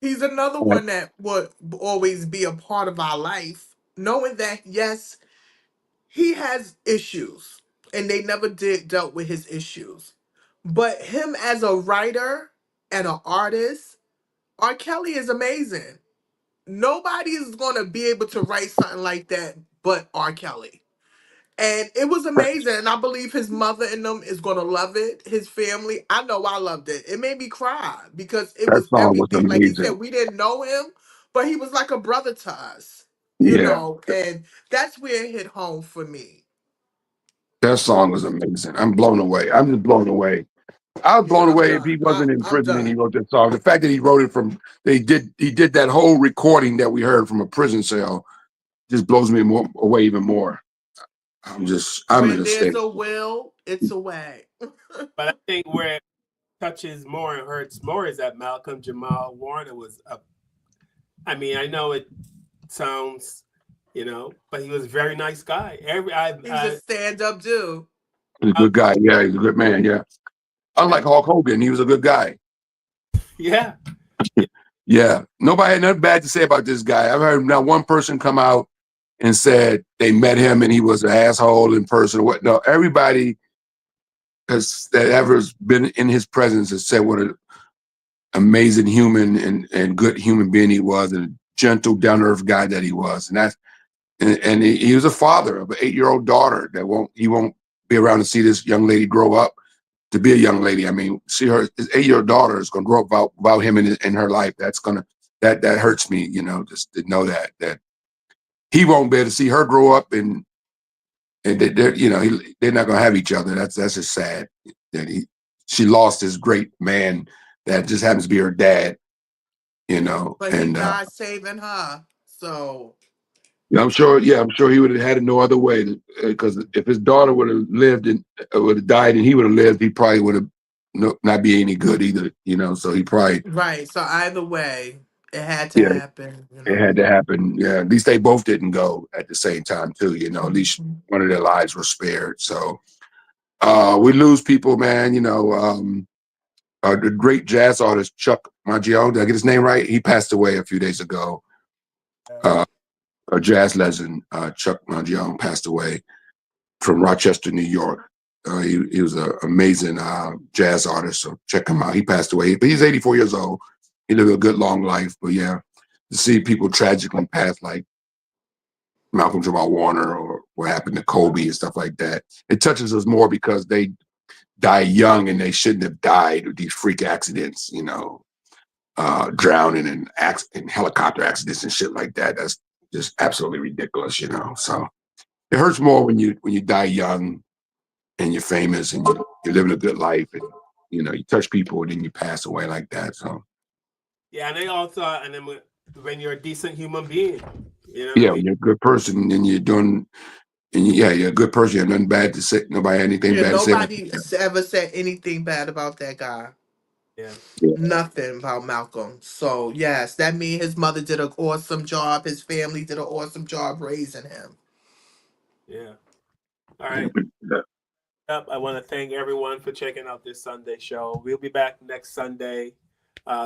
He's another one that would always be a part of our life, knowing that, yes, he has issues and they never dealt with his issues. But him as a writer and an artist, R. Kelly is amazing. Nobody is going to be able to write something like that but R. Kelly. And it was amazing. And I believe his mother and them is going to love it. His family. I know I loved it. It made me cry because it That was song was everything. Like he amazing. said, we didn't know him, but he was like a brother to us, Yeah, and that's where it hit home for me. that song was amazing. I'm blown away. I'm just blown away. I was Yeah, blown I'm away if done. he wasn't in I'm prison and he done. wrote that song. The fact that he wrote it he did that whole recording that we heard from a prison cell just blows me away even more. I'm in When a there's state. a will, it's a way. But I think where it touches more and hurts more is that Malcolm Jamal Warner was up. I mean, I know it sounds, but he was a very nice guy. He's a stand-up dude. He's a good guy. Yeah, he's a good man. Yeah. Unlike Hulk Hogan, he was a good guy. Yeah. Yeah. Nobody had nothing bad to say about this guy. I've heard not one person come out and said they met him and he was an asshole in person or what. No, everybody that ever's been in his presence has said what an amazing human and good human being he was, and a gentle, down-to-earth guy that he was. And he was a father of an 8-year-old daughter he won't be around to see this young lady grow up to be a young lady. I mean, see his 8-year-old daughter is going to grow up without him in her life. That hurts me, just to know that he won't be able to see her grow up and they're not going to have each other. That's just sad that she lost this great man that just happens to be her dad, But he and died saving her. So I'm sure he would have had it no other way, because if his daughter would have lived and would have died and he would have lived, he probably would have not be any good either, so he probably, right. So either way, it had to yeah, happen. it had to happen. Yeah, at least they both didn't go at the same time too, at least one of their lives were spared. So we lose people, man. The great jazz artist Chuck Mangione, did I get his name right? He passed away a few days ago. A jazz legend, Chuck Mangione, passed away from Rochester, New York. He was an amazing jazz artist, so check him out. He passed away, but he's 84 years old. He lived a good long life. But yeah, to see people tragically pass like Malcolm Jamal Warner or what happened to Kobe and stuff like that. It touches us more because they die young and they shouldn't have died with these freak accidents, drowning and helicopter accidents and shit like that. That's just absolutely ridiculous, So it hurts more when you die young and you're famous and you're living a good life and you touch people and then you pass away like that. So yeah, and they also and then when you're a decent human being, yeah, when you're a good person and you're doing you're a good person, you have nothing bad to say, nobody had anything Yeah, bad to say about nobody ever said anything bad about that guy. Yeah. Nothing about Malcolm. So yes, that means his mother did an awesome job. His family did an awesome job raising him. Yeah. All right. Yep. I want to thank everyone for checking out this Sunday show. We'll be back next Sunday,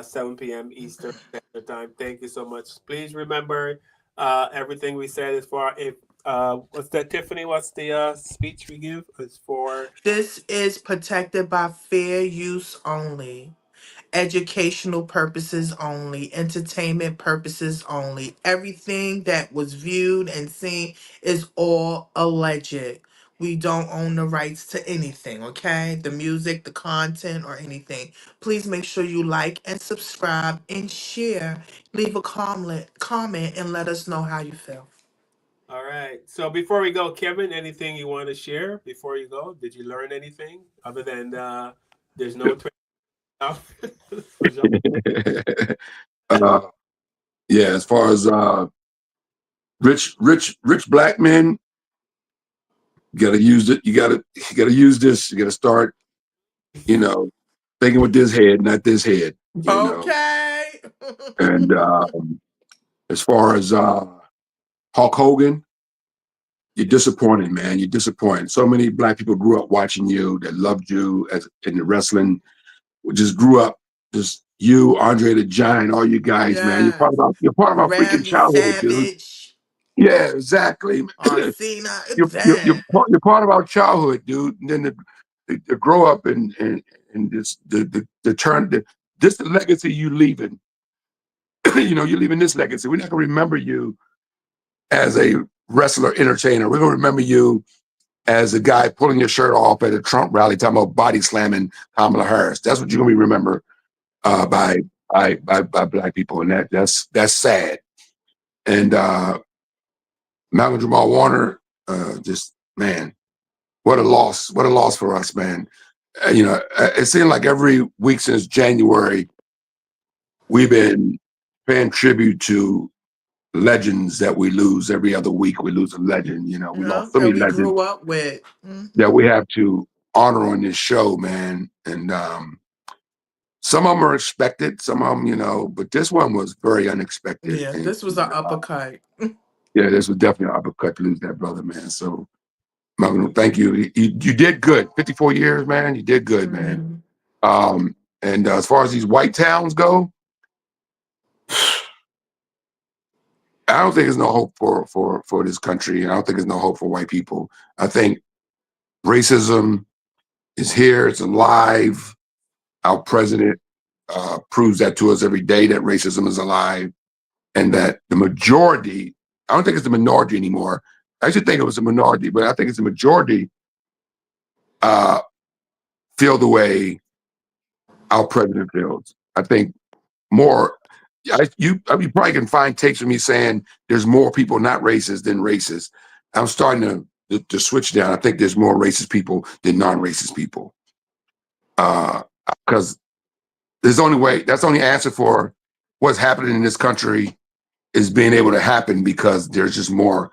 7 p.m. Eastern Standard Time. Thank you so much. Please remember everything we said as far if what's that, Tiffany? What's the speech we give? It's for This is protected by fair use only. Educational purposes only, entertainment purposes only. Everything that was viewed and seen is all alleged. We don't own the rights to anything, okay? The music, the content, or anything. Please make sure you like and subscribe and share. Leave a comment and let us know how you feel. All right. So before we go, Kevin, anything you want to share before you go? Did you learn anything other than there's no Twitter for yeah, as far as rich black men, you gotta use it. You gotta use this. You gotta start, thinking with this head, not this head. Okay. And as far as Hulk Hogan, you're disappointed, man. You're disappointed. So many black people grew up watching you that loved you as in the wrestling. Just grew up, just you, Andre the Giant, all you guys, man. You're Yes. part of our freaking Randy childhood, dude. Savage. Yeah, exactly. Cena. You're part of our childhood, dude. And then the grow up and this the turn this the legacy you leaving. You're leaving this legacy. We're not gonna remember you as a wrestler entertainer. We're gonna remember you as a guy pulling your shirt off at a Trump rally talking about body slamming Kamala Harris. That's what you're gonna be remembered by black people, and that's sad. And Malcolm Jamal Warner, just man, what a loss! What a loss for us, man. It seemed like every week since January, we've been paying tribute to legends that we lose. Every other week, we lose a legend. We Yeah, lost so that many we legends grew up with. that we have to honor on this show, man. And some of them are expected, some of them, but this one was very unexpected. Yeah, And this was an uppercut. yeah, this was definitely an uppercut to lose that brother, man. So, Malcolm, thank you. You did good. 54 years, man. You did good, man. And as far as these white towns go, I don't think there's no hope for this country. I don't think there's no hope for white people. I think racism is here. It's alive. Our president proves that to us every day that racism is alive, and that the majority, I don't think it's the minority anymore. I should think it was a minority, but I think it's the majority feel the way our president feels. I think more, you probably can find takes of me saying there's more people not racist than racist. I'm starting to switch down. I think there's more racist people than non-racist people. Because that's the only answer for what's happening in this country is being able to happen because there's just more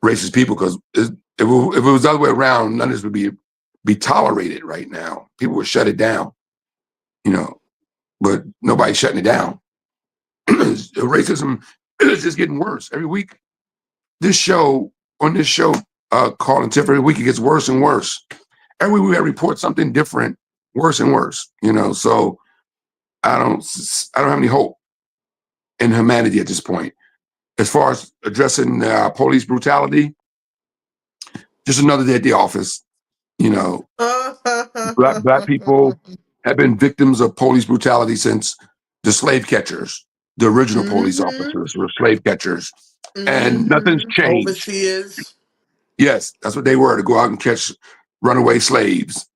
racist people. Because if it was the other way around, none of this would be tolerated right now. People would shut it down, but nobody's shutting it down. Racism is just getting worse every week. On this show, Call and Tiff, every week it gets worse and worse. Every week I report something different, worse and worse. So I don't have any hope in humanity at this point. As far as addressing police brutality, just another day at the office. Black people have been victims of police brutality since the slave catchers. The original police officers were slave catchers, and nothing's changed. Overseers. Yes, that's what they were, to go out and catch runaway slaves.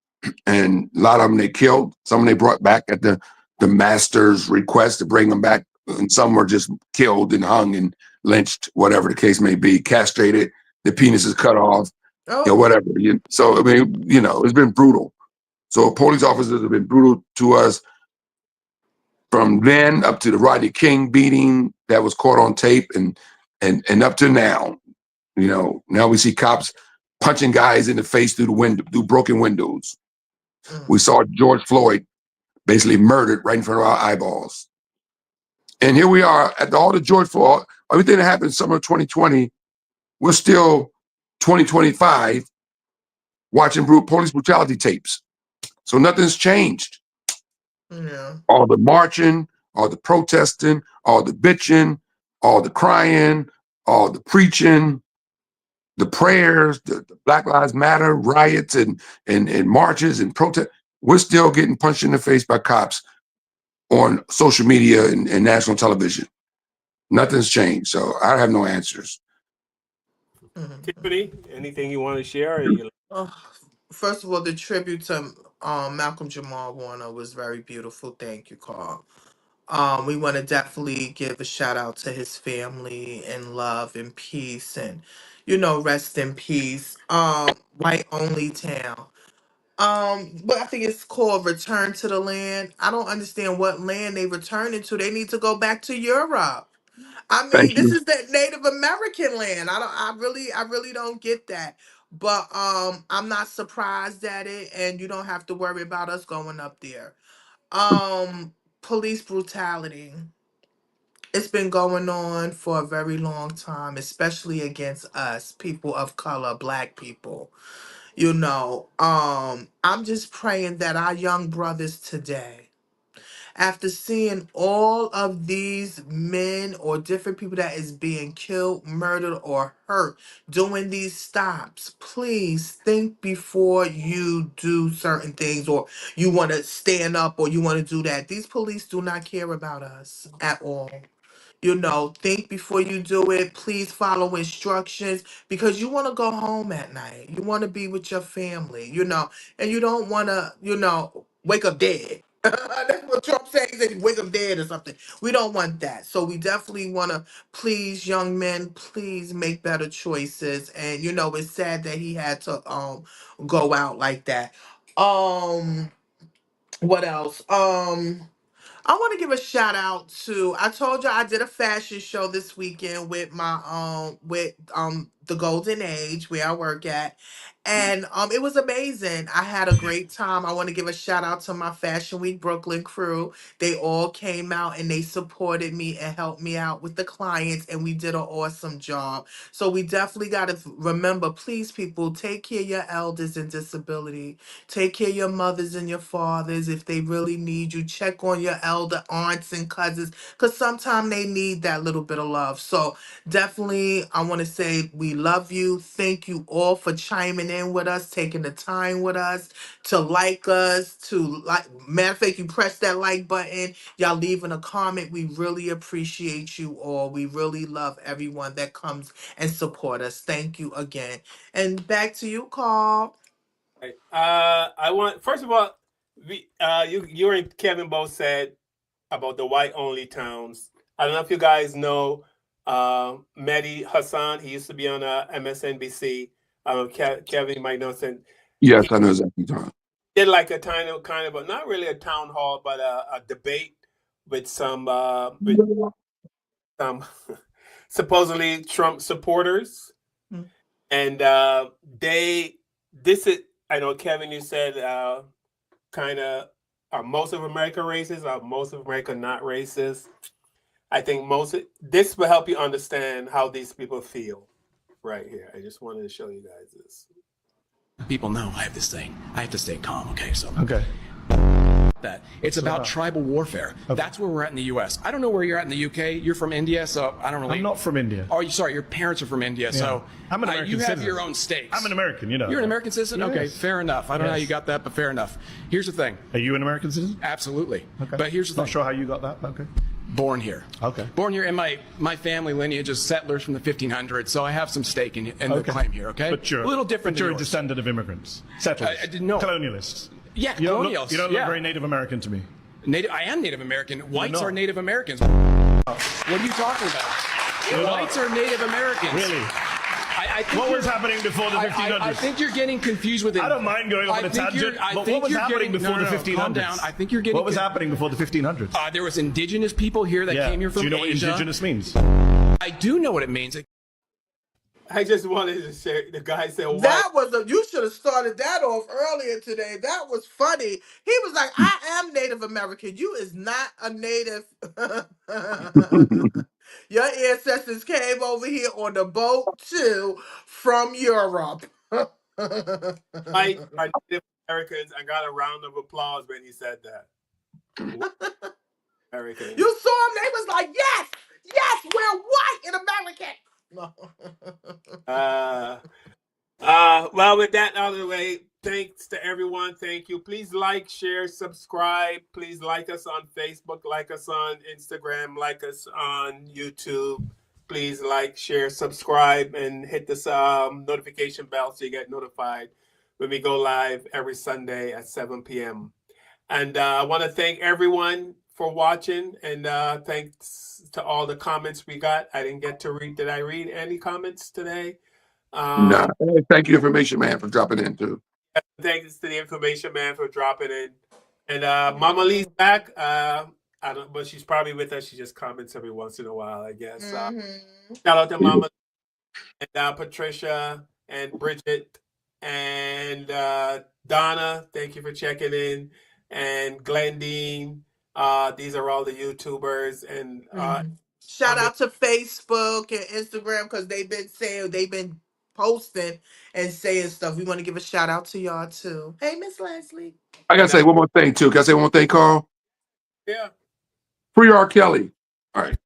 And a lot of them they killed. Some they brought back at the master's request to bring them back. And some were just killed and hung and lynched, whatever the case may be, castrated, the penis is cut off, whatever. So, I mean, it's been brutal. So police officers have been brutal to us from then up to the Rodney King beating that was caught on tape and up to now. Now we see cops punching guys in the face through broken windows. We saw George Floyd basically murdered right in front of our eyeballs. And here we are at all the George Floyd, everything that happened in summer of 2020, we're still 2025 watching police brutality tapes. So nothing's changed. Yeah. All the marching, all the protesting, all the bitching, all the crying, all the preaching, the prayers, the Black Lives Matter riots and marches and protests, we're still getting punched in the face by cops on social media and national television. Nothing's changed. So I have no answers. Tiffany, anything you want to share? First of all, the tribute to Malcolm Jamal Warner was very beautiful. Thank you, Carl. We want to definitely give a shout out to his family and love and peace and, rest in peace. White only town. But I think it's called Return to the Land. I don't understand what land they returning to. They need to go back to Europe. I mean, Thank this you. is the Native American land. I really don't get that. But I'm not surprised at it, and you don't have to worry about us going up there. Police brutality. It's been going on for a very long time, especially against us, people of color, black people. I'm just praying that our young brothers today, after seeing all of these men or different people that is being killed, murdered, or hurt doing these stops, please think before you do certain things, or you want to stand up or you want to do that. These police do not care about us at all. Think before you do it. Please follow instructions, because you want to go home at night. You want to be with your family, and you don't want to, wake up dead. That's what Trump says, that you wake up dead or something. We don't want that. So we definitely want to, please, young men, please make better choices. And, it's sad that he had to go out like that. What else? I want to give a shout out to, I told you I did a fashion show this weekend with my the Golden Age where I work at. And it was amazing. I had a great time. I want to give a shout out to my Fashion Week Brooklyn crew. They all came out and they supported me and helped me out with the clients, and we did an awesome job. So we definitely got to remember, please, people, take care of your elders and disability. Take care of your mothers and your fathers if they really need you. Check on your elder aunts and cousins, because sometimes they need that little bit of love. So definitely, I want to say we love you. Thank you all for chiming in with us, taking the time with us, to like us, matter of fact, you press that like button, y'all leaving a comment. We really appreciate you all. We really love everyone that comes and support us. Thank you again. And back to you, Carl. Right. I want, first of all, you and Kevin both said about the white only towns. I don't know if you guys know Mehdi Hassan. He used to be on MSNBC. Kevin, you might know him. Yes, I know exactly. Did like a kind of, but not really a town hall, but a debate with some supposedly Trump supporters, and I know, Kevin, you said kind of, are most of America racist? Are most of America not racist? I think this will help you understand how these people feel right here. I just wanted to show you guys this. People know I have this thing. I have to stay calm, okay? So okay. That it's about tribal warfare. Okay. That's where we're at in the U.S. I don't know where you're at in the UK. You're from India, so I don't really. I'm not from India. Oh, sorry, your parents are from India, so I'm an American you citizen. have your own states. I'm an American, you know. You're an American citizen? Yes. Okay, fair enough. I don't know how you got that, but fair enough. Here's the thing. Are you an American citizen? Absolutely. Okay. But here's the thing. Not sure how you got that, but okay. born here. Okay. Born here, and my family lineage is settlers from the 1500s, so I have some stake in the claim here, okay? But you're a little different. But you're a descendant of immigrants, settlers, no. Colonialists. Yeah, colonials. You don't look yeah. very Native American to me. I am Native American. Whites are Native Americans. Oh. What are you talking about? Whites are Native Americans. Really? I think what was happening before the 1500s? I think you're getting confused with it. I don't mind going on a tangent, but what was happening before the 1500s? Calm down. I think you're getting. What was happening before the 1500s? There was indigenous people here that came here from Asia. Do you know what indigenous means? I do know what it means. I just wanted to share. The guy said, "What?" That was you should have started that off earlier today. That was funny. He was like, "I am Native American. You is not a native. Your ancestors came over here on the boat too from Europe." White are Native Americans. I got a round of applause when he said that. Americans. You saw them. They was like, "Yes, yes, we're white and American." Well, with that out of the way, thanks to everyone. Thank you. Please like, share, subscribe. Please like us on Facebook, like us on Instagram, like us on YouTube. Please like, share, subscribe, and hit this notification bell so you get notified when we go live every Sunday at 7 p.m. And I want to thank everyone for watching, and thanks to all the comments we got. I didn't get to read. Did I read any comments today? No. Thank you, Information Man, for dropping in too. Thanks to the Information Man for dropping in. And Mama Lee's back. I don't, but she's probably with us. She just comments every once in a while, I guess. Shout out to Mama and Patricia and Bridget and Donna. Thank you for checking in. And Glendine. These are all the YouTubers. And shout out to Facebook and Instagram because they've been posting and saying stuff. We want to give a shout out to y'all too. Hey, Miss Leslie. I gotta say one more thing too. Can I say one more thing, Carl? Yeah. Free R. Kelly. All right.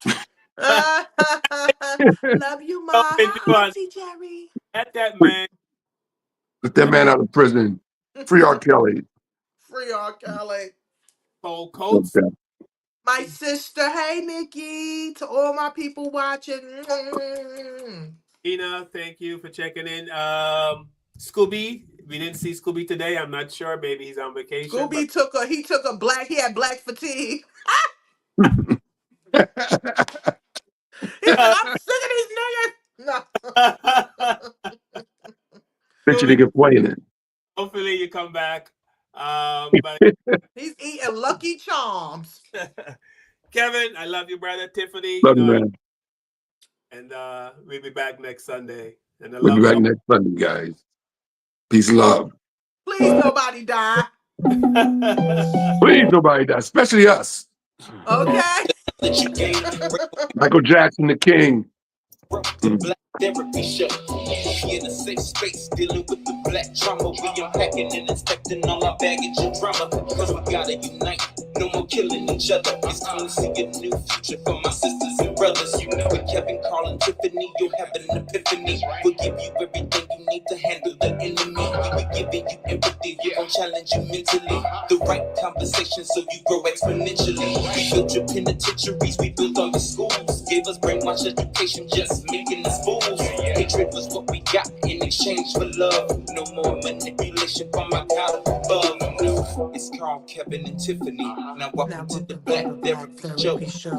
Love you, Ma. Auntie Jerry. Let that man. Let that man out of prison. Free R. Kelly. Free R. Kelly. Cold Coats. Okay. My sister. Hey, Nikki. To all my people watching. Ina, thank you for checking in. Scooby, we didn't see Scooby today. I'm not sure. Maybe he's on vacation. Scooby he had black fatigue. He's like, I'm sick of these niggas. No. Bet you nigga playing it. Hopefully you come back. But he's eating Lucky Charms. Kevin, I love you, brother. Tiffany, Love you, man. And we'll be back next Sunday. And We'll be back next Sunday, guys. Peace and love. Please nobody die. Please nobody die, especially us. Okay. Michael Jackson, the king. Black therapy show. In a safe space, dealing with the black trauma. We unpacking and inspecting all our baggage and drama. Cause we gotta unite, no more killing each other. It's time to see a new future for my sisters and brothers. You know it, Kevin, Carl, and Tiffany. You'll have an epiphany. We'll give you everything you need to handle the enemy. We're giving you empathy, we're gonna challenge you mentally. The right conversation so you grow exponentially. We built your penitentiaries, we built all your schools. Gave us brainwash education, just making us fools. Hatred was what we got in exchange for love. No more manipulation from my God above. It's Carl, Kevin, and Tiffany. Now welcome to the Black Therapy Show.